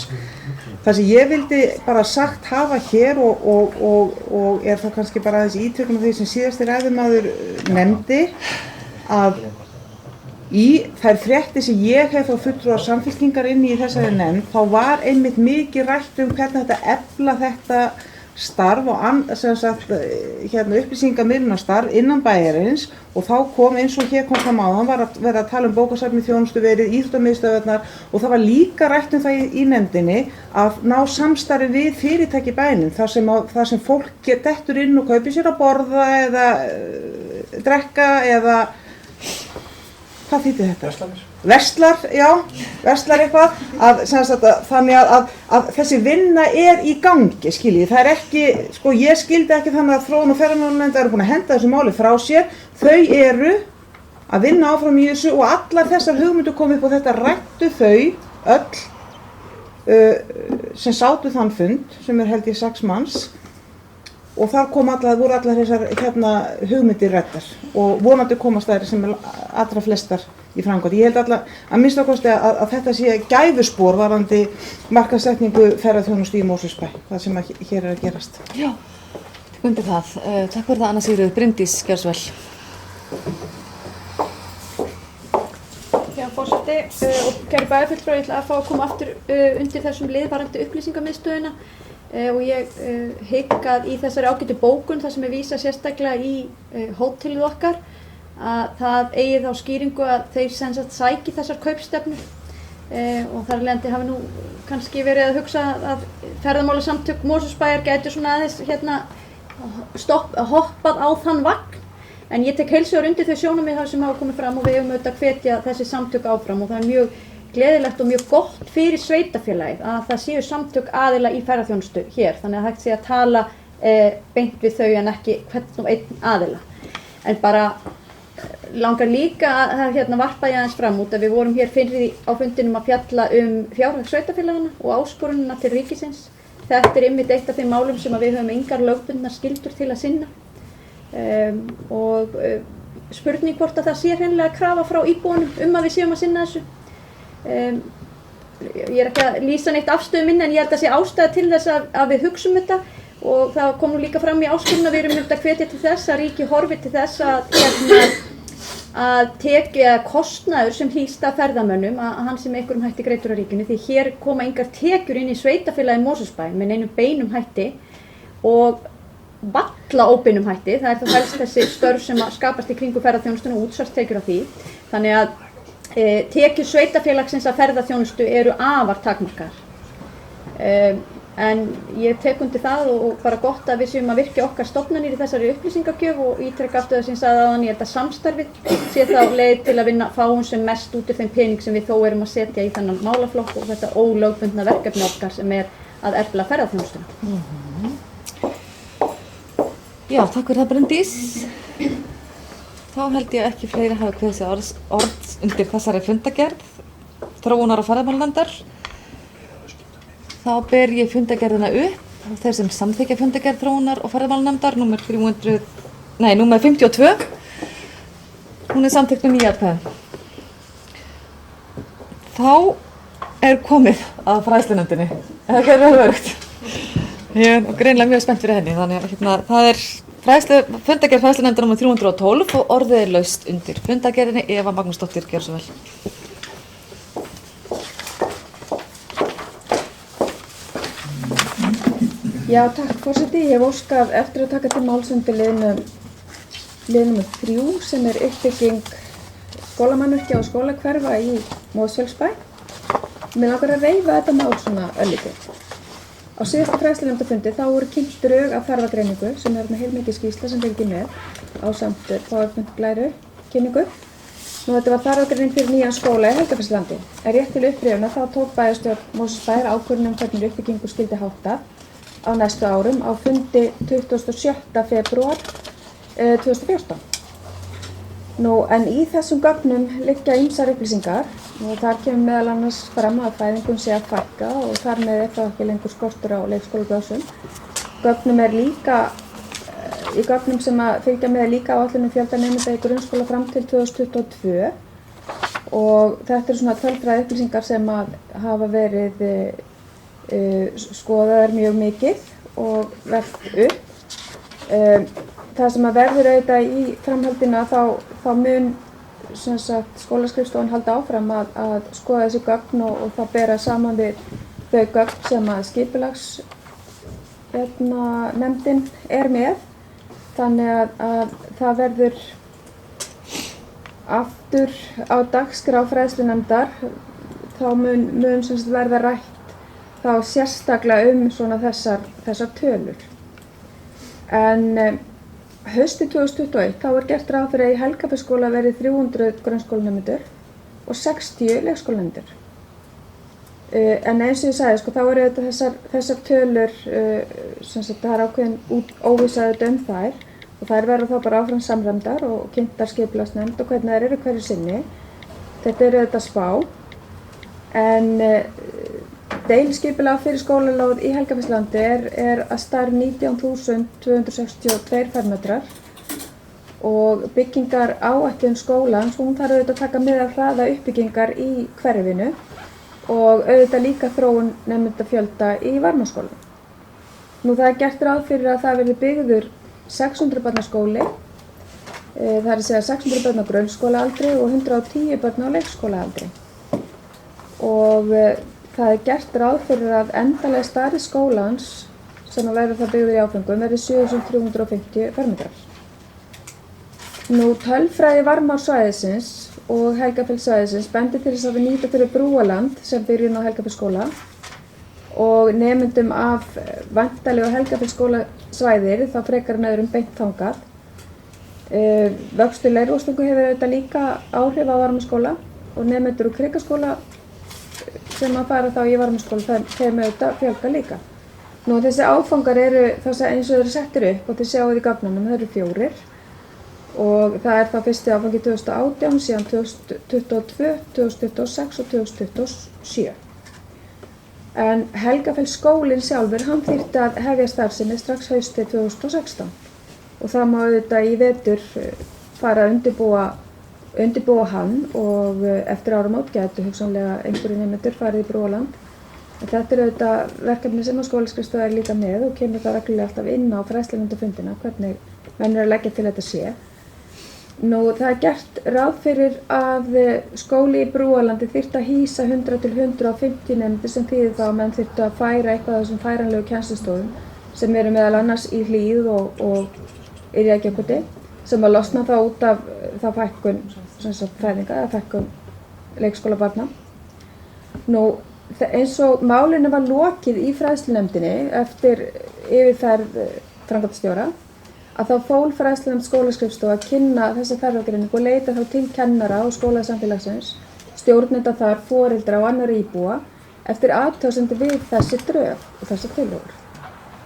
Það sem ég vildi bara sagt hafa hér og er það kannski bara þessi ítrykkun af því sem síðasti ræðumaður nefndi, að í þær fréttir sem ég hef frá fulltrúar Samfylkingar inni í þessari nefnd, þá var einmitt mikið rætt hvernig þetta efla þetta starf og upplýsingamiðlunarstarf innan bæjarins og þá kom eins og hér kom fram áðan var að vera að tala um bókasafnið, þjónustuverið, íþróttamiðstöðvarnar og það var líka rætt um það í nefndinni að ná samstarfi við fyrirtæki bænum þar sem fólk dettur inn og kaupir sér að borða eða drekka eða hvað þýddi þetta? Verslar eitthvað, þannig að þessi vinna í gangi, skiljið, það ekki, ég skildi ekki þannig að þróun- og ferðamálanefnd eru búin að henda þessu máli frá sér, þau eru að vinna áfram í þessu og allar þessar hugmyndir komið upp og þetta rættu þau öll sem sátu þann fund, sem held ég 6 manns, og þar voru allar þessar hugmyndir rættar og vonandi komast þær sem allra flestar í framkvæmd. Ég held að minnsta kosti að þetta sé gæfuspor varðandi markaðssetningu ferðaþjónustu í Mosfellsbæ, það sem hér að gerast. Já, tek undir það. Takk fyrir það, Anna Sigríður. Bryndís, gjörðu svo vel. Já, forseti og kæru bæjarfulltrúar, ég ætla að fá að koma aftur undir þessum lið varðandi upplýsingamiðstöðina og ég hygg að í þessari ágætu bókun, þar sem vísa sérstaklega í hótelið okkar, að það eigi þá skýringu að þeir sem sagt sæki þessar kaupstefnu og þar af leiðandi hafi nú kannski verið að hugsa að ferðamálasamtök Mosfellsbæjar gætu svona aðeins hoppað á þann vagn. En ég tek heils hugar undir þau sjónarmið sem hafa komið fram og við höfum auðvitað hvetja þessi samtök áfram og það mjög gleðilegt og mjög gott fyrir sveitarfélagið að það séu samtök aðila í ferðaþjónustu hér, þannig að hægt sé að tala beint við þau en ekki hvern og einn aðila. En bara langar líka að varpa ég aðeins fram út að við vorum hér fyrir á fundinum að fjalla fjárhag sveitarfélagana og áskorunina til ríkisins. Þetta einmitt eitt af þeim málum sem við höfum engar lögbundnar skyldur til að sinna og spurning hvort að það sé hreinlega krafa frá íbúunum að við séum að sinna þessu. Ég ekki að lýsa neitt afstöðu minni en ég held að sé ástæða til þess að við hugsum þetta og það kom nú líka fram í áskorunina að við erum að hvetja til þess að ríki horfi til þess að tekja kostnaður sem hlýst af ferðamönnum að hann sem einhverjum hætti greiddur á ríkinu því hér koma engar tekjur inn í sveitarfélagið Mosfellsbæ með neinum beinum hætti og valla óbeinum hætti, það þá helst þessi störf sem skapast í kringu ferðaþjónustuna og útsvarstekjur af því, þannig að tekjur sveitarfélagsins af ferðaþjónustu eru afar takmarkaðar. En ég tek undir það og bara gott að við séum að virkja okkar stofnanir í þessari upplýsingagjöf og ítreka aftur það sem ég sagði áðan, ég held að samstarfið sé þá leið til að vinna fáum sem mest út úr þeim pening sem við þó erum að setja í þennan málaflokk og þetta ólögbundna verkefni okkar sem að efla ferðaþjónustuna. Já, takk fyrir það Bryndís. Þá held ég ekki fleiri hafa kveðið sér orð undir þessari fundagerð þróunar- og ferðamálanefndar. Þá ber ég fundagerðina upp og þeir sem samþykja fundagerð þróunar- og ferðamálanefndar númer 52. Hún samþykkt með 9 atkvæðum. Þá komið að fræðslunefndinni. Það vel verið. Ég er greinilega mjög spennt fyrir henni, þannig að það fundagerð fræðslunefndar númer 312 og orðið laust undir fundagerðinni. Eva Magnúsdóttir, gjörðu svo vel. Já, takk forseti. Ég hef óskað eftir að taka til máls undir lið nummer 3 sem uppbygging skólamannvirkja og skólahverfa í Mosfellsbæ. Mig langar að reifa þetta mál svona örlítið. Á síðasta fræðslunefndarfundi þá voru kynnt drög af ferðagreiningu sem heilmikið skýrsla sem fylgir með ásamt PowerPoint-glæru kynningu. Þetta var ferðagreining fyrir nýjan skóla í Helgafellslandi. Rétt til upprifjunar þá tók bæjarstjórn Mosfellsbæjar ákvörðun hvernig uppbyggingu skyldi háttað á næstu árum á fundi 27. febrúar 2014. En í þessum gögnum liggja ýmsar upplýsingar og þar kemur meðal annars fram að fæðingum sé að fækka og þar með þá ekki lengur skortur á leikskólaplássum. Í gögnum sem að fylgja með líka áætlunum fjölda nemenda í grunnskóla fram til 2022 og þetta svona tölfræði upplýsingar sem að hafa verið skoðaðar mjög mikið og velt upp. Það sem að verður auðvitað í framhaldinu þá mun skólaskrifstofan halda áfram að skoða þessi gögn og það bera saman við þau gögn sem að nefndin með, þannig að það verður aftur á dagskrá fræðslunefndar, þá mun sem sagt verða rætt þá sérstaklega svona þessar tölur. En haustið 2021 þá gert ráð fyrir að í Helgafellsskóla verði 300 grunnskólanemendur og 60 leikskólanemendur. En eins og ég sagði, þá eru þessar tölur, sem sagt það ákveðin óvissa þær og þær verða þá bara áfram samræmdar og kynntar skipulagsnefnd og hvernig þær eru hverju sinni. Þetta eru spá, en deiliskipulag fyrir skólalóð í Helgafellslandi er að stærð 19.262 fermetrar og byggingar áætlun skólans, hún þarf auðvitað að taka mið af hraða uppbyggingar í hverfinu og auðvitað líka þróun nemendafjölda í varmaskólanum. Nú það gert ráð fyrir að það verði byggður 600 barna skóli, það er að segja 600 börn á grunnskólaaldri og 110 börn á leikskólaaldri. Og það gert ráð fyrir að endanlega stærð skólans, sem að verður það byggður í áfengum, verði 7.350 fermetrar. Nú tölfræði varmársvæðisins og Helgafellssvæðisins bendir til þess að við nýta fyrir Brúaland sem byrjun á Helgafellsskóla og nemendum af væntanlegu Helgafellsskólasvæðir þá frekar en öðrum beint þangað. Vöxtur Leirvogstungu hefur auðvitað líka áhrif á Varmaskóla og nemendur úr Krikaskóla sem að fara þá í Varmaskóla, þeim auðvitað fjölga líka. Nú þessi áfangar eru þess að eins og þeir eru settir upp og þið sjáuð í gögnunum, það eru 4 og það er það fyrsti áfangi 2018, síðan 2022, 2026 og 2027. En Helgafellsskólinn sjálfur, hann þyrfti að hefja starfsemi strax haustið 2016 og það má auðvitað í vetur fara að undirbúa hann og eftir áramót gætu hugsanlega einhverju nemendur farið í Brúaland. En þetta er auðvitað verkefni sem skólaskrifstofa er líka með og kemur það reglulega alltaf inn á fræðslunefndarfundina hvernig menn eru að leggja til þetta sé. Nú það er gert ráð fyrir að skóli í Brúalandi þyrfti að hýsa 100 til 150 nemendur sem þýðir þá að menn þyrfti að færa eitthvað af þessum færanlegu kennslustofum sem eru meðal annars í Hlíð og í Reykjakoti sem að losna þá út af þá fækkun fæðinga eða fækkun leikskólabarna. Nú eins og málinu var lokið í fræðslunefndinni eftir yfirferð framkvæmdastjóra að þá fól fræðslunefnd skólaskrifstofa að kynna þessa ferðagreiningu og leita þá til kennara og skólasamfélagsins, stjórnenda þar, foreldra og annarra íbúa eftir athugasemdir við þessi drög og þessar tillögur.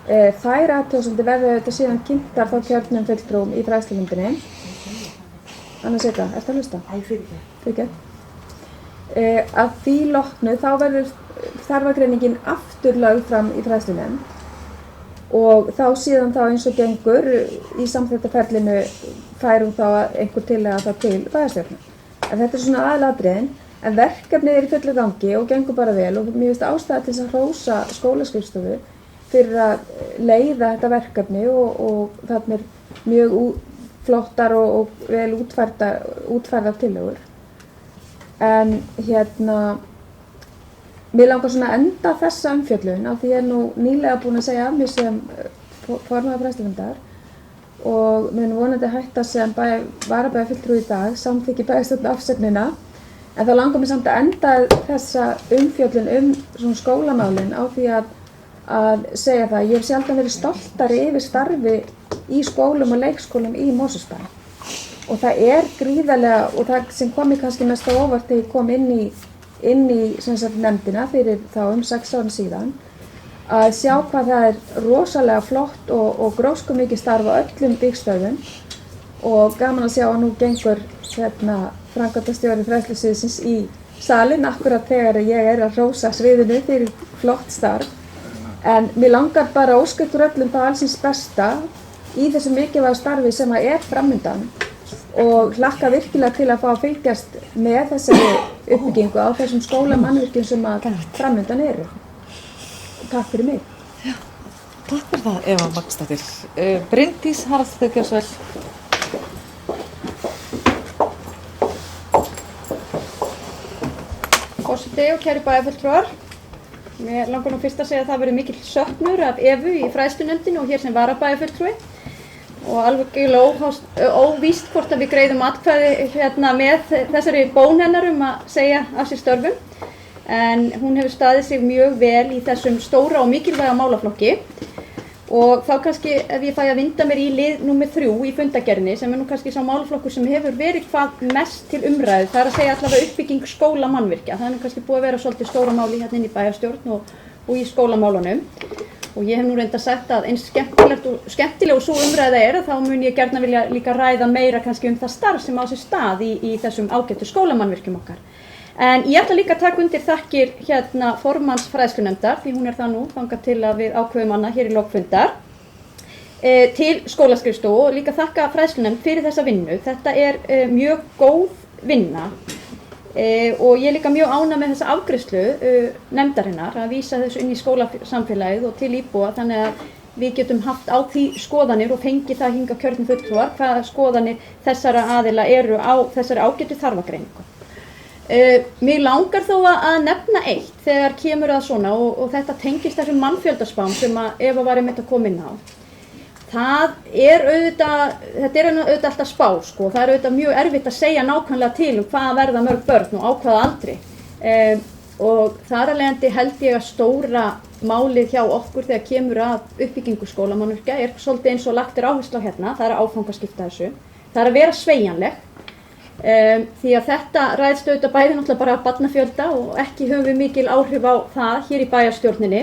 Þær athugasemdir verða auðvitað síðan kynntar þá kjörnum fulltrúum í fræðslunefndinni. Annars ertu að hlusta? Æ, fyrirgefðu. Að því loknu þá verður þarfagreiningin aftur lögð fram í fræðslunefnd og þá síðan þá eins og gengur í samþykktarferlinu færum þá einhver tillaga það til bæjarstjórnar. En þetta er svona aðalatriðin, en verkefnið er í fullu gangi og gengur bara vel og mér finnst ástæða til þess að hrósa skólaskrifstofu fyrir að leiða þetta verkefni og þarna er mjög flottar og vel útfærðar tillögur. En mér langar svona að enda þessa umfjöllun af því ég er nú nýlega búin að segja af mér sem formaður fræðslunefndar og mun vonandi hætta sem varabæjarfulltrúi í dag, samþykki bæjarstjórn afsögnina. En þá langar mér samt að enda þessa umfjöllun svona skólamálin á því að segja það. Ég hef sjaldan verið stoltari yfir starfi í skólum og leikskólum í Mosfellsbæ. Og það er gríðarlega, og það sem kom mér kannski mest á óvart þegar ég kom inn í nefndina fyrir þá 6 árum síðan, að sjá hvað það er rosalega flott og gróskumikið starf á öllum byggstöðum og gaman að sjá að nú gengur framkvæmdastjóri fræðslusviðsins í salinn akkurat þegar ég er að hrósa sviðinu fyrir flott starf. En mér langar bara að óska ykkur öllum það allsins besta í þessu mikilvæga starfi sem að er framundan og hlakka virkilega til að fá að fylgjast með þessari uppbyggingu á þessum skólamannvirkjum sem að framundan eru. Takk fyrir mig. Já, takk fyrir það, Eva Magnúsdóttir. Bryndís Haraldsdóttir, gjörðu svo vel. Forseti og kæru bæjarfulltrúar. Mér langar nú fyrst að segja að það verið mikill söknur af Evu í fræðslunefndinni og hér sem varabæjarfulltrúi og alveg óvíst hvort að við greiðum atkvæði með þessari bón hennar að segja af sér störfum. En hún hefur staðið sig mjög vel í þessum stóra og mikilvæga málaflokki og þá kannski ef ég fæ að vinda mér í lið númer 3 í fundagerðinni sem nú kannski sá málaflokkur sem hefur verið hvað mest til umræðu, það að segja allavega uppbygging skólamannvirkja. Það kannski búið að vera svolítið stóra máli hérna inn í bæjarstjórn og í skólamálunum og ég hef nú reynda sagt að eins skemmtileg og svo umræða þá mun ég gjarna vilja líka ræða meira kannski það starf sem á sér stað í þessum ágættu skólamannvirkjum okkar. En ég ætla líka að taka undir þakkir formanns fræðslunefndar, því hún það nú, þangað til að við ákveðum hana hér í lok fundar, til skólaskrifstofu og líka þakka fræðslunefnd fyrir þessa vinnu. Þetta mjög góð vinna og ég líka mjög ánægð með þessa afgreiðslu nefndarinnar að vísa þessu inn í skólasamfélagið og til íbúa þannig að við getum haft á því skoðanir og fengið það hingað kjörnum fulltrúar hvaða skoðanir þessara aðila eru á þessari ágætu þarfagreiningu. Mér langar þó að nefna eitt þegar kemur að svona og þetta tengist þessum mannfjöldaspám sem að Eva var einmitt að koma inn á. Þetta auðvitað alltaf spá sko, það auðvitað mjög erfitt að segja nákvæmlega til hvað verða mörg börn og á hvaða aldri. Og þar af leiðandi held ég að stóra málið hjá okkur þegar kemur að uppbyggingu skólamannvirkja svolítið eins og lagt áherslu á hérna, það áfangaskipta þessu. Það að vera sveigjanleg. Því að þetta ræðst auðvitað bæði náttúrulega bara af barnafjölda og ekki höfum við mikil áhrif á það hér í bæjarstjórninni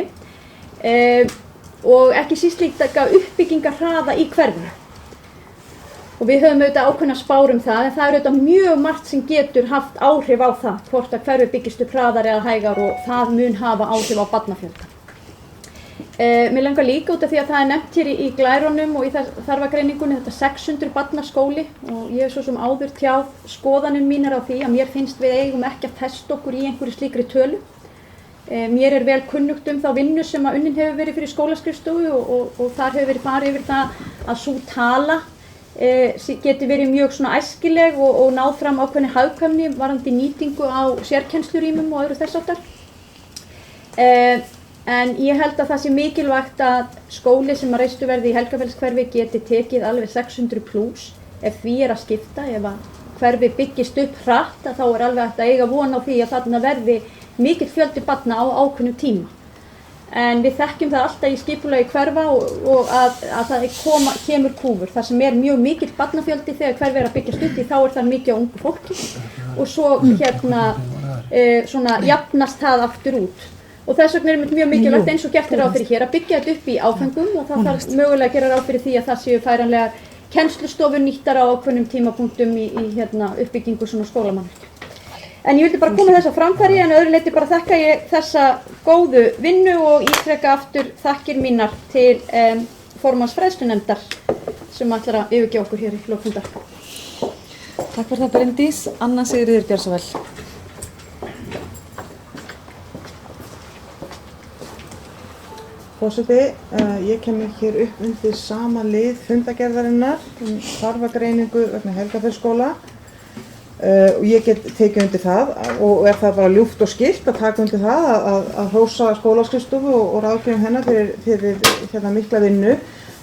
og ekki síst líka uppbyggingarhraða í hverfinu. Og við höfum auðvitað ákveðna spár það en það auðvitað mjög margt sem getur haft áhrif á það hvort að hverfi byggist upp hraðar eða hægar og það mun hafa áhrif á barnafjölda. Mér langar líka út af því að það nefnt hér í glærunum og í þarfagreiningunni þetta 600 barnaskóli og ég svo sem áður tjáð skoðanir mínar á því að mér finnst við eigum ekki að festa okkur í einhverju slíkri tölu. Mér vel kunnugt þá vinnu sem að unnin hefur verið fyrir skólaskrifstofu og þar hefur verið farið yfir það að sú tala geti verið mjög svona æskileg og náð fram ákveðinni hagkvæmni varðandi nýtingu á sérkennslurýmum og öðru þess háttar. En ég held að það sé mikilvægt að skóli sem að reistu verði í Helgafellskverfi geti tekið alveg 600 plus ef því að skipta, ef að hverfi byggist upp hratt þá alveg hægt að eiga von á því að þarna verði mikill fjöldi barna á ákveðnum tíma. En við þekkjum það alltaf í skipulagi hverfa og að það kemur kúfur þar sem mjög mikill barnafjöldi þegar hverfi að byggjast upp því þá það mikið á ungu fólki og svo svona jafnast það aftur út. Og þess vegna mjög mikilvægt eins og gert ráð fyrir hér að byggja þetta upp í áfengum og það þarf mögulega að gera ráð fyrir því að það séu færanlegar kennslustofur nýttar á ákveðnum tímapunktum í uppbyggingu svona skólamannvirkja. En ég vildi bara koma þess á framfæri en öðru leyti bara þakka ég þessa góðu vinnu og ítreka aftur þakkir mínar til formanns fræðslunefndar sem ætlar að yfirgefa okkur hér í lok fundar. Takk fyrir það Bryndís. Anna Sigríður, gjörðu svo vel. Forseti, ég kemur hér upp undir sama lið fundagerðarinnar þarfagreiningu vegna Helgafellsskóla og ég get tekið undir það og það bara ljúft og skylt að taka undir það að hrósa skólaskrifstofu og ráðgjöfum hennar fyrir mikla vinnu.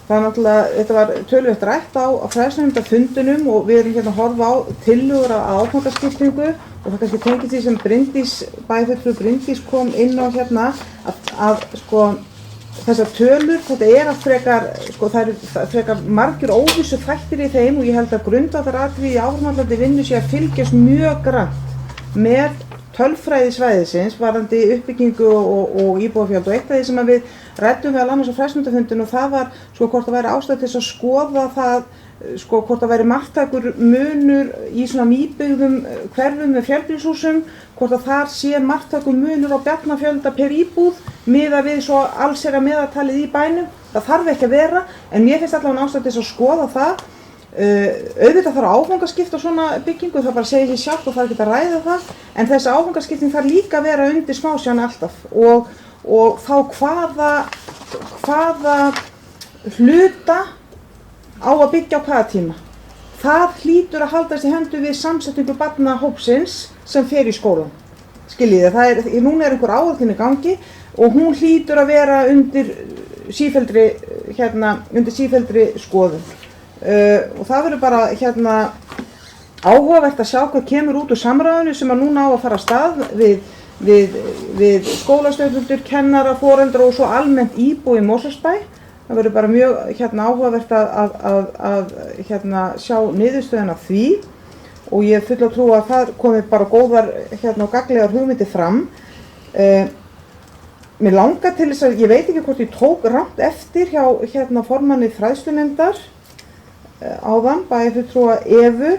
Það náttúrulega, þetta var töluvert rætt á fræðslunefndarfundunum og við erum að horfa á tillögur á áfangaskiptingu og það kannski tengist því sem bæjarfulltrúi Bryndís kom inn á að þessar tölur, þetta að frekar margir óvissu þættir í þeim og ég held að grundvallaratriði í áframhaldandi vinnu sé að fylgjast mjög grannt með tölfræði svæðisins varðandi uppbyggingu og íbúafjölda og eitt af því sem við ræddum meðal annars á fræðslunefndarfundinum og það var hvort það væri ástæða til þess að skoða það hvort það væri marktækur munur í svona nýbyggðum hverfum með fjölbýlishúsum, hvort að þar sé marktækur munur á barnafjölda per íbúð miðað við svo allsherjar meðaltalið í bænum. Það þarf ekki að vera en mér finnst allavega ástæða til þess að skoða það. Auðvitað þarf áfangaskipta á svona byggingu, það bara segir sér sjálft og það er ekki að ræða það en þessi áfangaskipting þarf líka að vera undir smásján alltaf og þá hvaða hluta á að byggja á hvaða tíma. Það hlýtur að haldast í hendur við samsetningu barnahópsins sem fer í skólan. Skiljiði, núna einhver áætlun í gangi og hún hlýtur að vera undir sífelldri skoðun. Og það verður bara áhugavert að sjá hvað kemur út úr samráðinu sem að núna á að fara af stað við skólastjórnendur, kennara, foreldra og svo almennt íbúa í Mosfellsbæ. Það verður bara mjög áhugavert að sjá niðurstöðuna af því og ég full að trúa að það komi bara góðar og gagnlegar hugmyndir fram. Mér langar til þess að, ég veit ekki hvort ég tók rangt eftir hjá formanni fræðslunefndar áðan, bæjarfulltrúa Evu.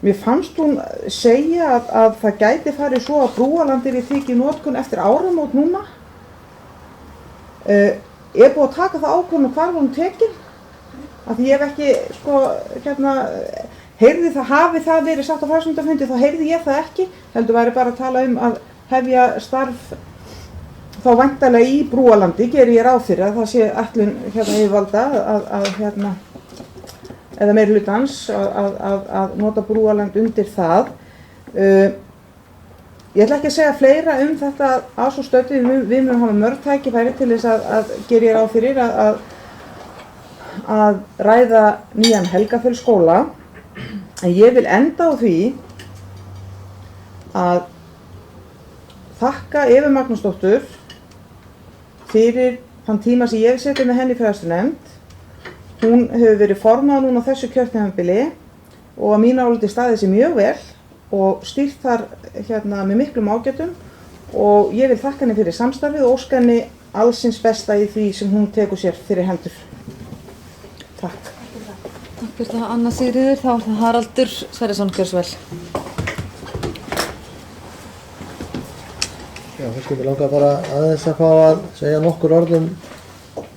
Mér fannst hún segja að það gæti farið svo að Brúaland yrði tekið í notkun eftir áramót núna. Er búið að taka það ákvörðun og hvar var hún tekin? Af því ég hef ekki, heyrði það, hafi það verið sagt á fræðslunefndarfundi, þá heyrði ég það ekki. Heldur væri bara að tala að hefja starf þá væntanlega í Brúalandi, geri ég ráð fyrir að það sé ætlun yfirvalda eða meiri hlutans að nota Brúaland undir það. Ég ætla ekki að segja fleira þetta að svo stöddu, við munum hafa mörg tækifæri til þess að geri ég ráð fyrir að ræða nýjan Helgafellsskóla. En ég vil enda á því að þakka Evu Magnúsdóttur fyrir þann tíma sem ég setið með henni í fræðslunefnd. Hún hefur verið formaður núna á þessu kjörtímabili og að mínu áliti staðið sig mjög vel og stýrt þar með miklum ágætum og ég vil þakka henni fyrir samstarfið og óska henni allsins besta í því sem hún tekur sér fyrir hendur. Takk. Takk fyrir það, Anna Sigríður. Þá er það Haraldur Sverrisson, gjörðu svo vel. Já, þess vegna langar bara aðeins að fá að segja nokkur orð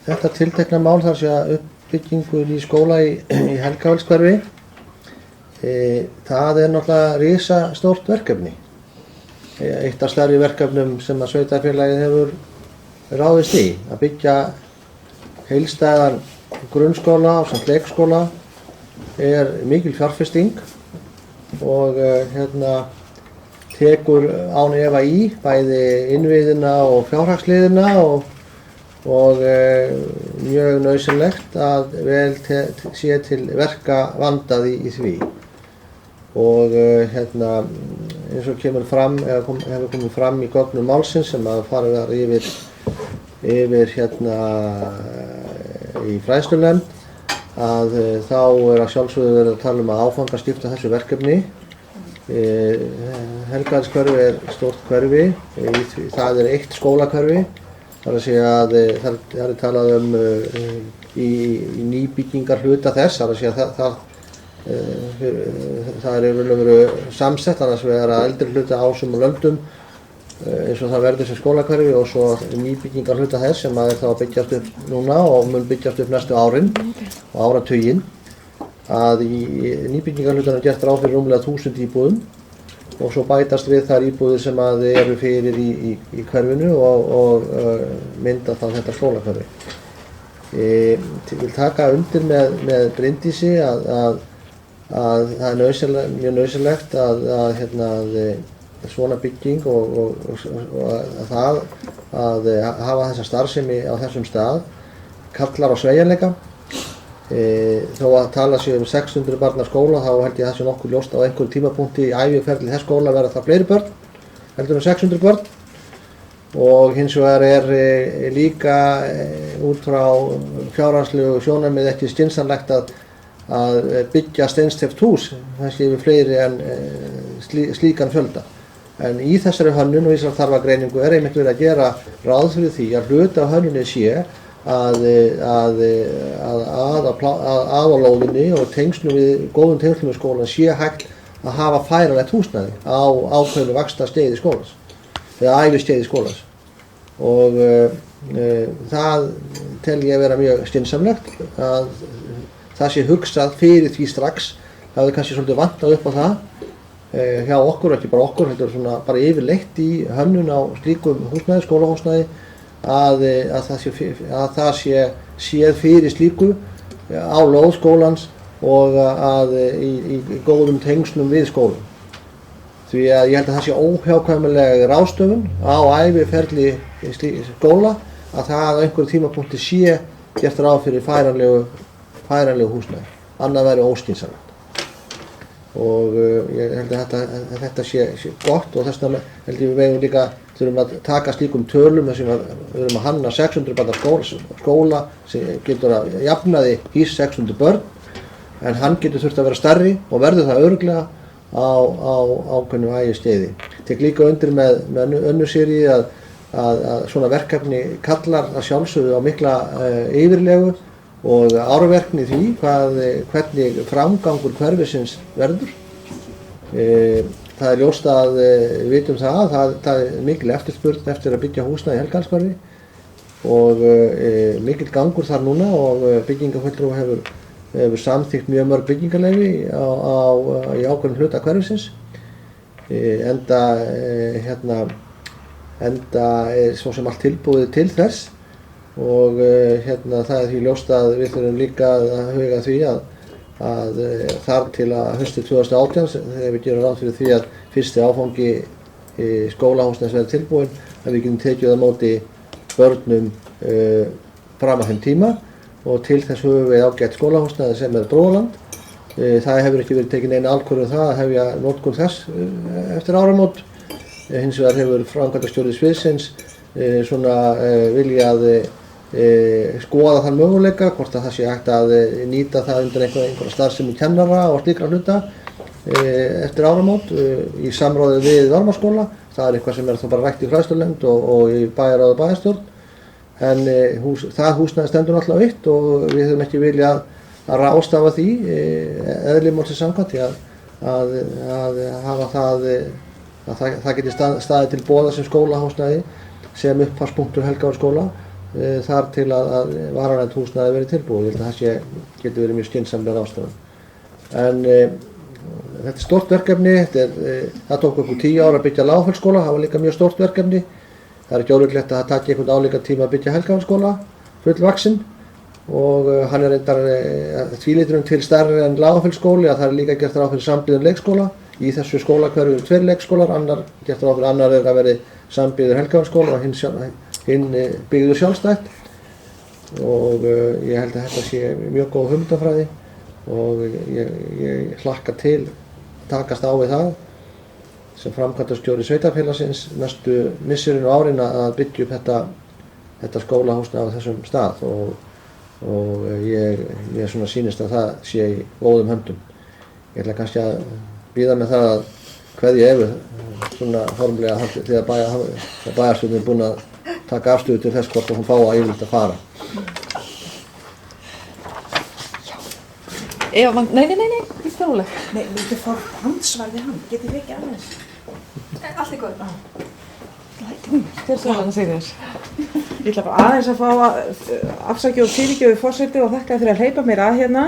þetta tiltekna mál, þar sé að uppbyggingu í skóla í Helgafellshverfi. Það er náttúrulega risastórt verkefni. Eitt af stærri verkefnum sem að sveitarfélagið hefur ráðist í, að byggja heildstæðan grunnskóla ásamt leikskóla er mikil fjárfesting og tekur án efa í bæði innviðina og fjárhagsliðina og mjög nauðsynlegt að vel sé til verka vandað í því. Og eins og kemur fram, hefur komið fram í gögnum málsins sem að farið var yfir í fræðslunefnd, að þá er að sjálfsögðu verið að tala að áfangaskipta þessu verkefni. Helgafellshverfi er stórt hverfi, það er eitt skólahverfi, þar að segja að það er talað í nýbyggingar hluta þess, þar að segja það er yfirlega samsett, annars vegar að eldri hluta Ásum og Löndum eins og það verður sem skólahverfi og svo nýbyggingar hluta þess sem er þá að byggjast upp núna og mun byggjast upp næstu árin og áratuginn. Að í nýbyggingar hlutan er gert ráð fyrir rúmlega 1000 íbúðum og svo bætast við þær íbúðir sem að eru fyrir í hverfinu og mynda þá þetta skólahverfi. Ég vil taka undir með Bryndísi að það er mjög nauðsynlegt að svona bygging og að hafa þessa starfsemi á þessum stað kallar á sveigjanleika. Þó að tala sér 600 barna skóla, þá held ég að það sé nokkuð ljóst á einhverjum tímapunkti í æviferli þess skóla verða það fleiri börn, heldur en 600 börn. Og hins vegar er líka út frá fjárhagslegu sjónarmið ekki skynsamlegt að byggja steinsteypt hús, kannski yfir fleiri en slíkan fjölda. En í þessari hönnun og í þessari þarfagreiningu er einmitt verið að gera ráð fyrir því að hluti af hönnunni sé að á lóðinni og góðum tengslum við skólan sé hægt að hafa færanlegt húsnæði á ákveðnu vaxtarskeiði skólans, eða æviskeiði skólans. Og það tel ég vera mjög skynsamlegt að það sé hugsað fyrir því strax. Það hefur kannski svolítið vantað upp á það hjá okkur, ekki bara okkur, heldur svona bara yfirleitt í hönnun á slíkum húsnæði, skólahúsnæði, að það sé séð fyrir slíku á lóð skólans og að í góðum tengslum við skólan. því að ég held að það sé óhjákvæmileg ráðstöfun á æviferli skóla að það á einhverjum tímapunkti sé gert ráð fyrir færanlegu húsnæði, annað væri óskynsamlegt. Og ég held að þetta sé gott og þess vegna held ég við megum líka þurfum að taka slíkum tölum þar sem við þurfum að hanna 600 barna skóla sem getur að jafnaði hýs 600 börn en hann getur þurft að vera stærri og verður það örugglega á ákveðnu ægiskeiði. Tek líka undir með önnur seríu að svona verkefni kallar að sjálfsögðu á mikla yfirlegu og árverkni því hvernig framgangur hverfisins verður. Það er ljóst að við vitum það er mikil eftirspurn eftir að byggja húsnæði í Helgafellshverfi og mikill gangur þar núna og byggingafulltrúi hefur samþykkt mjög mörg byggingarleyfi í ákveðnum hluta hverfisins enda er svo sem allt tilbúið til þess og það er því ljóst að við þurfum líka að huga því að þar til að haustið 2018 þegar við gerum ráð fyrir því að fyrsti áfangi skólahúsnæðis verði tilbúinn að við getum tekið á móti börnum fram að þeim tíma og til þess höfum við ágætt skólahúsnæði sem er Brúaland. Það hefur ekki verið tekin eina ákvörðun það að hefja notkun þess eftir áramót. Hins vegar hefur framkvæmdastjóri sviðsins viljað skoða þann möguleika hvort að það sé hægt að nýta það undir einhverja starfsemi kennara og slíkra hluta eftir áramót í samráði við Varmárskóla. Það er eitthvað sem er þá bara rætt í fræðslunefnd og í bæjarráð og bæjarstjórn. En það húsnæði stendur náttúrulega autt og við höfum ekki viljað að ráðstafa því eðli málsins samkvæmt því að hafa það geti staðið til boða sem skólahúsnæði sem upphafspunktur Helgavársskóla þar til að varanlegt húsnæði verið tilbúið. Ég held að það getur verið mjög skynsamlega ráðstafan. En þetta er stórt verkefni, það tók okkur 10 ár að byggja Lágafellsskóla, það var líka mjög stórt verkefni. Það er ekki ólíklegt að það taki einhvern álíka tíma að byggja Helgavársskóla fullvaxinn og hann er reyndar tvílíturum til stærri en Lágafellsskóli að það er líka gert ráð fyrir sambyggðum leikskóla. Í þessu skólahverfi eru 2 leikskólar, gert ráð fyrir annar er að veri sambyggður Helgavársskóla og hinn byggður sjálfstætt og ég held að þetta sé mjög góð hugmyndafræði og ég hlakka til að takast á við það sem framkvæmdastjóri sveitarfélagsins næstu misserin og árin að byggja upp þetta skólahúsnæði á þessum stað og ég svona sýnist að það sé í góðum höndum. Ég ætla kannski að bíða með það að kveðja Evu svona formlega þegar bæjarstjórnin er búin að taka afstöðu til þess hvort hún fái að yfirleitt að fara. Eva, nei, ekki róleg. Nei, viltu fá ansvarði hann? Getið við ekki aðeins? Allt er góð. Hver svo hann að segja þess? Ég ætla bara aðeins að fá afsakið og fyrirgefið forseti og þakka fyrir að hleypa mér að hérna.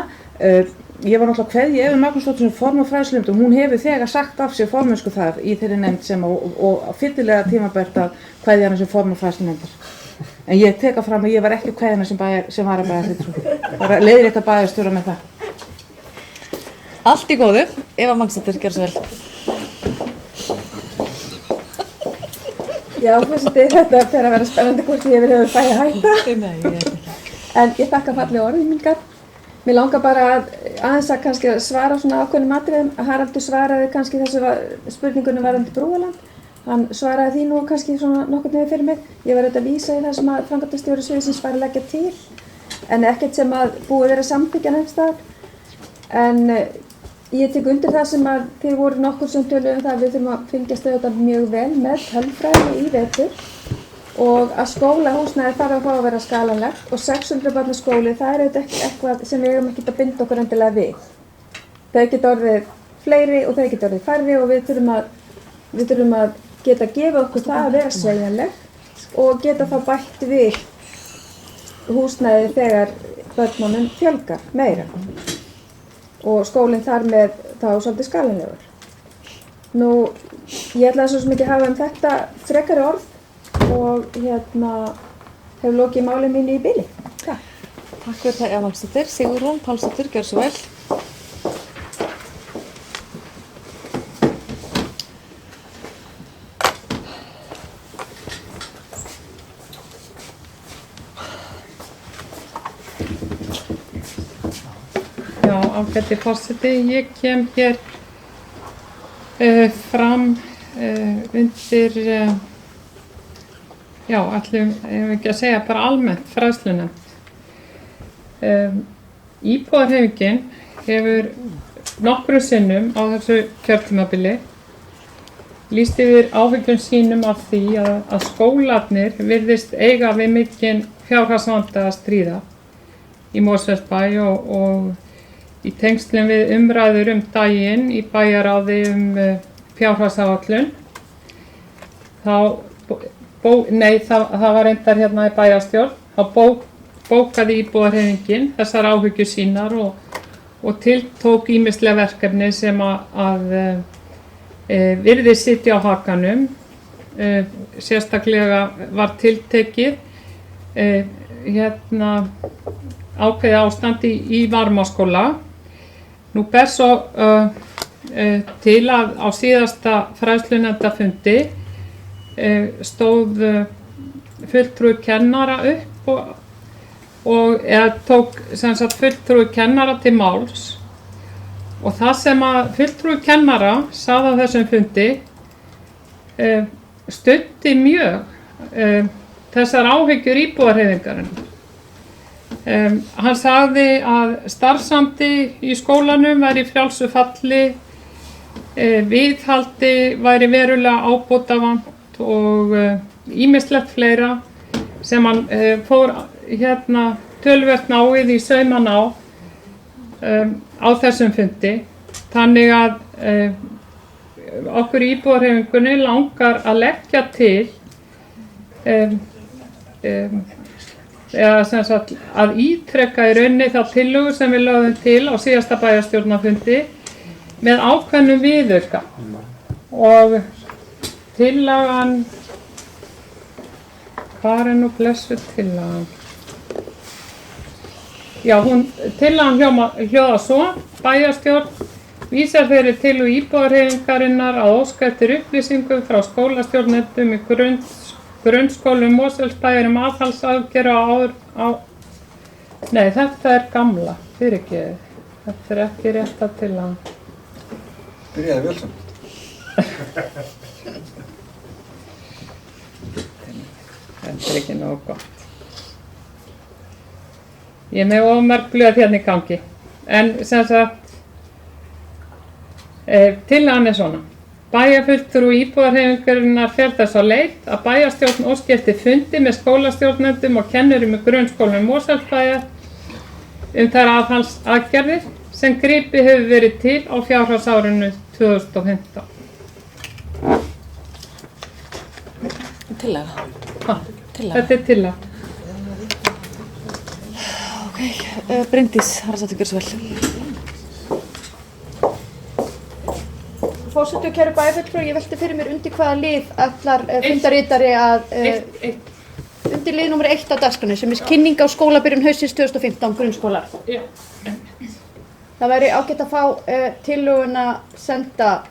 Ég var náttúrulega kveðja Evu Magnúsdóttur sem formann fræðslunefnd og hún hefur þegar sagt af sér formennsku þar í þeirri nefnd sem og fyllilega tímabært að kveðja hana sem formann fræðslunefndar. En ég teka fram að ég var ekki kveðja hana sem var að bæjarfulltrúi. Bara leiðir þetta bæjarstjóra með það. Allt í góðu. Eva Magnúsdóttir, gjörðu svo vel. Já, forseti, þetta fer að vera spennandi hvort ég hefur fæði að hætta. Nei, ég veit ekki. En ég þakka fallega orðmingar. Mér langar bara aðeins að kannski svara svona ákveðnum atriðum. Haraldur svaraði kannski þessu spurningunum varðandi Brúaland. Hann svaraði því nú kannski svona nokkurn veginn fyrir mig. Ég var auðvitað að vísa í það sem að framkvæmdastjóri sviðsins var að leggja til. En ekkert sem að búið er að samþykkja neins staðar. En ég tek undir það sem að þið voru nokkur sem töluðu það að við þurfum að fylgjast auðvitað mjög vel með tölfræði í vetur og að skólahúsnæði þarf að fá að vera skalanlegt og 600 barna skóli það er auðvitað eitthvað sem við eigum ekki að binda okkur endilega við. Þau geta orðið fleiri og þau geta orðið færri og við þurfum að geta gefið okkur það að vera sveigjanleg og geta þá bætt við húsnæði þegar börnunum fjölgar meira. Og skólinn þar með þá svolítið skalanlegur. Nú, ég ætla svo sem ekki hafa þetta frekari orð og hefur lokið máli mínu í bili. Takk. Takk fyrir það, Eva Magnúsdóttir. Sigurún Pálsdóttir, gjörðu svo vel. ágæti forseti. Ég kem hér fram undir, ætlum ekki að segja bara almennt fræðslunefnd. Íbúðarhreyfingin hefur nokkrum sinnum á þessu kjörtímabili lýst yfir áhyggjum sínum af því að skólarnir virðist eiga við mikinn fjárhagsvanda að stríða í Mosfellsbæ og í tengslum við umræður daginn í bæjaráði fjárhagsáætlun. Það var reyndar hérna í bæjarstjórn, þá bókaði íbúðarhreyfingin þessar áhyggjur sínar og tiltók ýmisleg verkefni sem að virðist sitja á hakanum. Sérstaklega var tiltekið ákveðið ástand í Varmárskóla. Nú ber svo til að á síðasta fræðslunefndarfundi stóð fulltrúi kennara upp eða tók sem sagt fulltrúi kennara til máls, og það sem að fulltrúi kennara sagði á þessum fundi studdi mjög þessar áhyggjur íbúðarhreyfingarinnar. Hann sagði að starfsandi í skólanum væri í frjálsu falli, viðhaldi væri verulega ábótavant og ýmislegt fleira sem hann fór töluvert náið í sauman á þessum fundi. Þannig að okkur í íbúðarhreyfingunni langar að leggja til eða sem sagt að ítreka í rauninni þá tillögu sem við lögðum til á síðasta bæjarstjórnarfundi með ákveðnum viðauka. Og tillagan, hvað nú blessuð tillagan? Já, tillagan hljóðar svo: bæjarstjórn vísar þeirri tillögu íbúðarhreyfingarinnar að óska eftir upplýsingum frá skólastjórnendum í grunnskólum Mosfellsbæjar aðhaldsaðgerð Nei, þetta er gamla, fyrirgefið. Þetta er ekki rétta tillagan. Byrjaði vel samt. Þetta er ekki nógu gott. Ég er með of blöð hérna í gangi. En sem sagt, tillagan er svona: bæjarfulltrúi íbúðarhreyfingarinnar fer þess á leit að bæjarstjórn óski eftir fundi með skólastjórnendum og kennurum í grunnskólum Mosfellsbæjar þær aðhaldsaðgerðir sem gripið hefur verið til á fjárhagsárinu 2015. Tillaga. Þetta er tillaga. Ok, Bryndís, Haraldsdóttir, gjörðu svo vel. Forseti og kæru bæjarfulltrúar, ég velti fyrir mér undir hvaða lið ætlar fundarritari að undir lið númer 1 á dagskránni sem er kynning á skólabyrjun haustsins 2015 grunnskólar. Já. Það væri ágætt að fá tillöguna senda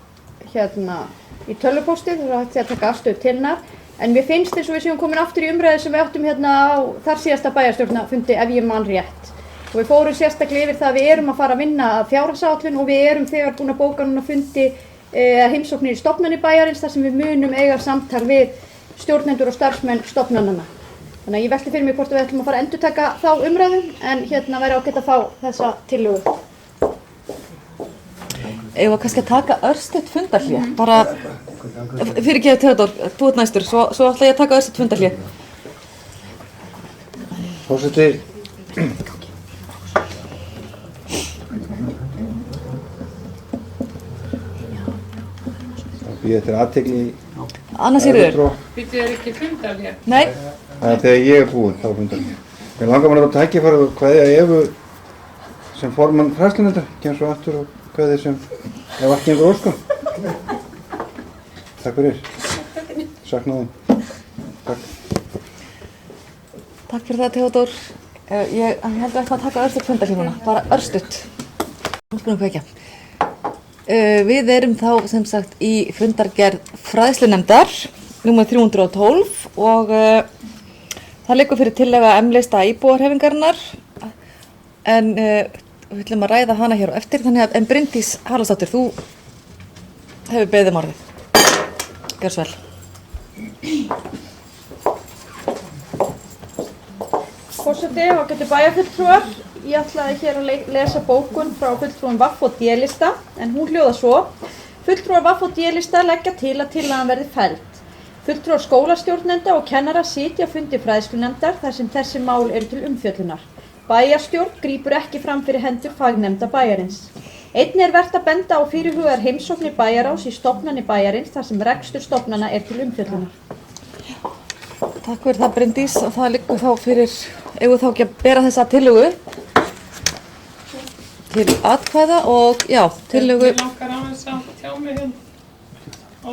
í tölvupósti þar að hægt sé að taka afstöðu til hennar. En mér finnst eins og við séum komin aftur í umræðu sem við áttum á þar síðasta bæjarstjórnarfundi ef ég man rétt. Og við fórum sérstaklega yfir það að við erum að fara að vinna að fjárhagsáætlun og við erum þegar búin að bóka núna fundi heimsóknir í stofnanir bæjarins þar sem við munum eiga samtal við stjórnendur og starfsmenn stofnananna. Þannig að ég velti fyrir mig hvort við ætlum að fara að endurtaka þá umræðu en væri ágætt að fá þessa tillögu. Eigum við kannski að taka örstutt fundarhlé, bara fyrirgefðu Theodór, þú ert næstur, svo ætla ég að taka örstutt fundarhlé. Forseti, ég eftir aðtekli Anna Sigríður. Býttu þér ekki fundar hér? Nei. Það er þegar ég er búinn, þá fundar ég. Mér langar maður að tækifæra og kveðja Evu sem formann fræðslunefndar, kem svo aftur og kveðja sem ef ekki einhver óskum. Takk fyrir. Sakna þín. Takk. Takk fyrir það, Theodór. Ég held að ætla að taka örstutt fundarhlé núna, bara örstutt. Nú skulum við kveikja. Við erum þá sem sagt í fundargerð fræðslunefndar nr. 312 og það liggur fyrir tillaga M-lista íbúðarhreyfingarinnar en við ætlum að ræða hana hér á eftir, þannig að, en Bryndís Haraldsdóttir, þú hefur beðið orðið. Gjörðu svo vel. Forseti, ágætu bæjarfulltrúar, ég ætlaði hér að lesa bókun frá fulltrúum VAFF og D-lista, en hún hljóðar svo: Fulltrúar VAFF og D-lista leggja til að tillagan verði felld. Fulltrúar skólastjórnenda og kennara sitja á fundi fræðslunefndar þar sem þessi mál eru til umfjöllunar. Bæjarstjórn grípur ekki fram fyrir hendur fagnefnda bæjarins. Einnig vert að benda á fyrirhugaðar heimsóknir bæjarráðs í stofnanir bæjarins þar sem rekstur stofnana er til umfjöllunar. Takk fyrir það, Bryndís, og það liggur þá fyrir, eigum þá ekki að bera þessa tillögu til atkvæða og, já, tillögu. Ég langar aðeins að tjá mig hérna.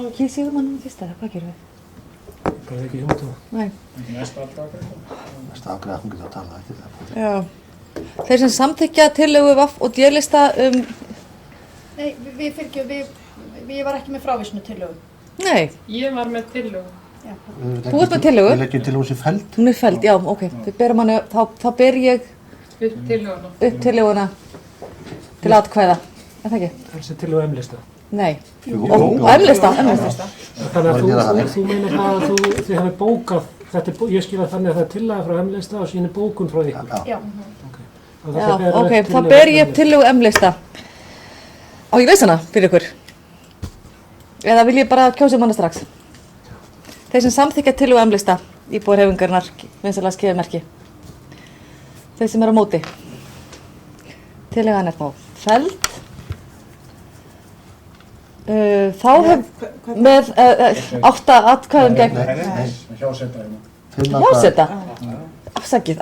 Ekki síðan mannum fyrst eða, hvað gerum við? Bara ekki hjóta. Nei. Ekki næsta atkvæði. Næsta atkvæði, hún getur að tala eftir það. Já. Þeir sem samþykkja tillögu VAFF og D-lista Nei, ég var ekki með frávísnu tillögu. Nei. Ég var með tillögu. Þú ert með tillögu? Við leggjum tillögu sem felld. Hún er felld, já, ok. Við berum hana, þá ber ég upp tillöguna til atkvæða. Er það ekki? Þessi tillögu M-lista. Nei. Jú. M-lista. Þannig að þú meinar það að þið hafið bókað, ég skil að þannig að það er tillaga frá M-lista og síni bókun frá því. Já. Já, ok, þá ber ég tillögu M-lista. Á ég veist hana fyrir ykkur? Eða vil ég bara kjósa hana strax? Þeir sem samþykkja tillögu M-lista, íbúar hreyfingarinnar, vinsamlega skeiðmerki. Þeir sem eru á móti. Tillagan er þá felld. Þá hef með 8 atkvæðum gegn. Nei, hjáseta. Hjáseta? Afsakið.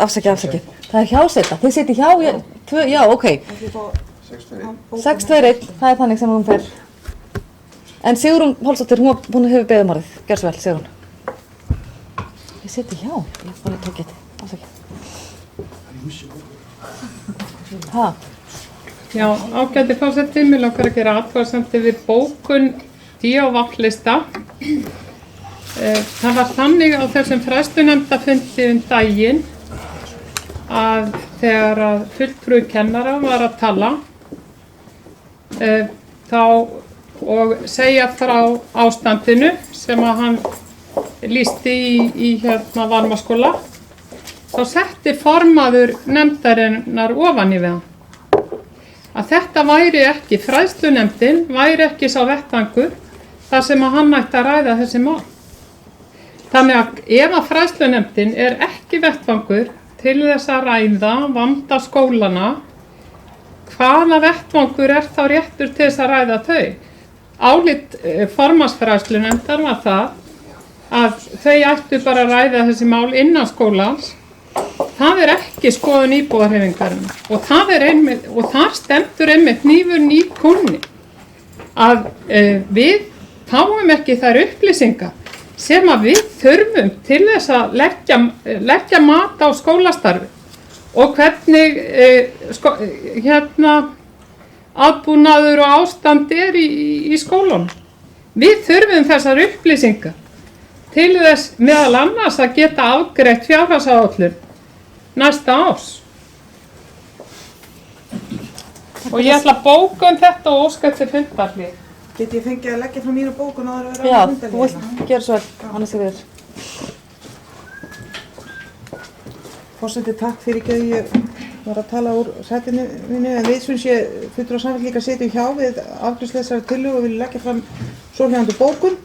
Það er hjáseta. Þið sitið hjá, já, ok. 6-2-1, það er þannig sem hún fer. En Sigrún Pálsdóttir, hún hefur beðið orðið. Gjörðu svo vel, Sigrún. Þið sitið hjá, ég bara tók þetta. Afsakið. Hæ? Já, ágæti forseti, mig langar að gera athugasemdir við bókun D- og VAFF-lista. Það var þannig á þessum fræðslunefndarfundi daginn að þegar að fulltrúi kennara var að tala þá og segja frá ástandinu sem að hann lýsti í Varmaskóla, þá setti formaður nefndarinnar ofan í við hann. Að þetta væri ekki, fræðslunefndin væri ekki sá vettvangur þar sem að hann ætti að ræða þessi mál. Þannig að ef að fræðslunefndin er ekki vettvangur til þess að ræða vanda skólana, hvaða vettvangur er þá réttur til þess að ræða þau? Álit formannsfræðslunefndar var það að þau ættu bara að ræða þessi mál innan skólans. Það er ekki skoðun íbúahreyfingarinnar og þar stendur einmitt hnífurinn í kúnni að við fáum ekki þær upplýsingar sem að við þurfum til þess að leggja mat á skólastarfi og hvernig aðbúnaður og ástand er í skólanum. Við þurfum þessar upplýsingar til þess meðal annars að geta afgreitt fjárhagsáætlun næsta árs. Og ég ætla að bóka þetta og óska eftir fundarhlið. Get ég fengið að leggja frá mínu bókun áður að vera Já, á þú fundarhlið? vilt gera svo vel, annars er við. Forseti, takk fyrir ekki að ég var að tala úr sætinu mínu, en við sem sé fulltrúar Samfylkingar sitjum hjá við afgreiðslu þessari tillögu og viljum leggja fram svohljóðandi bókun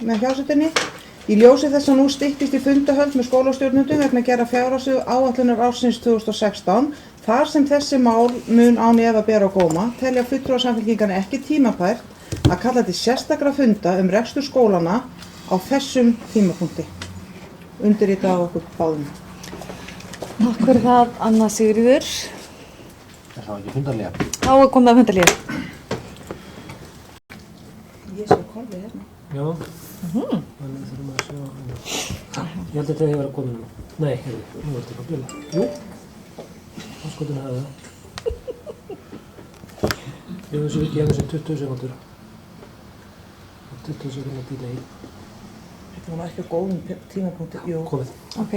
með hjásetunni. Í ljósi þess að nú styttist í fundahöld með skólastjórnendum vegna gera fjárhagsáætlunar ársins 2016, þar sem þessi mál mun án efa bera á góma, telja fulltrúar Samfylkingarna ekki tímabært að kalla til sérstakra funda rekstur skólana á þessum tímapunkti. Undirritað á okkur báðum. Takk fyrir það, Anna Sigríður. Það var ekki fundarlega. Þá er komið að fundarlíði. Ég sé kolvið hérna. Já. Þannig þurfum að sjá. Ég held að þetta hefur verið að koma núna. Nei, heyrðu, nú er þetta að bila. Jú. Áskotinu hafði það. Ég hef þessu vikið hérna sem 20 sekundur. 20 sekundur delay. Þetta var ekki á góðum tímapunkti. Jú. Komið. Ok.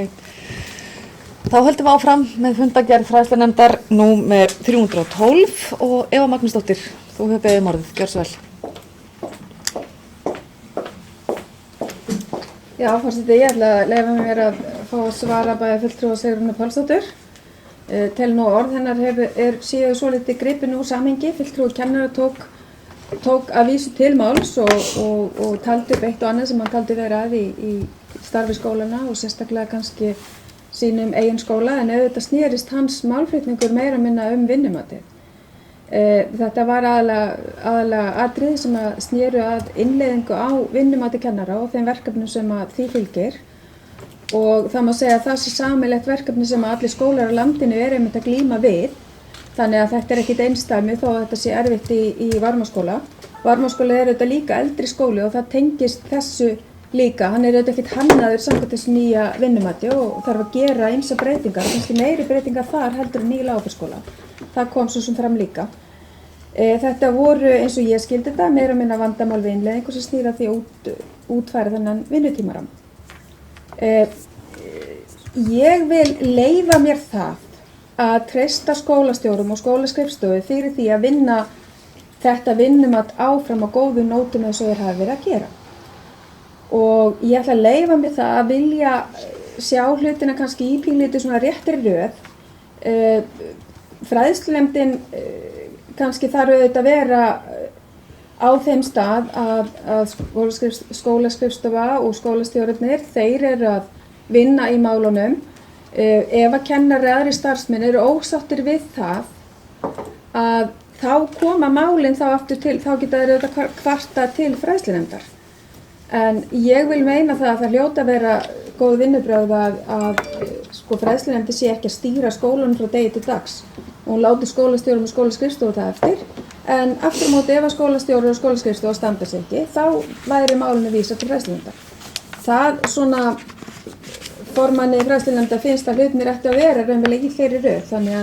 Þá höldum við áfram með fundargerð fræðslunefndar númer 312 og Eva Magnúsdóttir, þú hefur beðið orðið, gjör svo vel. Já, forseti, ég ætla að leyfa mér að fá að svara bæjarfulltrúa Sigrúnu Pálsdóttur. Tel nú orð hennar séu svolítið gripin úr samhengi. Fulltrúi kennara tók að vísu til máls og taldi upp eitt og annað sem hann taldi vera að í starfi skólana og sérstaklega kannski sínum eigin skóla, en auðvitað snerist hans málflutningur meira minna vinnumatið. Þetta var aðalega atriði sem að sneru að innleiðingu á vinnumati kennara og þeim verkefnum sem að því fylgir, og það má segja að það sé sameiginlegt verkefni sem að allir skólar á landinu einmitt að glíma við, þannig að þetta ekkit einsdæmi þó að þetta sé erfitt í Varmárskóla. Varmárskóli auðvitað líka eldri skóli og það tengist þessu líka. Hann auðvitað ekkit hannaður samkvæmt þessu nýja vinnumati og þarf að gera ýmsar breytingar, kannski meiri breytingar þar heldur en í Lágafeldsskóla. Það kom svo sem fram líka. Þetta voru, eins og ég skildi þetta, meira og minna vandamál við innleiðingu sem snýr að því að útfæra þennan vinnutímaram. Ég vil leyfa mér það að treysta skólastjórum og skólaskrifstofu fyrir því að vinna þetta vinnumat áfram á góðu nótum eins og þeir hafa verið að gera. Og ég ætla að leyfa mér það að vilja sjá hlutina kannski í pínlítið svona réttri röð. Fræðslunefndin kannski þarf auðvitað að vera á þeim stað að skólaskrifstofa og skólastjórarnir, þeir eru að vinna í málunum. Ef að kennari eða aðrir starfsmenn eru ósáttir við það, að þá koma málin þá aftur til, þá geta þeir auðvitað kvarta til fræðslunefndar. En ég vil meina það að það hljóta að vera góð vinnubrögð að fræðslunefndin sé ekki að stýra skólanum frá degi til dags. Og hún láti skólastjórum og skólaskrifstofu það eftir. En aftur á móti ef að skólastjórar og skólaskrifstofa standa sig ekki, þá væri málinu vísað til fræðslunefndar. Það svona formanni fræðslunefndar finnst að hlutinir ætti að vera raunverulega í þeirri röð, þannig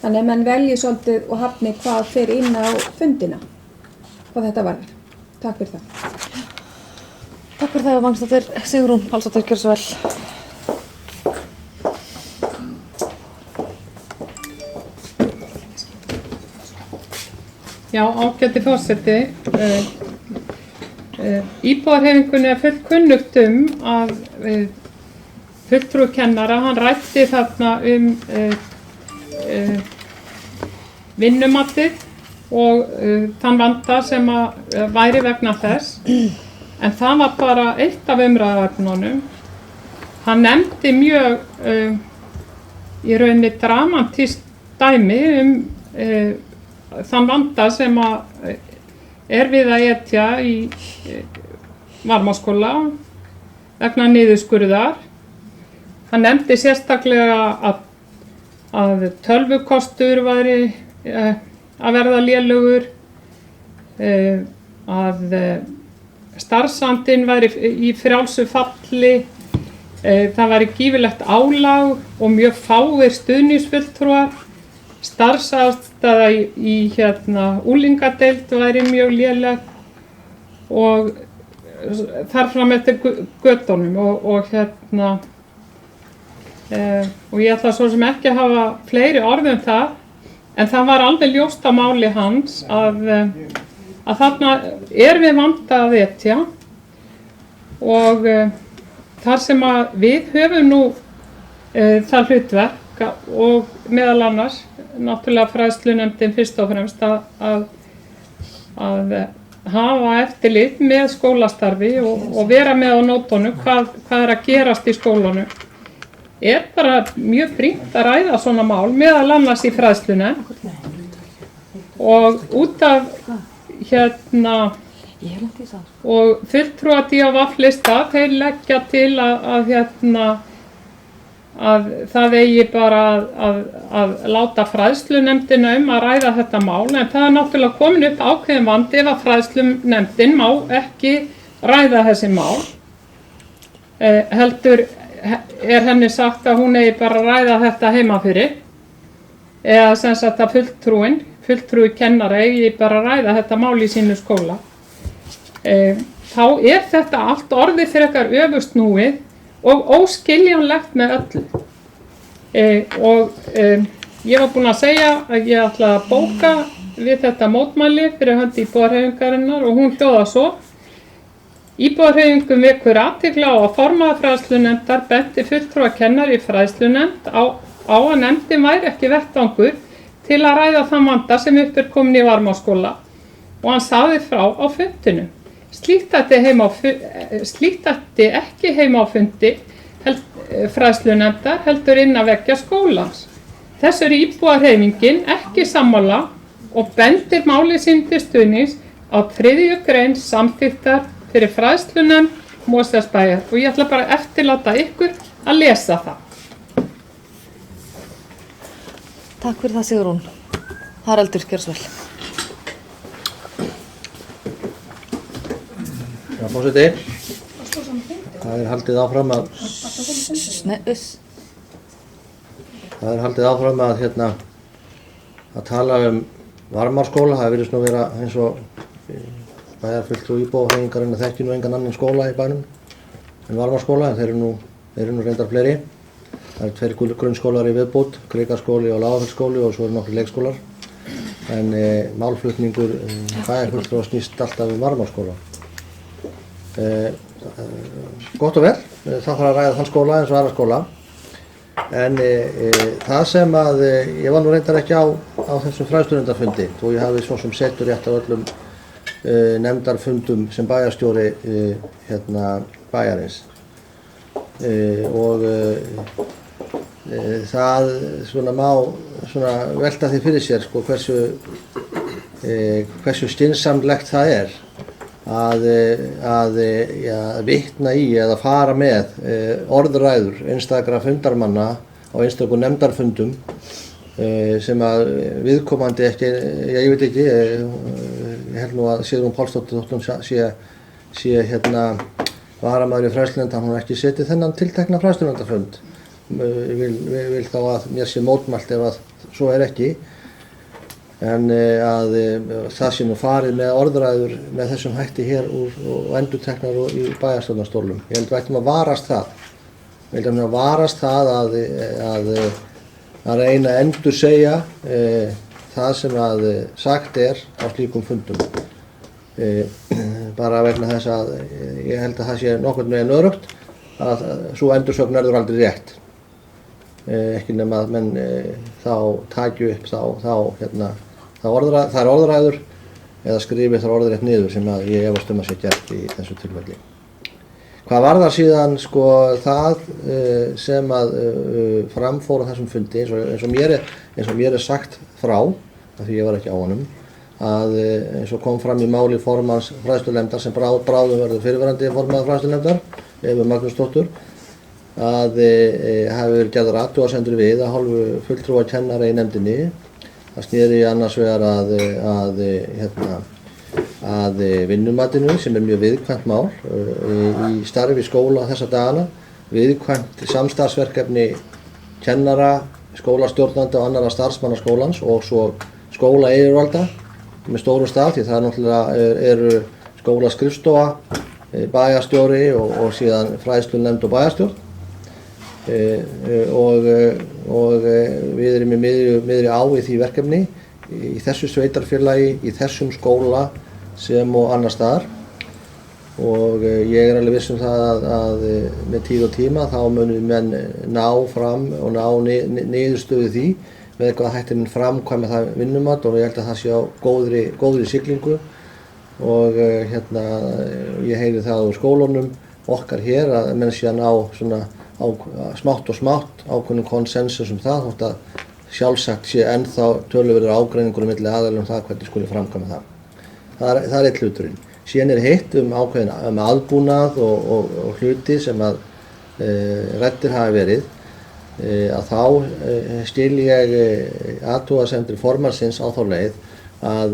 að menn velji svolítið og hafni hvað fer inn á fundina hvað þetta varðar. Takk fyrir það. Takk fyrir það, Magnúsdóttir. Sigrún Pálsdóttir, gjör svo vel. Já, ágæti forseti. Íbúðarhreyfingunni er fullt kunnugt að fulltrúi kennara, hann ræddi þarna vinnumatið og þann vanda sem væri vegna þess. En það var bara eitt af umræðuefnunum. Hann nefndi mjög í rauninni dramatískt dæmi þann vanda sem við að etja í Varmárskóla vegna niðurskurðar. Hann nefndi sérstaklega að tölvukostur væri að verða lélegur, að starfsandinn væri í frjálsu falli, það væri gífurlegt álag og mjög fáir stuðningsfulltrúar, starfsaðstaða í unglingadeild væri mjög léleg og þar fram eftir götunum og ég ætla svo sem ekki að hafa fleiri orð það, en það var alveg ljóst á máli hans að þarna við vanda að etja og þar sem að við höfum nú það hlutverk og meðal annars náttúrulega fræðslunefndin fyrst og fremst að hafa eftirlit með skólastarfi og vera með á nótunum hvað er að gerast í skólanum. Bara mjög brýnt að ræða svona mál meðal annars í fræðslunefnd og út af og fulltrúar DVF-lista, þeir leggja til að það eigi bara að láta fræðslunefndina að ræða þetta mál, en það er náttúrulega komin upp ákveðin vandi ef að fræðslunefndin má ekki ræða þessi mál. Heldur henni sagt að hún eigi bara að ræða þetta heima fyrir, eða sem sagt að fulltrúi kennara eigi bara að ræða þetta mál í sínu skóla. Þá þetta allt orðið frekar öfugsnúið og óskiljanlegt með öllu. Ég var búin að segja að ég ætla að bóka við þetta mótmæli fyrir hönd íbúðarhreyfingarinnar og hún hljóðar svo: Íbúðarhreyfingin vekur athygli á að formaður fræðslunefndar benti fulltrúa kennari í fræðslunefnd á að nefndin væri ekki vettvangur til að ræða þann vanda sem upp komin í Varmárskóla og hann sagði frá á fundinum. Slíkt ætti ekki heima á fundi fræðslunefndar heldur innan veggja skólans. Þessu er íbúðarhreyfingin ekki sammála og bendir máli sín til stuðnings á 3. grein samþykktar fyrir fræðslunefnd Mosfellsbæjar og ég ætla bara að eftirláta ykkur að lesa það. Takk fyrir það, Sigrún. Haraldur, gjörðu svo vel. Já, forseti. Það er haldið áfram að að tala Varmárskóla. Það virðist nú vera eins og bæjarfulltrúi íbúðarhreyfingarinnar þekki nú engan annan skóla í bænum en Varmárskóla, en þeir eru nú reyndar fleiri. Það eru 2 grunnskólar í viðbót, Krigarskóli og Lágafellsskóli og svo eru nokkrir leikskólar. En málflutningur bæjarfulltrúa snýst alltaf Varmárskóla. Gott og vel, það þarf að ræða þann skóla eins og aðra skóla. En það sem að ég var nú reyndar ekki á þessum fræðslunefndarfundi, þó ég hafi svo sem settur rétt á öllum nefndarfundum sem bæjarstjóri bæjarins. Það svona má svona velta því fyrir sér sko hversu skynsamlegt það er að vitna í eða fara með orðræður einstakra fundarmanna á einstakum nefndarfundum sem að viðkomandi ekki, ég veit ekki, ég held nú að Sigrún Pálsdóttir sé varamaður í fræðslunefnd, hann hefur ekki setið þennan tiltekna fræðslunefndarfund. Vil þá að mér sé mótmælt ef að svo er ekki, en að það sé nú farið með orðræður með þessum hætti hér og endurteknar í bæjarstjórnarstólum. Ég held að við ættum að varast það. Að reyna að endursegja það sem að sagt er á slíkum fundum. Bara vegna þess að ég held að það sé nokkurn veginn öruggt að svo endursögn verður aldrei rétt. Ekki nema að menn þá taki upp þær orðræður eða skrifi þær orðrétt niður sem að ég efast að sé gert í þessu tilfelli. Hvað varðar síðan sko það sem að framfór á þessum fundi eins og mér er sagt frá, af því ég var ekki á honum, að eins og kom fram í máli formanns fræðslunefndar sem bráðum verður fyrirverandi formaður fræðslunefndar, Evu Magnúsdóttur, að hafi verið gerðar athugasemdir við að hálfu fulltrúa kennara í nefndinni. Það sneri annars vegar að vinnumatinu sem er mjög viðkvæmt mál í starfi skóla þessa dagana, viðkvæmt samstarfsverkefni kennara, skólastjórnanda og annarra starfsmanna skólans og svo skólayfirvalda með stórum staf, því það náttúrulega eru skólaskrifstofa, bæjarstjóri og síðan fræðslunefnd og bæjarstjórn. Og við erum í miðri á í því verkefni í þessu sveitarfélagi, í þessum skóla sem og annar staðar, og ég er alveg viss það að með tíð og tíma þá munum menn ná fram og ná niðurstöðu því með hvað hægt minn framkvæma það vinnumat, og ég held að það sé á góðri siglingu, og ég heyri það úr skólunum okkar hér að menn sé að ná svona smátt og smátt ákveðnum konsensus það, þótt að sjálfsagt sé ennþá töluverður ágreiningur milli aðila það hvernig skuli framkvæma það. Það er eitt hluturinn. Síðan er hitt ákveðin aðbúnað og hluti sem að ræddir hafi verið, að þá skil ég athugasemdir formannsins á þá leið að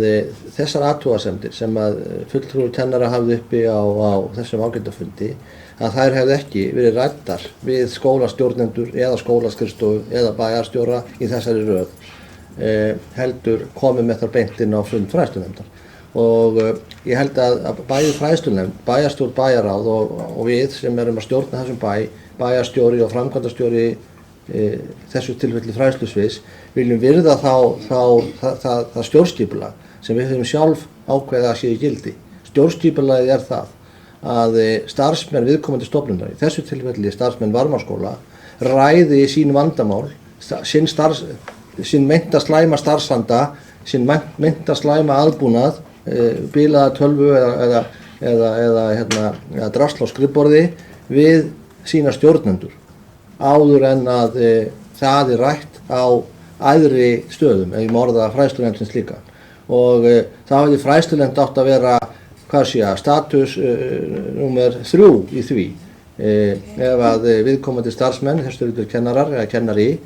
þessar athugasemdir sem að fulltrúi kennara hafði uppi á þessum ágætafundi, að þær hefði ekki verið ræddar við skólastjórnendur eða skólaskrifstofu eða bæjarstjóra í þessari röð, heldur komið með þar beint inn á fund fræðslunefndar. Og ég held að bæði fræðslunefnd, bæjarstjórn, bæjarráð og við sem erum að stjórna þessum bæjarstjóri og framkvæmdastjóri þessu tilfelli fræðslusviðs, viljum virða það stjórnskipulag sem við höfum sjálf ákveðið að sé í gildi. Stjórnskipulagið það að starfsmenn viðkomandi stofnunar, í þessu tilfelli starfsmenn Varmárskóla, ræði sín vandamál, sinn meinta slæma starfsanda, sinn meinta slæma aðbúnað, bilaða tölvu eða drasl á skrifborði við sína stjórnendur áður en að það rætt á æðri stöðum, eða í morða fræðslunefndsins líka. Og þá hefði fræðslunefnd átt að vera status númer 3 í því. Ef að viðkomandi starfsmenn, þessu eru kennarar eða kennari,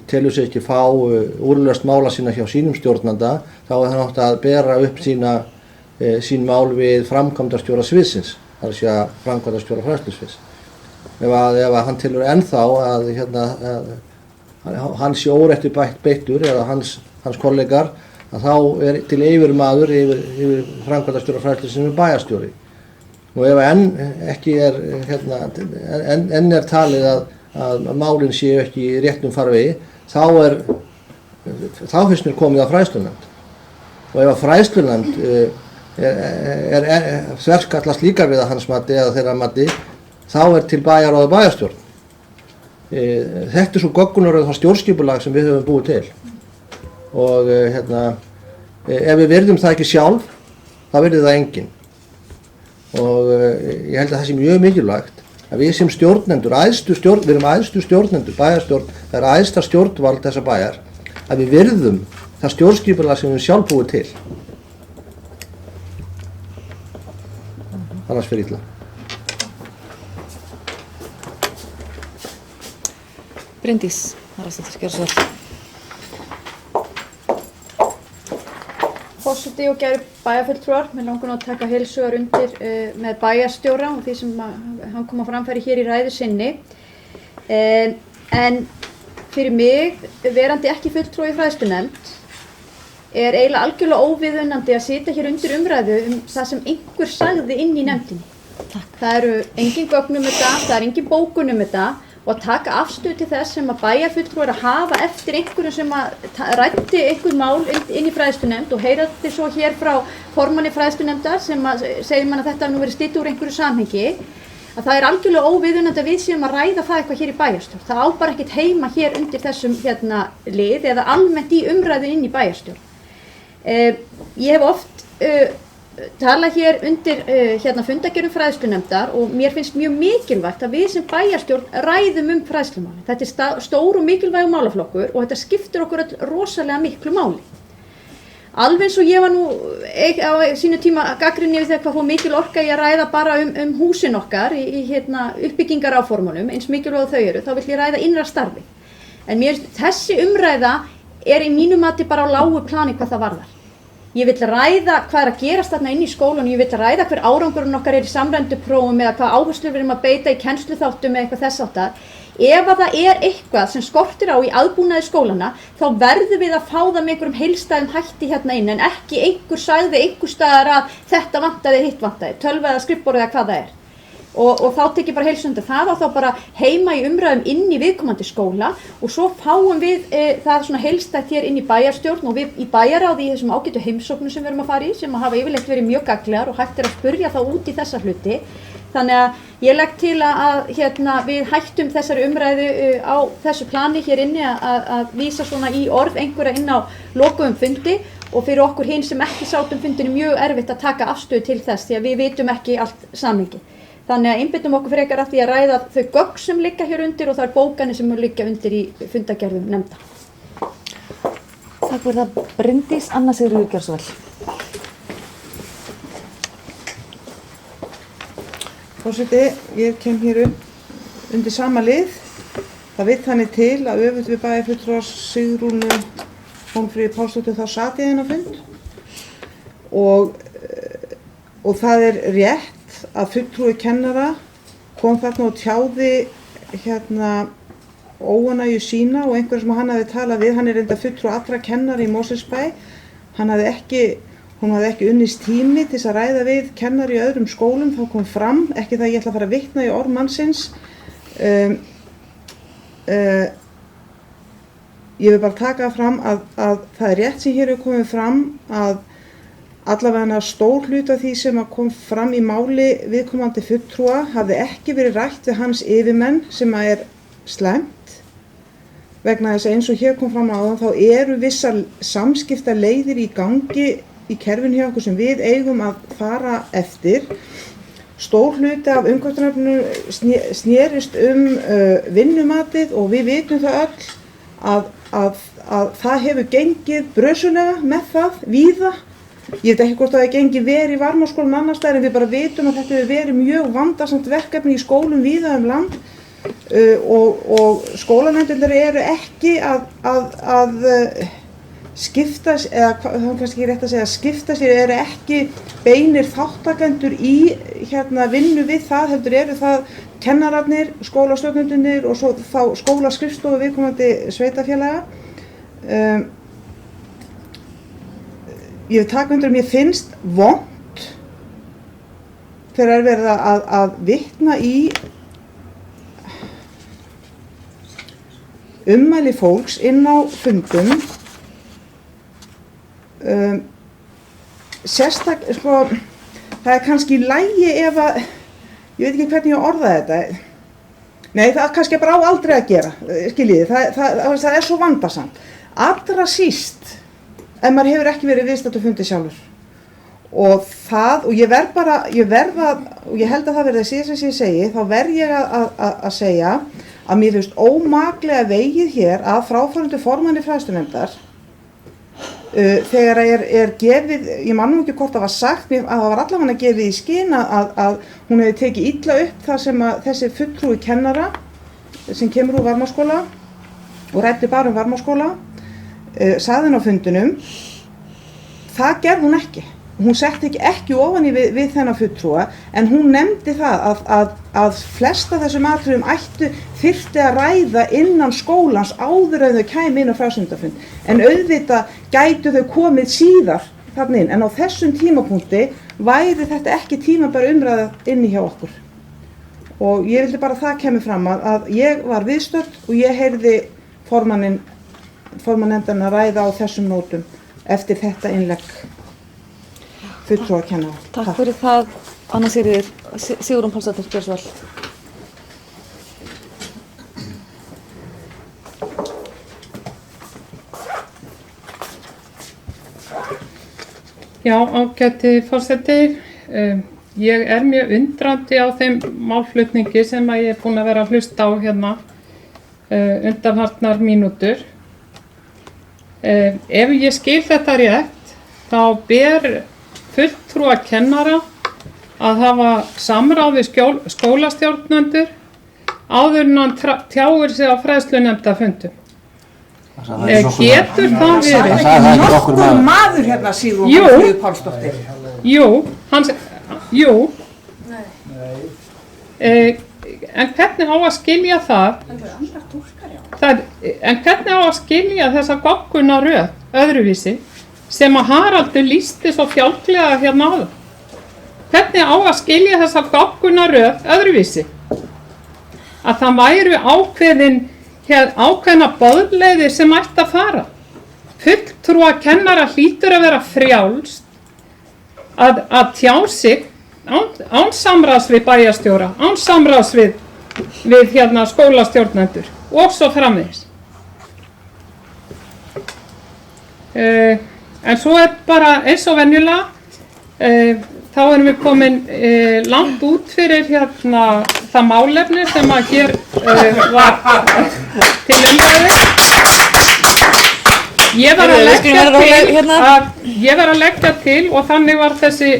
telur sig ekki fá úrlausn mála sína hjá sínum stjórnanda, þá er hann átt að bera upp sín mál við framkvæmdastjóra sviðsins, það er að segja framkvæmdastjóra fræðslusviðs. Ef að hann telur ennþá að hann sé órétti beittur eða hans kollegar, að þá er til yfirmaður yfir framkvæmdastjóra fræðslusviðsins bæjarstjóri. Og ef enn er talið að málin séu ekki í réttum farvegi, þá finnst mér komið að fræðslunefnd. Og ef að fræðslunefnd þverskallast líka við að hans mati eða þeirra mati, þá er til bæjarráð og bæjarstjórn. Þetta er svo goggunaröð það stjórnskipulag sem við höfum búið til. Og ef við virðum það ekki sjálf, þá virðir það enginn. Og ég held að það sé mjög mikilvægt að við sem stjórnendur, við erum æðstu stjórnendur, bæjarstjórn, það er æðsta stjórnvald þessa bæjar, að við virðum það stjórnskipulag sem við sjálf búið til. Annars fer illa. Bryndís Haraldsdóttir, gjörðu svo vel. Forseti og kæru bæjarfulltrúar, mér langar nú að taka heilsugar undir með bæjarstjóra og því sem hann kom á framfæri hér í ræðu sinni. En fyrir mig, verandi ekki fulltrúi í fræðslunefnd, er eiginlega algjörlega óviðunandi að sitja hér undir umræðu það sem einhver sagði inn í nefndinni. Það eru engin gögn þetta, það er engin bókun þetta, og að taka afstöðu til þess sem að bæjarfulltrúar að hafa eftir einhverjum sem að ræddi einhver mál inn í fræðslunefnd og heyra þetta svo hér frá formanni fræðslunefndar sem að segir mann að þetta nú verið stytt úr einhverju samhengi, að það er algjörlega óviðunandi að við séum að ræða það eitthvað hér í bæjarstjórn. Það á bara ekkert heima hér undir þessum lið eða almennt í umræðu inn í bæjarstjórn. Ég hef oft talað hér undir fundargerðum fræðslunefndar og mér finnst mjög mikilvægt að við sem bæjarstjórn ræðum fræðslumáli. Þetta er stór og mikilvægur málaflokkur og þetta skiptir okkur öll rosalega miklu máli. Alveg eins og ég var nú á sínu tíma gagnrýni við hvað fór mikil orka í að ræða bara húsin okkar í uppbyggingaráformunum, eins mikilvæg þau eru, þá vill ég ræða innra starfi. En þessi umræða er í mínu mati bara á lágu plani hvað það varðar. Ég vil ræða hvað er að gerast þarna inn í skólanum, ég vil ræða hver árangurinn okkar er í samræmdu prófum eða hvað áherslur við erum að beita í kennsluþáttum eða eitthvað þess áttar. Ef að það er eitthvað sem skortir á í aðbúnaði skólana, þá verðum við að fá það með einhverjum heildstæðum hætti hérna inn, en ekki einhver sagði einhver staðar að þetta vantaði, hitt vantaði, tölva eða skrifborð eða hvað það er. Og þá tek ég bara heilsund það og þá bara heima í umræðum inn í viðkomandi skóla og svo fáum við það svona heilstætt hér inn í bæjarstjórn og við í bæjarráði í þessum ágætu heimsóknum sem við erum að fara í, sem hafa yfirleitt verið mjög gagnlegar og hægt er að spurja þá út í þessa hluti. Þannig að ég legg til að við hættum þessari umræðu á þessu plani hér inni að vísa svona í orð einhverja inn á lokuðum fundi og fyrir okkur hinn sem ekki sátum fundinu mjög erfitt að taka afstöðu til þess því að við vitum ekki allt samhengi. Þannig að einbeitum okkur frekar að því að ræða þau gögn sem liggja hér undir og það er bókanir sem liggja undir í fundargerðum nefnda. Takk fyrir það, Bryndís. Anna Sigríður, gjörðu svo vel. Forseti, ég kem hér undir sama lið. Það vill þannig til að öfugt við bæjarfulltrúar Sigrúnu Hólmfríði Pálsdóttur þá sat ég á fund og það er rétt að fulltrúi kennara kom þarna og tjáði óánægju sína og einhverja sem hann hafði talað við, hann er enda fulltrúi allra kennara í Mosfellsbæ, hún hafði ekki unnist tími til að ræða við kennari í öðrum skólum, þá kom fram, ekki það ég ætla að fara að vitna í orð mannsins, ég vil bara taka fram að það er rétt sem hér hefur komið fram að allavega stór hluti af því sem kom fram í máli viðkomandi fulltrúa hafði ekki verið rætt við hans yfirmenn sem er slæmt vegna þess að eins og hér kom fram áðan þá eru vissar samskipta leiðir í gangi í kerfinu hjá okkur sem við eigum að fara eftir. Stór hluti af umkvörtunarefninu snerist vinnumatið og við vitum það öll að það hefur gengið brösulega með það víða. Ég veit ekki hvort það hefur gengið verið í Varmárskólanum annars staðar en við bara vitum að þetta hefur verið mjög vandasamt verkefni í skólum víða land og skólanefndirnar eru ekki að skipta, eða það er kannski ekki rétt að segja skipta sér, eru ekki beinir þáttakendur í vinnu við það, heldur eru það kennararnir, skólastjórnendurnir og svo þá skólaskrifstofu viðkomandi sveitafélaga. Ég vil taka undir að mér finnst vont þegar verið að vitna í ummæli fólks inn á fundum. Það er kannski í lagi ef að, ég veit ekki hvernig ég orða þetta, nei það kannski bara á aldrei að gera, skiljiði, það er svo vandasamt. Allra síst, ef maður hefur ekki verið viðstaddur fundi sjálfur. Og ég held að það verði að síðan sem ég segi, þá verð ég að segja að mér finnst ómaklega vegið hér að fráfarandi formanni fræðslunefndar þegar gefið, ég man nú ekki hvort það var sagt, að það var allavega gefið í skyn að hún hefði tekið illa upp það sem að þessi fulltrúi kennara sem kemur úr Varmárskóla og ræddi bara Varmárskóla, sagði henni á fundinum, það gerði hún ekki. Hún setti ekki ofan í við þennan fulltrúa en hún nefndi það að flesta þessum atriðum þyrfti að ræða innan skólans áður en þau kæmi inn á frásundarfund. En auðvitað gætu þau komið síðar þarna inn en á þessum tímapunkti væri þetta ekki tímabær umræða inni hjá okkur. Og ég vildi bara það kemur fram að ég var viðstödd og ég heyrði formann nefndarinnar að ræða á þessum nótum eftir þetta innlegg. Takk fyrir það, Anna Sigríður. Sigrún Pálsdóttir, gjörðu svo vel. Já, ágæti forseti. Ég er mjög undrandi á þeim málflutningi sem ég er búin að vera að hlusta á hérna undanfarnar mínútur. Ef ég skil þetta rétt, þá ber fulltrúa kennara að hafa samráð við skólastjórnendur áður en hann tjáir sig á fræðslunefndarfundum. Getur það verið? Það er ekki nokkur maður hérna Sigrún Pálsdóttir. Jú. En hvernig á að skilja það? En hvernig á að skilja þessa goggunaröð öðruvísi? Sem að Haraldur lýsti svo fjálglega hérna áður. Hvernig á að skilja þessa goggunaröð öðruvísi? Að það væru ákveðna boðleiðir sem ætti að fara. Fulltrúa kennara hlýtur að vera frjálst að tjá sig án samráðs við bæjarstjóra, án samráðs við skólastjórnendur og svo framvegis. En svo er bara eins og venjulega, þá erum við komin langt út fyrir það málefni sem að hér var til umræðu. Ég var að leggja til og þannig var þessi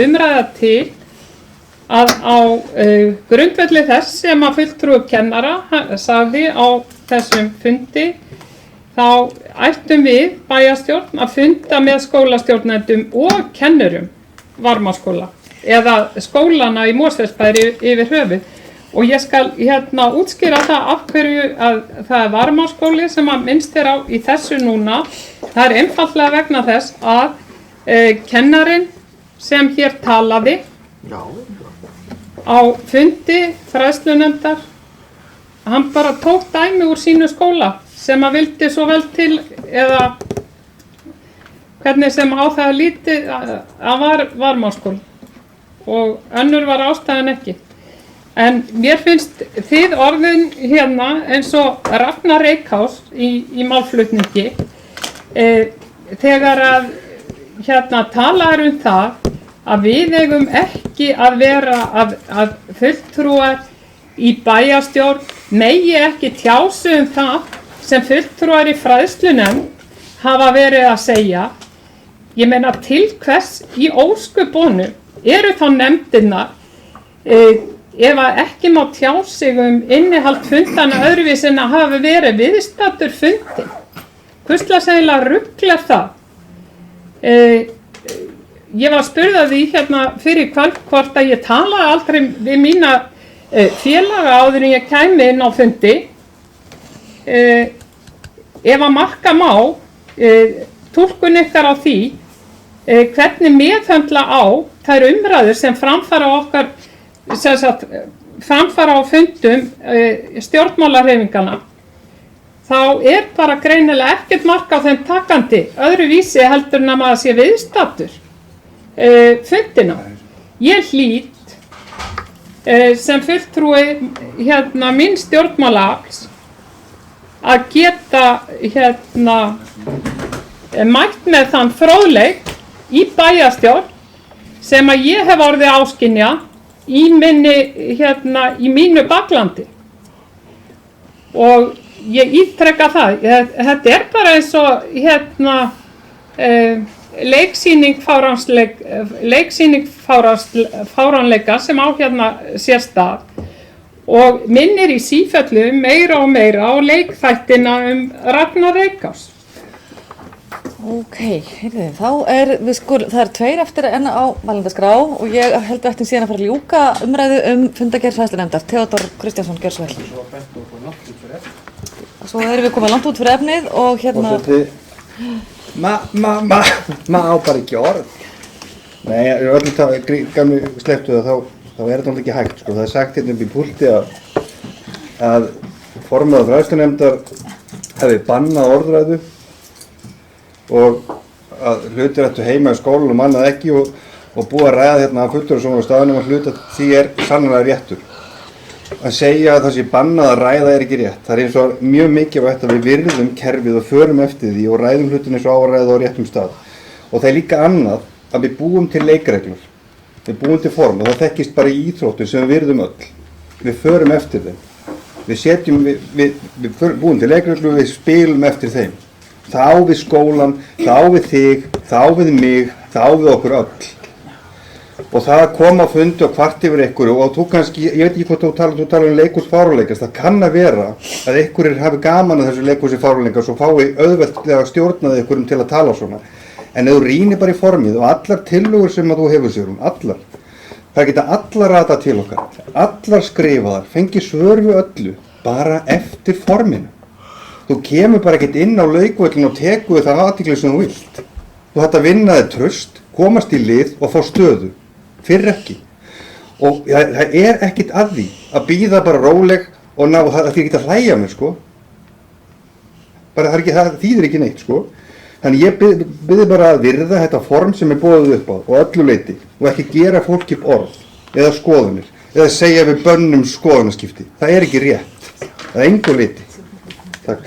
umræða til að á grundvelli þess sem að fulltrúi kennara sagði á þessum fundi, þá ættum við bæjarstjórn að funda með skólastjórnendum og kennurum Varmárskóla eða skólana í Mosfellsbæ yfir höfuð. Og ég skal útskýra það af hverju að það er Varmárskóli sem að minnst á í þessu núna. Það er einfaldlega vegna þess að kennarinn sem hér talaði á fundi fræðslunefndar hann bara tók dæmi úr sínu skóla sem að vildi svo vel til eða hvernig sem á það lítið að var varmárskóli og önnur var ástæðan ekki. En mér finnst þið orðin hérna eins og Ragnar Reykháls í málflutningi þegar að hérna talaður það að við eigum ekki að vera að fulltrúar í bæjarstjórn megi ekki tjá sig það sem fulltrúar í fræðslunefnd hafa verið að segja. Ég meina til hvers í ósköpunum eru þá nefndirnar ef að ekki má tjá sig innihald fundana öðruvís en að hafa verið viðstaddur fundin. Hvurslags eiginlega rugl er það? Ég var spurð að því hérna fyrir kvöld hvort að ég talaði aldrei við mína félaga áður en ég kæmi inn á fundi. Ef að marka má túlkun ykkar á því hvernig meðhöndla á þær umræður sem framfara okkar framfara á fundum stjórnmálahreyfinganna, þá bara greinilega ekkert mark á þeim takandi öðruvísi heldur en að maður sé viðstaddur fundina. Ég hlýt sem fulltrúi hérna mín stjórnmálaafls að geta hérna mætt með þann fróðleik í bæjarstjórn sem að ég hef orðið áskynja í mínu baklandi. Og ég ítreka það, þetta bara eins og leiksýning fáránleika sem á sér stað og minnir í sífellu meira og meira á leikþættina Ragnar Reykháls. Ok, heyrðu, það er 2 eftir enn á mælendaskrá og ég held við ættum síðan að fara að ljúka umræðu fundagerð fræðslunefndar. Theodór Kristjánsson, gjör svo vel. Svo erum við komið langt út fyrir efnið og hérna... Maður á bara ekki orð. Nei, öllum gamlu slepptu það, þá er þetta ekki hægt, sko. Það er sagt hérna upp í púlti að formaður fræðslunefndar hefði bannað orðræðu og að hlutir ættu heima í skólanum og mannað ekki og búið að ræða hérna að fullur og svona á staðnum að hluta því sannarlega réttur. Að segja að það sé bannað að ræða ekki rétt. Það eins og mjög mikilvægt að við virðum kerfið og förum eftir því og ræðum hlutin eins og á að ræða á réttum stað. Og það er líka annað að við búum til leikreglur. Við búum til form og það þekkist bara í íþróttum sem við virðum öll. Við förum eftir þeim. Við búum til leikreglur og við spilum eftir þeim. Það á við skólan, það á við þig, það á við mig, það á við okkur öll. Og það að koma á fundi og kvart yfir einhverju og þú kannski, ég veit ekki hvort þú talar leikhús fáránleikans, það kann að vera að einhverjir hafi gaman að þessu leikhúsi fáránleikans og fái auðveldlega stjórnað einhverjum til að tala svona. En ef þú rýnir bara í formið og allar tillögur sem að þú hefur Sigrún, allar, það geta allar rata til okkar, allar skrifaðar, fengi svör við öllu, bara eftir forminu. Þú kemur bara ekkert inn á leikvöllin og tekur það athygli sem þú vilt. Þú hægt að vinna þér traust, komast í lið og fá stöðu. Fyrr ekki. Og það er ekkert að því að bíða bara róleg og ná, það er ekki að hlæja mér, sko. Bara það þýðir ekki neitt, sko. Þannig ég byrði bara að virða þetta form sem boðið upp á og öllu leyti og ekki gera fólki upp orð eða skoðunir eða segja við bönnum skoðunarskipti. Það er ekki rétt. Það er engu leyti. Takk.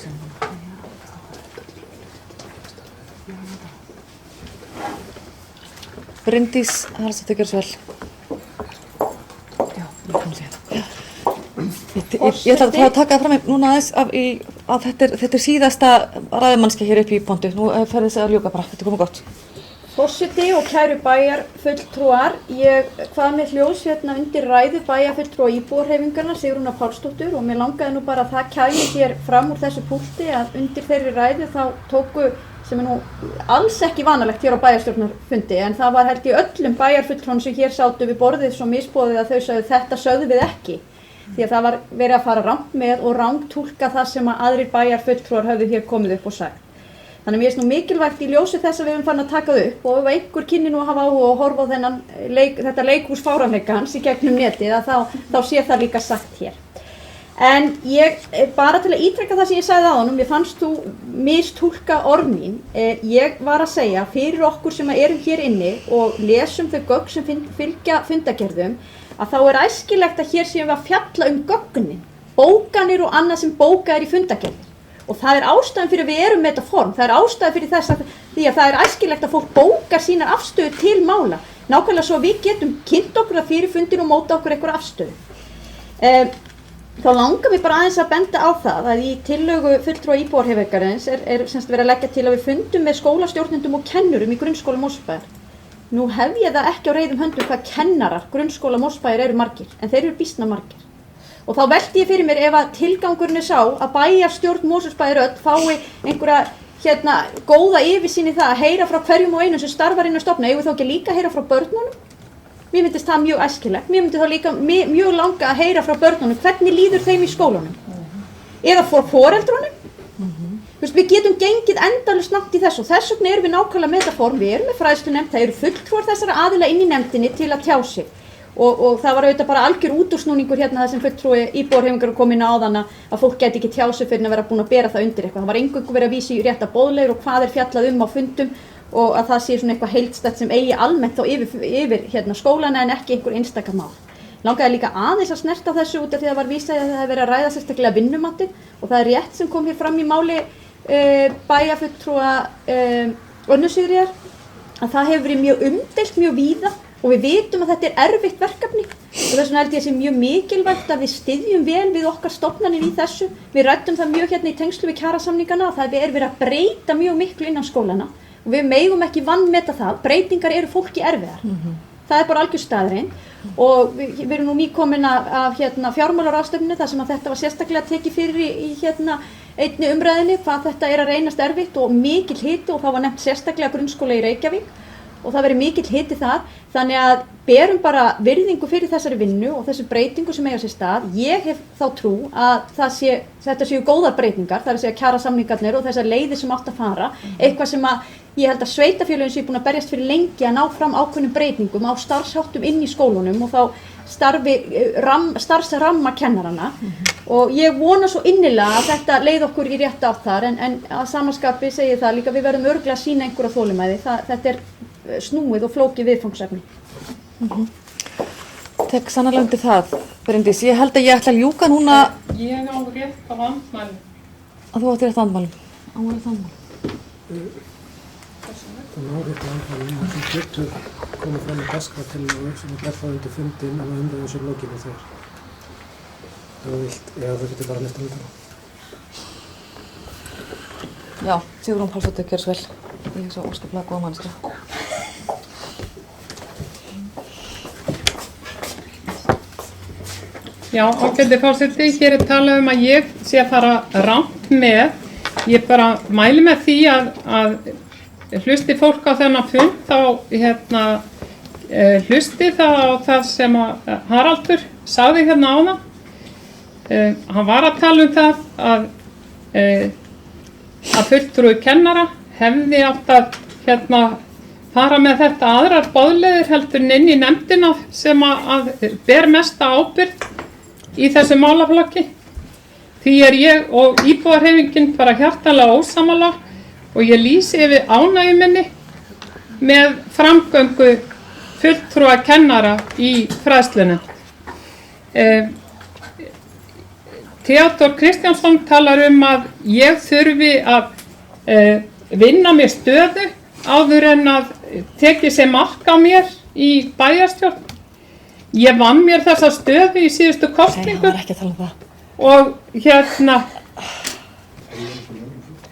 Bryndís Haraldsdóttir, gjör svo vel. Já, velkomin síðan. Ég ætla að taka það fram núna aðeins að þetta er síðasta ræðumannskja hér upp í pontu. Nú fer þessi að ljúka bara, þetta er komið gott. Forseti og kæru bæjarfulltrúar, ég kvað með hljós hérna undir ræðu bæjarfulltrúa íbúahreyfingarnar Sigrúnar Pálsdóttur og mér langaði nú bara að það kæmi hér fram úr þessu púlti að undir þeirri ræðu þá tóku, sem nú alls ekki vanalegt hér á bæjarstjórnarfundi, en það var held í öllum bæjarfulltrúum sem hér sátu við borðið svo misboðið að þau sögðu þetta sögðu við ekki. Því að það var verið að fara rangt með og rangtúlka það sem að aðrir bæjarfulltrúar höfðu hér komið upp og sagt. Þannig að mér finnst nú mikilvægt í ljósi þess að við erum farin að taka það upp og ef einhver kynni nú að hafa áhuga og horfa á þetta leikhús fáránleika hans í gegnum netið að þá sé það líka sagt hér. En ég, bara til að ítreka það sem ég sagði á honum, mér fannst þú mistúlka orð mín. Ég var að segja fyrir okkur sem erum hér inni og lesum þau gögn sem fylgja fundagerðum, að þá æskilegt að hér séum við að fjalla gögnin, bókanir og annað sem bókað í fundagerðir. Og það ástæðan fyrir að við erum með þetta form, það ástæðan fyrir þess að því að það æskilegt að fólk bókar sínar afstöðu til mála. Nákvæmlega svo við getum kynnt okkur það fyrir fundin og móta okkur eitthvað afstöðu. Þá langar við bara aðeins að benda á það að í tillögu fulltrúa íbúðarheimarins semst verið að leggja til að við fundum með skólastjórnendum og kennurum í grunnskóla Mosfellsbæjar. Nú hef ég það ekki á reiðum höndum hvað kennarar grunnskóla Mosfellsbæjar eru margir, en þeir eru býsna margir. Og þá velti ég fyrir mér ef að tilgangurinn sá að bæjarstjórn Mosfellsbæjar öll fái einhverja góða yfirsýn í það að heyra frá hverjum og einum sem starfar inn á stofnun, eigum við þá ekki líka að heyra frá börnunum? Mér myndist það mjög æskilegt. Mér myndi þá líka mjög langa að heyra frá börnunum hvernig líður þeim í skólanum. Eða frá foreldrunum. Við getum gengið endalaust langt í þessu og þess vegna erum við nákvæmlega með þetta form. Við erum með fræðslunefnd, það eru fulltrúar þessara aðila inn í nefndinni til að tjá sig. Og það var auðvitað bara algjör útúrsnúningur hérna það sem fulltrúi íbúðarheimingar kom inn á áðan að fólk geti ekki tjá sig fyrir að vera búin að bera það undir eitthvað. Það var eingöngu verið að vísa í rétta boðleiðir og hvað fjallað á fundum og að það sé svona eitthvað heildstætt sem eigi almennt þá yfir skólana en ekki einhver einstaka mál. Langaði líka aðeins að snerta á þessu út af því að það var vísað að það hefði verið að ræða sérstaklega vinnumatið og það rétt sem kom hér fram í máli bæjarfulltrúa Önnu Sigríðar að það hefur verið mjög umdeilt mjög víða og við vitum að þetta erfitt verkefni og þess vegna held ég að sé mjög mikilvægt að við styðjum vel við okkar stofnanir í þessu. Við ræddum það mjög hérna í tengslu við kjarasamningana að það er verið að breyta mjög miklu innan skólana og við megum ekki vanmeta það, breytingar eru fólki erfiðar. Það bara algjör staðreind og við erum nú nýkomin af fjármálaráðstefnunni þar sem að þetta var sérstaklega tekið fyrir í einni umræðinni hvað þetta að reynast erfitt og mikill hiti og það var nefnt sérstaklega grunnskóla í Reykjavík og það verið mikill hiti þar, þannig að berum bara virðingu fyrir þessari vinnu og þessu breytingu sem eiga sér stað. Ég hef þá trú að þetta séu góðar breytingar, það er að segja kjarasamningarnir og þessar leiðir sem átt að fara, eitthvað sem að ég held að sveitarfélögin séu búin að berjast fyrir lengi að ná fram ákveðnum breytingum á starfsháttum inn í skólunum og þá starfsramma kennarana og ég vona svo innilega að þetta leið okkur í rétt átt þar en að samanskapi segi það líka við verðum örugglega að sýna einhverja þolinmæði, þetta er snúið og flókið viðfangsefni. Tek sannarlega undir það, Bryndís. Ég held að ég ætla að ljúka núna. Ég á rétt á andmælum. Að þú átt rétt á andmælum? Á rétt á andmælum. Það á rétt á andmælum og þú getur komið fram í dagskrártillögu sem er það undir fundin og umræðum sem lokinu þegar. Ef þú vilt, eða þú getur bara nefnt það. Já, Sigrún Pálsdóttir, gjörðu svo vel. Ég er svo óskaplega góða manneskja. Já, ágæti forseti, hér talað að ég sé að fara rangt með. Ég bara mæli með því að hlusti fólk á þennan fund, þá hlusti það á það sem Haraldur sagði hérna áðan. Hann var að tala það að fulltrúi kennara hefði átt að fara með þetta aðrar boðleiðir heldur en inn í nefndina sem að ber mesta ábyrgð í þessu málaflokki. Því ég og íbúðarhreyfingin bara hjartanlega ósammála og ég lýsi yfir ánægju minni með framgöngu fulltrúa kennara í fræðslunni. Theodór Kristjánsson talar að ég þurfi að vinna mér stöðu áður en að tekið sér mark á mér í bæjarstjórn. Ég vann mér þessa stöðu í síðustu kosningu. Nei, hann var ekki að tala það. Og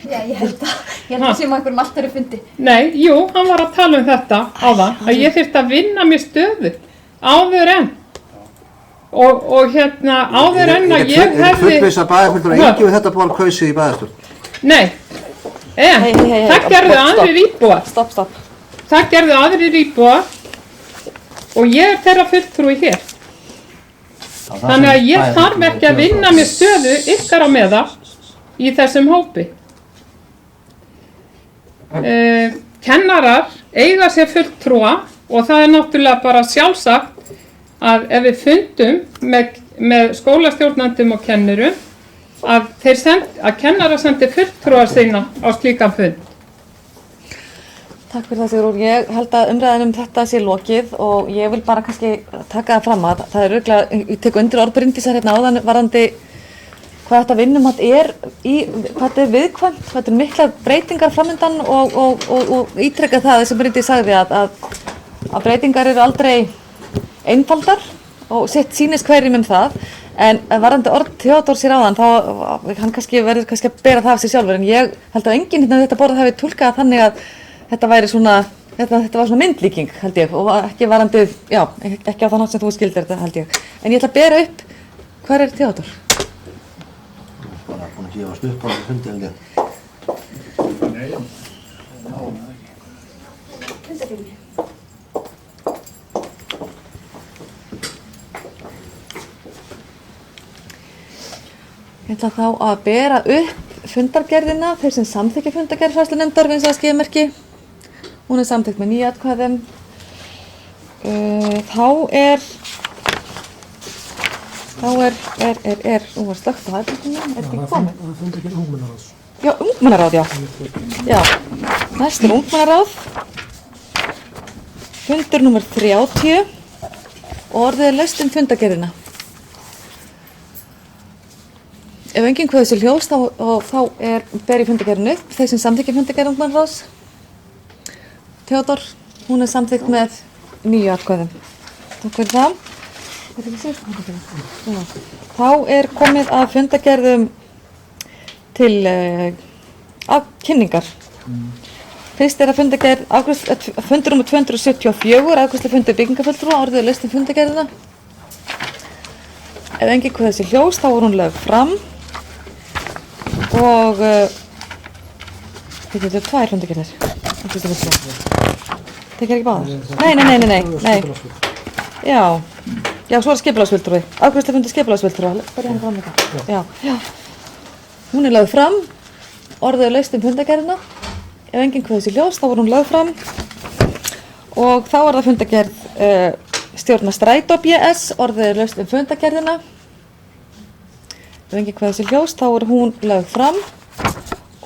Já, ég held að sem á einhverjum alltaf fundi. Nei, jú, hann var að tala þetta áðan, að ég þyrfti að vinna mér stöðu áður en. Og áður en að ég hefði... Er fullviss að bæjarfulltrúar ekki við þetta ból kausið í bæjarstjórn? Nei, það gerðu aðrir íbúar. Stopp. Það gerðu aðrir íbúar og ég þeirra fulltrúi hér. Þannig að ég þarf ekki að vinna mér stöðu ykkar á meðal í þessum hópi. Kennarar eiga sér fulltrúa og það náttúrulega bara sjálfsagt að ef við fundum með með skólastjórnandum og kennurum að kennara sendi fulltrúa sína á slíkan fund. Takk fyrir það, Sigrún. Ég held að umræðan þetta sé lokið og ég vil bara kannski taka það fram að það er örugglega, ég tek undir orð Bryndísar hérna áðan varðandi hvað þetta vinnumat hvað þetta er viðkvæmt, hvað þetta er miklar breytingar framundan og ítreka það sem Bryndís sagði að breytingar eru aldrei einfaldar og sitt sýnist hverjum það. En varðandi orð Theodórs hér áðan, þá hann verður kannski að bera það af sig sjálfur, en ég held að enginn hérna þetta borð hafi túlkað þannig að þetta væri svona, þetta var svona myndlíking held ég og ekki varðandi, ekki á þann hátt sem þú skildir þetta held ég. En ég ætla að bera upp, hvar er Theodór? Bara búin að gefast upp á þessu fundi held ég. Ég ætla þá að bera upp fundargerðina, þeir sem samþykkja fundargerð fræðslunefndar við þessa skeiðmerki. Hún er samþykkt með 9 atkvæðum. Þá er, hún var slökkt á aðbyrginu, er ekki komin? Það fundargerð ungmennaráðs. Já, ungmennaráð, já. Næst er ungmennaráð. Fundur númer 30 og orðið er laust fundargerðina. Ef enginn kveður sér ljós þá ber ég fundargerðinu upp, þeir sem samþykkja fundargerð ungmennaráðs. Theodór, hún er samþykkt með 9 atkvæðum. Takk fyrir það. Þá er komið að fundargerðum til kynningar. Fyrst er að fundargerð, fundur númer 274, afgreiðslufundur byggingafulltrúa, orðið er laust fundargerðina. Ef enginn kveður sér ljós þá hún lögð fram. Og þetta eru 2 fundargerðir. Tekir ekki báðar? Nei. Já, svo er skipulagsfulltrúi. Afgreiðslufundur skipulagsfulltrúa. Bara hérna fram þetta. Já. Hún er lögð fram. Orðið er laust fundargerðina. Ef enginn kveður sér ljós þá hún lögð fram. Og þá er það fundargerð stjórnar Strætó BS. Orðið er laust fundargerðina. Ef enginn kveður sér ljós, þá hún lögð fram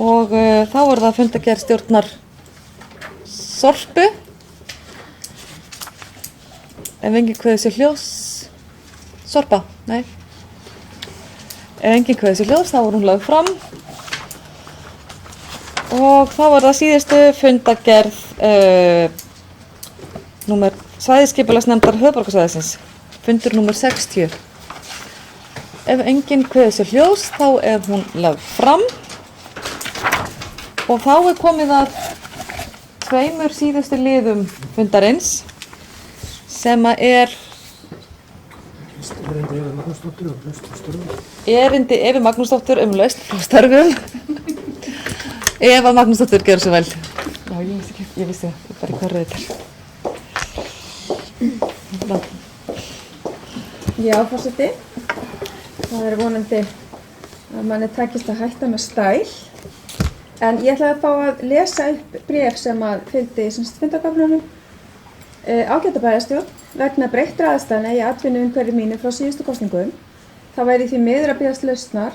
og þá er það fundargerð stjórnar Sorpu. Ef enginn kveður sér ljós, Sorpa, nei. Ef enginn kveður sér ljós, þá hún lögð fram og þá er það síðustu fundargerð svæðisskipulagsnefndar höfuðborgarsvæðisins, fundur númer 60. Ef enginn kveður sér ljós, þá hún lögð fram og þá er komið að 2 síðustu liðum fundarins sem er erindi Evu Magnúsdóttur lausn frá störfum. Eva Magnúsdóttur, gjörðu svo vel. Já, ég vissi það, bara í hverju þetta er. Já, forseti. Það er vonandi að manni takist að hætta með stæl. En ég ætlaði að fá að lesa upp bréf sem að fylgdi fundargögnunum. Ágæta bæjarstjórn, vegna breyttra aðstæðna í atvinnuumhverfi mínu frá síðustu kosningum, þá væri því miður að biðjast lausnar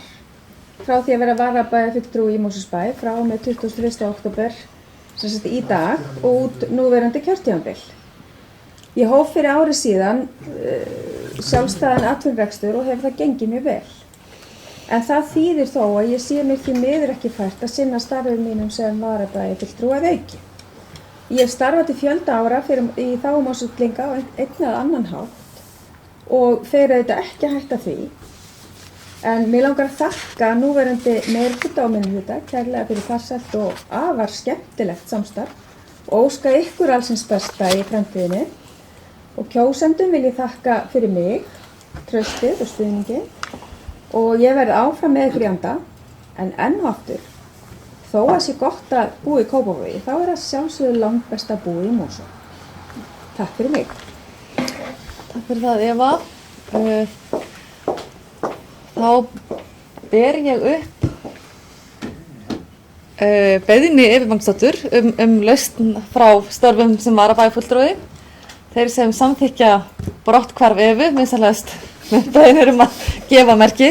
frá því að vera varabæjarfulltrúi í Mosfellsbæ frá og með 21. október, sem sagt í dag, og út núverandi kjörtímabil. Ég hóf fyrir ári síðan sjálfstæðan atvinnurekstur og hefur það gengið mjög vel. En það þýðir þó að ég sé mér því miður ekki fært að sinna starfum mínum sem varabæjarfulltrúi að auki. Ég hef starfað til fjölda ára í þágu Mosfellinga á einn eða annan hátt og fer auðvitað ekki að hætta því. En mér langar að þakka núverandi meirihluta og minnihluta kærlega fyrir farsælt og afar skemmtilegt samstarf og óska ykkur allsins besta í framtíðinni. Og kjósendum vil ég þakka fyrir mig, traustið og stuðningi og ég verð áfram með ykkur í anda, en enn og aftur, þó að sé gott að búa í Kópavogi, þá er það sjálfsögðu langt best að búa í Mosó. Takk fyrir mig. Takk fyrir það, Eva. Þá ber ég upp beiðni Evu Magnúsdóttur lausn frá störfum sem varabæjarfulltrúi. Þeir sem samþykkja brotthvarf Evu, minnst beðnir að gefa merki.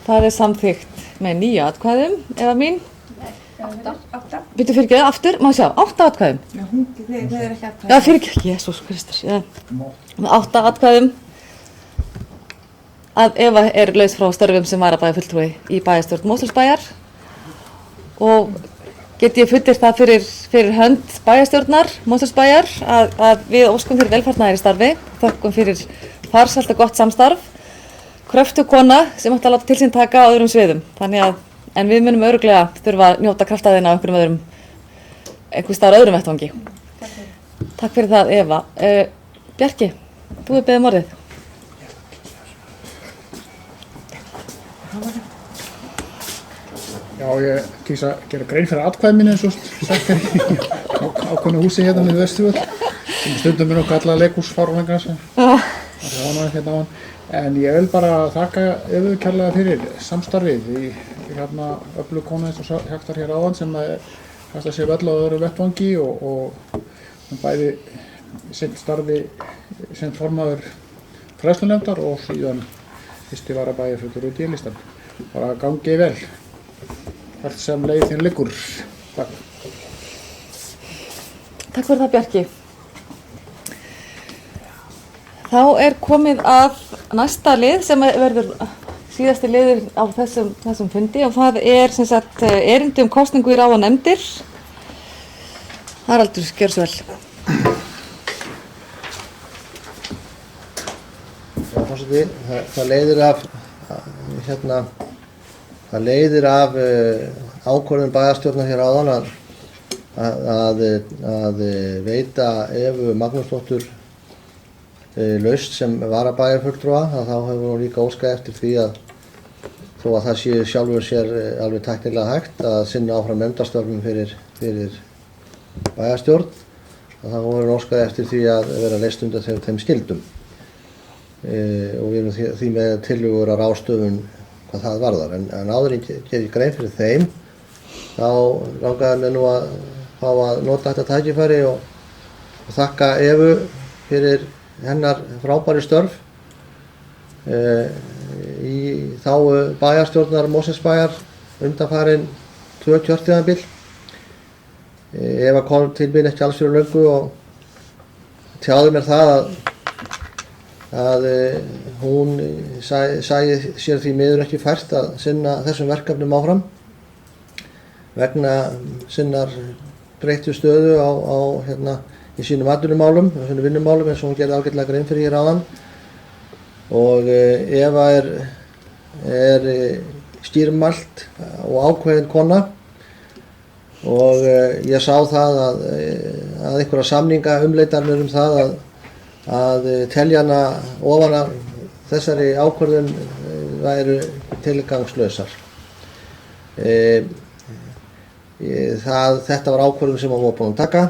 Það samþykkt með 9 atkvæðum, Eva mín. 8. Býttu fyrir ekki aftur, má sjá, 8 atkvæðum. Já, þið er ekki atkvæði. Já, fyrir ekki, Jésús Kristus, já. Með 8 atkvæðum að Eva laus frá störfum sem varabæjarfulltrúi í bæjarstjórn Mosfellsbæjar og get ég fullyrt það fyrir hönd bæjarstjórnar Mosfellsbæjar að við óskum fyrir velfarnaðar í starfi, þökkum fyrir farsælt og gott samstarf, kröftug kona sem ætti að láta til sín taka á öðrum sviðum, en við munum örugglega þurfa að njóta kraftaðina á einhvers staðar öðrum vettvangi. Takk fyrir það, Eva. Bjarki, þú beðið orðið. Já, ég kýs að gera grein fyrir atkvæði mínu eins og sagt ákveðnu húsi hérna við Vesturvöll sem stundum er kallað leikhúsfárvængar en ég vil bara þakka Evu kærlega fyrir samstarfið í öflug konu eins og Hektar hér áðan sem kastar sér vel á öðru vettvangi og bæði sinnt starfi sem formaður fræðslunefndar og síðan fyrsti varabæjarfulltrúi út í listan. Bara gangi vel. Allt sem leið þín liggur. Takk. Takk fyrir það, Bjarki. Þá er komið að næsta lið sem verður síðasti liður á þessum fundi og það er sem sagt erindi kosningu í ráð og nefndir. Haraldur, gjörðu svo vel. Já, forseti, það leiðir af ákvörðun bæjarstjórnar hér áðan að veita Evu Magnúsdóttur lausn sem varabæjarfulltrúa, þá hefur hún líka óskað eftir því að þó að það sé sjálfur sér alveg tæknilega hægt að sinna áfram nefndarstörfum fyrir bæjarstjórn, þá hefur hún óskað eftir því að vera leyst undan þeim skyldum og við erum því með tillögur að ráðstöfun hvað það varðar, en áður en ég grein fyrir þeim, þá langaði mér nú að fá að nota þetta tækifæri og þakka Evu fyrir hennar frábæri störf í þágu bæjarstjórnar Mosfellsbæjar undanfarin 2 kjörtímabil. Eva kom til mín ekki alls fyrir löngu og tjáði mér það að hún sæi sér því miður ekki fært að sinna þessum verkefnum áfram vegna sinnar breyttu stöðu í sínum atvinnumálum, sínum vinnumálum eins og hún gerði ágætlega grein fyrir hér áðan og Eva er skýrmælt og ákveðin kona og ég sá það að einhverja samninga umleitanir það að teljana ofan af þessari ákvörðun væru tilgangslausar. Þetta var ákvörðun sem hún var búin að taka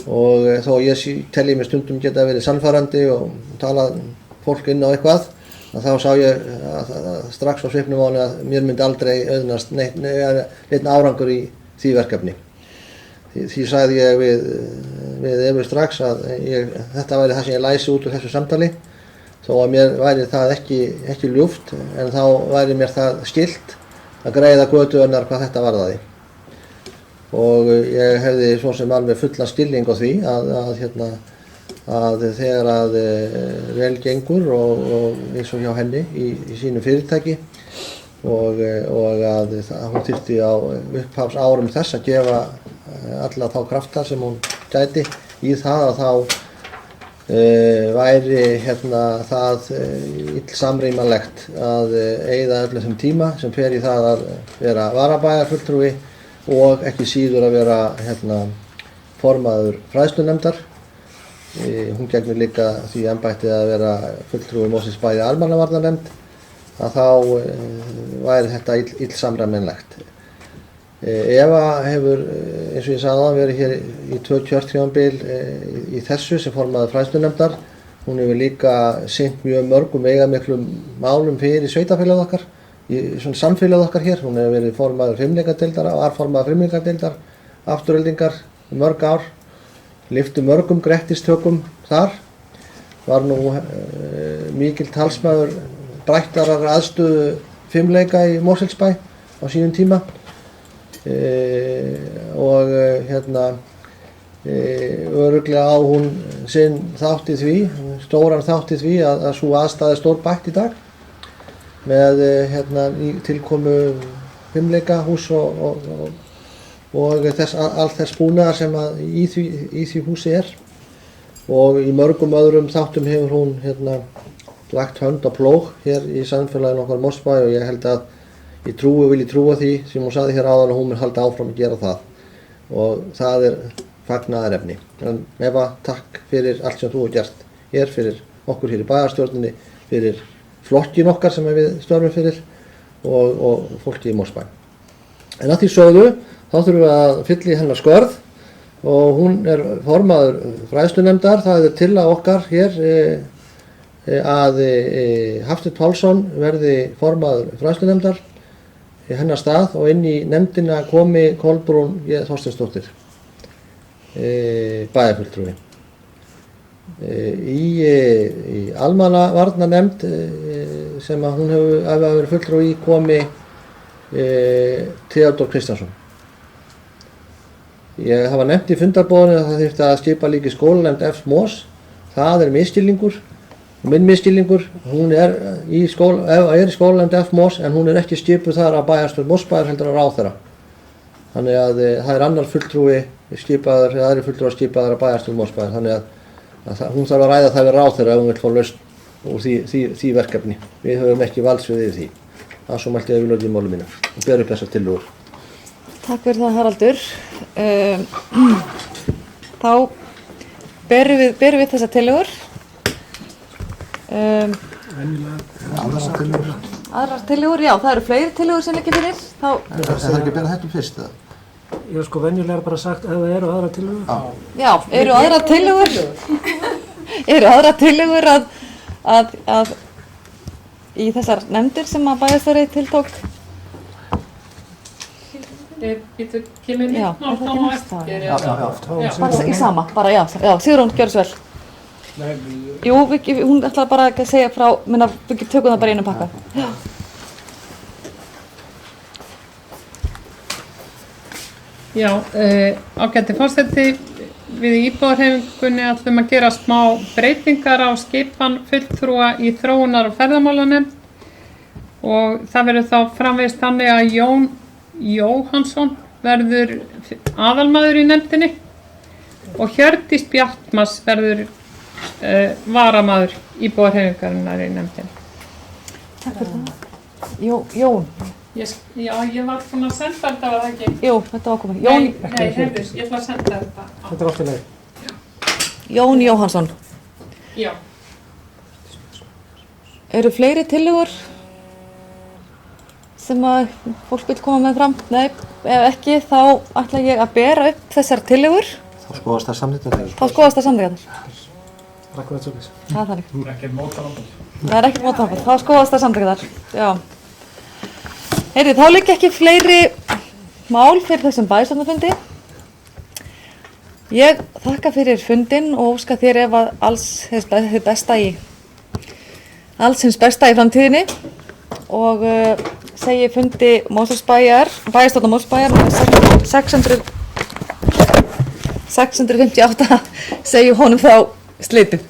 og þó ég telji mig stundum geta verið sannfærandi og talað fólk inn á eitthvað, þá sá ég strax á svipnum á henni að mér myndi aldrei auðnast neitt árangur í því verkefni. Því sagði ég við Evu strax að þetta væri það sem ég læsi út úr þessu samtali, þó að mér væri það ekki ljúft, en þá væri mér það skylt að greiða götu hennar hvað þetta varðaði. Og ég hefði svo sem alveg fullan skilning á því að þegar að vel gengur og eins og hjá henni í sínu fyrirtæki og að hún þyrfti á upphafsárum þess að gefa alla þá krafta sem hún gæti í það að þá væri það illsamrýmanlegt að eyða öllum þeim tíma sem fer í það að vera varabæjarfulltrúi og ekki síður að vera formaður fræðslunefndar. Hún gegnir líka því embætti að vera fulltrúi Mosfellsbæjar almannavarnanefnd, að þá væri þetta illsamræmanlegt. Eva hefur, eins og ég sagði áðan, verið hér í 2 kjörtímabil í þessu sem formaður fræðslunefndar. Hún hefur líka sinnt mjög mörgum veigamiklum málum fyrir sveitarfélagið okkar, í svona samfélagið okkar hér. Hún hefur verið formaður fimleikadeildar og var formaður fimleikadeildar, afturöldingar mörg ár. lyfti mörgum grettistökum þar, var nú mikil talsmaður brættarar aðstöðu fimleika í Mosfellsbæ á sínum tíma og örugglega á hún sinn þátt í því, stóran þátt í því að sú aðstæða stórbætt í dag með tilkomu fimleikahús og allt þess búnaðar sem í því húsi og í mörgum öðrum þáttum hefur hún lagt hönd á plóg hér í samfélaginu okkar Mosfellsbæ og ég held að ég vilji trúa því sem hún sagði hér áðan að hún mun halda áfram að gera það og það fagnaðarefni. En Eva, takk fyrir allt sem þú hefur gert hér, fyrir okkur hér í bæjarstjórninni, fyrir flokkin okkar sem við störfum fyrir og fólki í Mosfellsbæ. En að því sögðu, þá þurfum við að fylla í hennar skörð og hún formaður fræðslunefndar. Það tillaga okkar hér að Hafsteinn Pálsson verði formaður fræðslunefndar í hennar stað og inn í nefndina komi Kolbrún Þorsteinsdóttir, bæjarfulltrúi. Í almannavarnanefnd sem að hún hefur verið fulltrúi í komi Theodór Kristjánsson. Ég hafa nefnt í fundarboðinu að það þyrfti að skipa líka í skólanefnd F-MOS. Það misskilningur. Minn misskilningur, hún í skólanefnd F-MOS en hún ekki skipuð þar af bæjarstjórn Mosfellsbæjar heldur af ráðherra. Þannig að það annar fulltrúi skipaður, eða aðrir fulltrúar skipaður af bæjarstjórn Mosfellsbæjar. Þannig að hún þarf að ræða það við ráðherra ef hún vill fá lausn úr því verkefni. Við höfum ekki valdsvið yfir því. Það svo mælti ég að við lögum í máli mínu og ber upp þessar tillögur. Takk fyrir það, Haraldur. Þá berum við þessar tillögur. Aðrar tillögur, já, það eru fleiri tillögur sem liggja fyrir. Það ekki að bera þetta fyrst eða? Ég venjulega bara sagt ef það eru aðrar tillögur. Já, eru aðrar tillögur að í þessar nefndir sem að bæjarstjóri tiltók? Kemur nýtt mál þá á eftir? Bara í sama, bara já, Sigrún, gjörðu svo vel. Jú, hún ætlaði bara að segja frá, við tökum það bara í einum pakka. Já, ágæti forseti, við í íbúðarhreyfingunni ætlum að gera smá breytingar á skipan fulltrúa í þróunar- og ferðamálanefnd og það verður þá framvegis þannig að Jón Jóhannsson verður aðalmaður í nefndinni og Hjördís Bjartmars verður varamaður íbúðarhreyfingarinnar í nefndinni. Takk fyrir það. Jón. Já, ég var búin að senda þetta, var það ekki? Jú, þetta var komið. Nei, heyrðu, ég ætla að senda þetta. Þetta allt í lagi. Jón Jóhannsson. Já. Eru fleiri tillögur sem að fólk vil koma með fram? Nei, ef ekki, þá ætla ég að bera upp þessar tillögur. Þá skoðast það samþykktar. Takk fyrir þetta. Það er þannig. Það er ekkert mótalambar. Það er ekkert mótalambar. Þá skoðast það samþykktar. Já. Heyrðu, þá liggja ekki fleiri mál fyrir þessum bæjarstjórnarfundi. Ég þakka fyrir fundinn og óska þér ef að alls hins besta í framtíðinni og segi fundi bæjarstjórnar Mosfellsbæjar 658 segi honum þá slitið.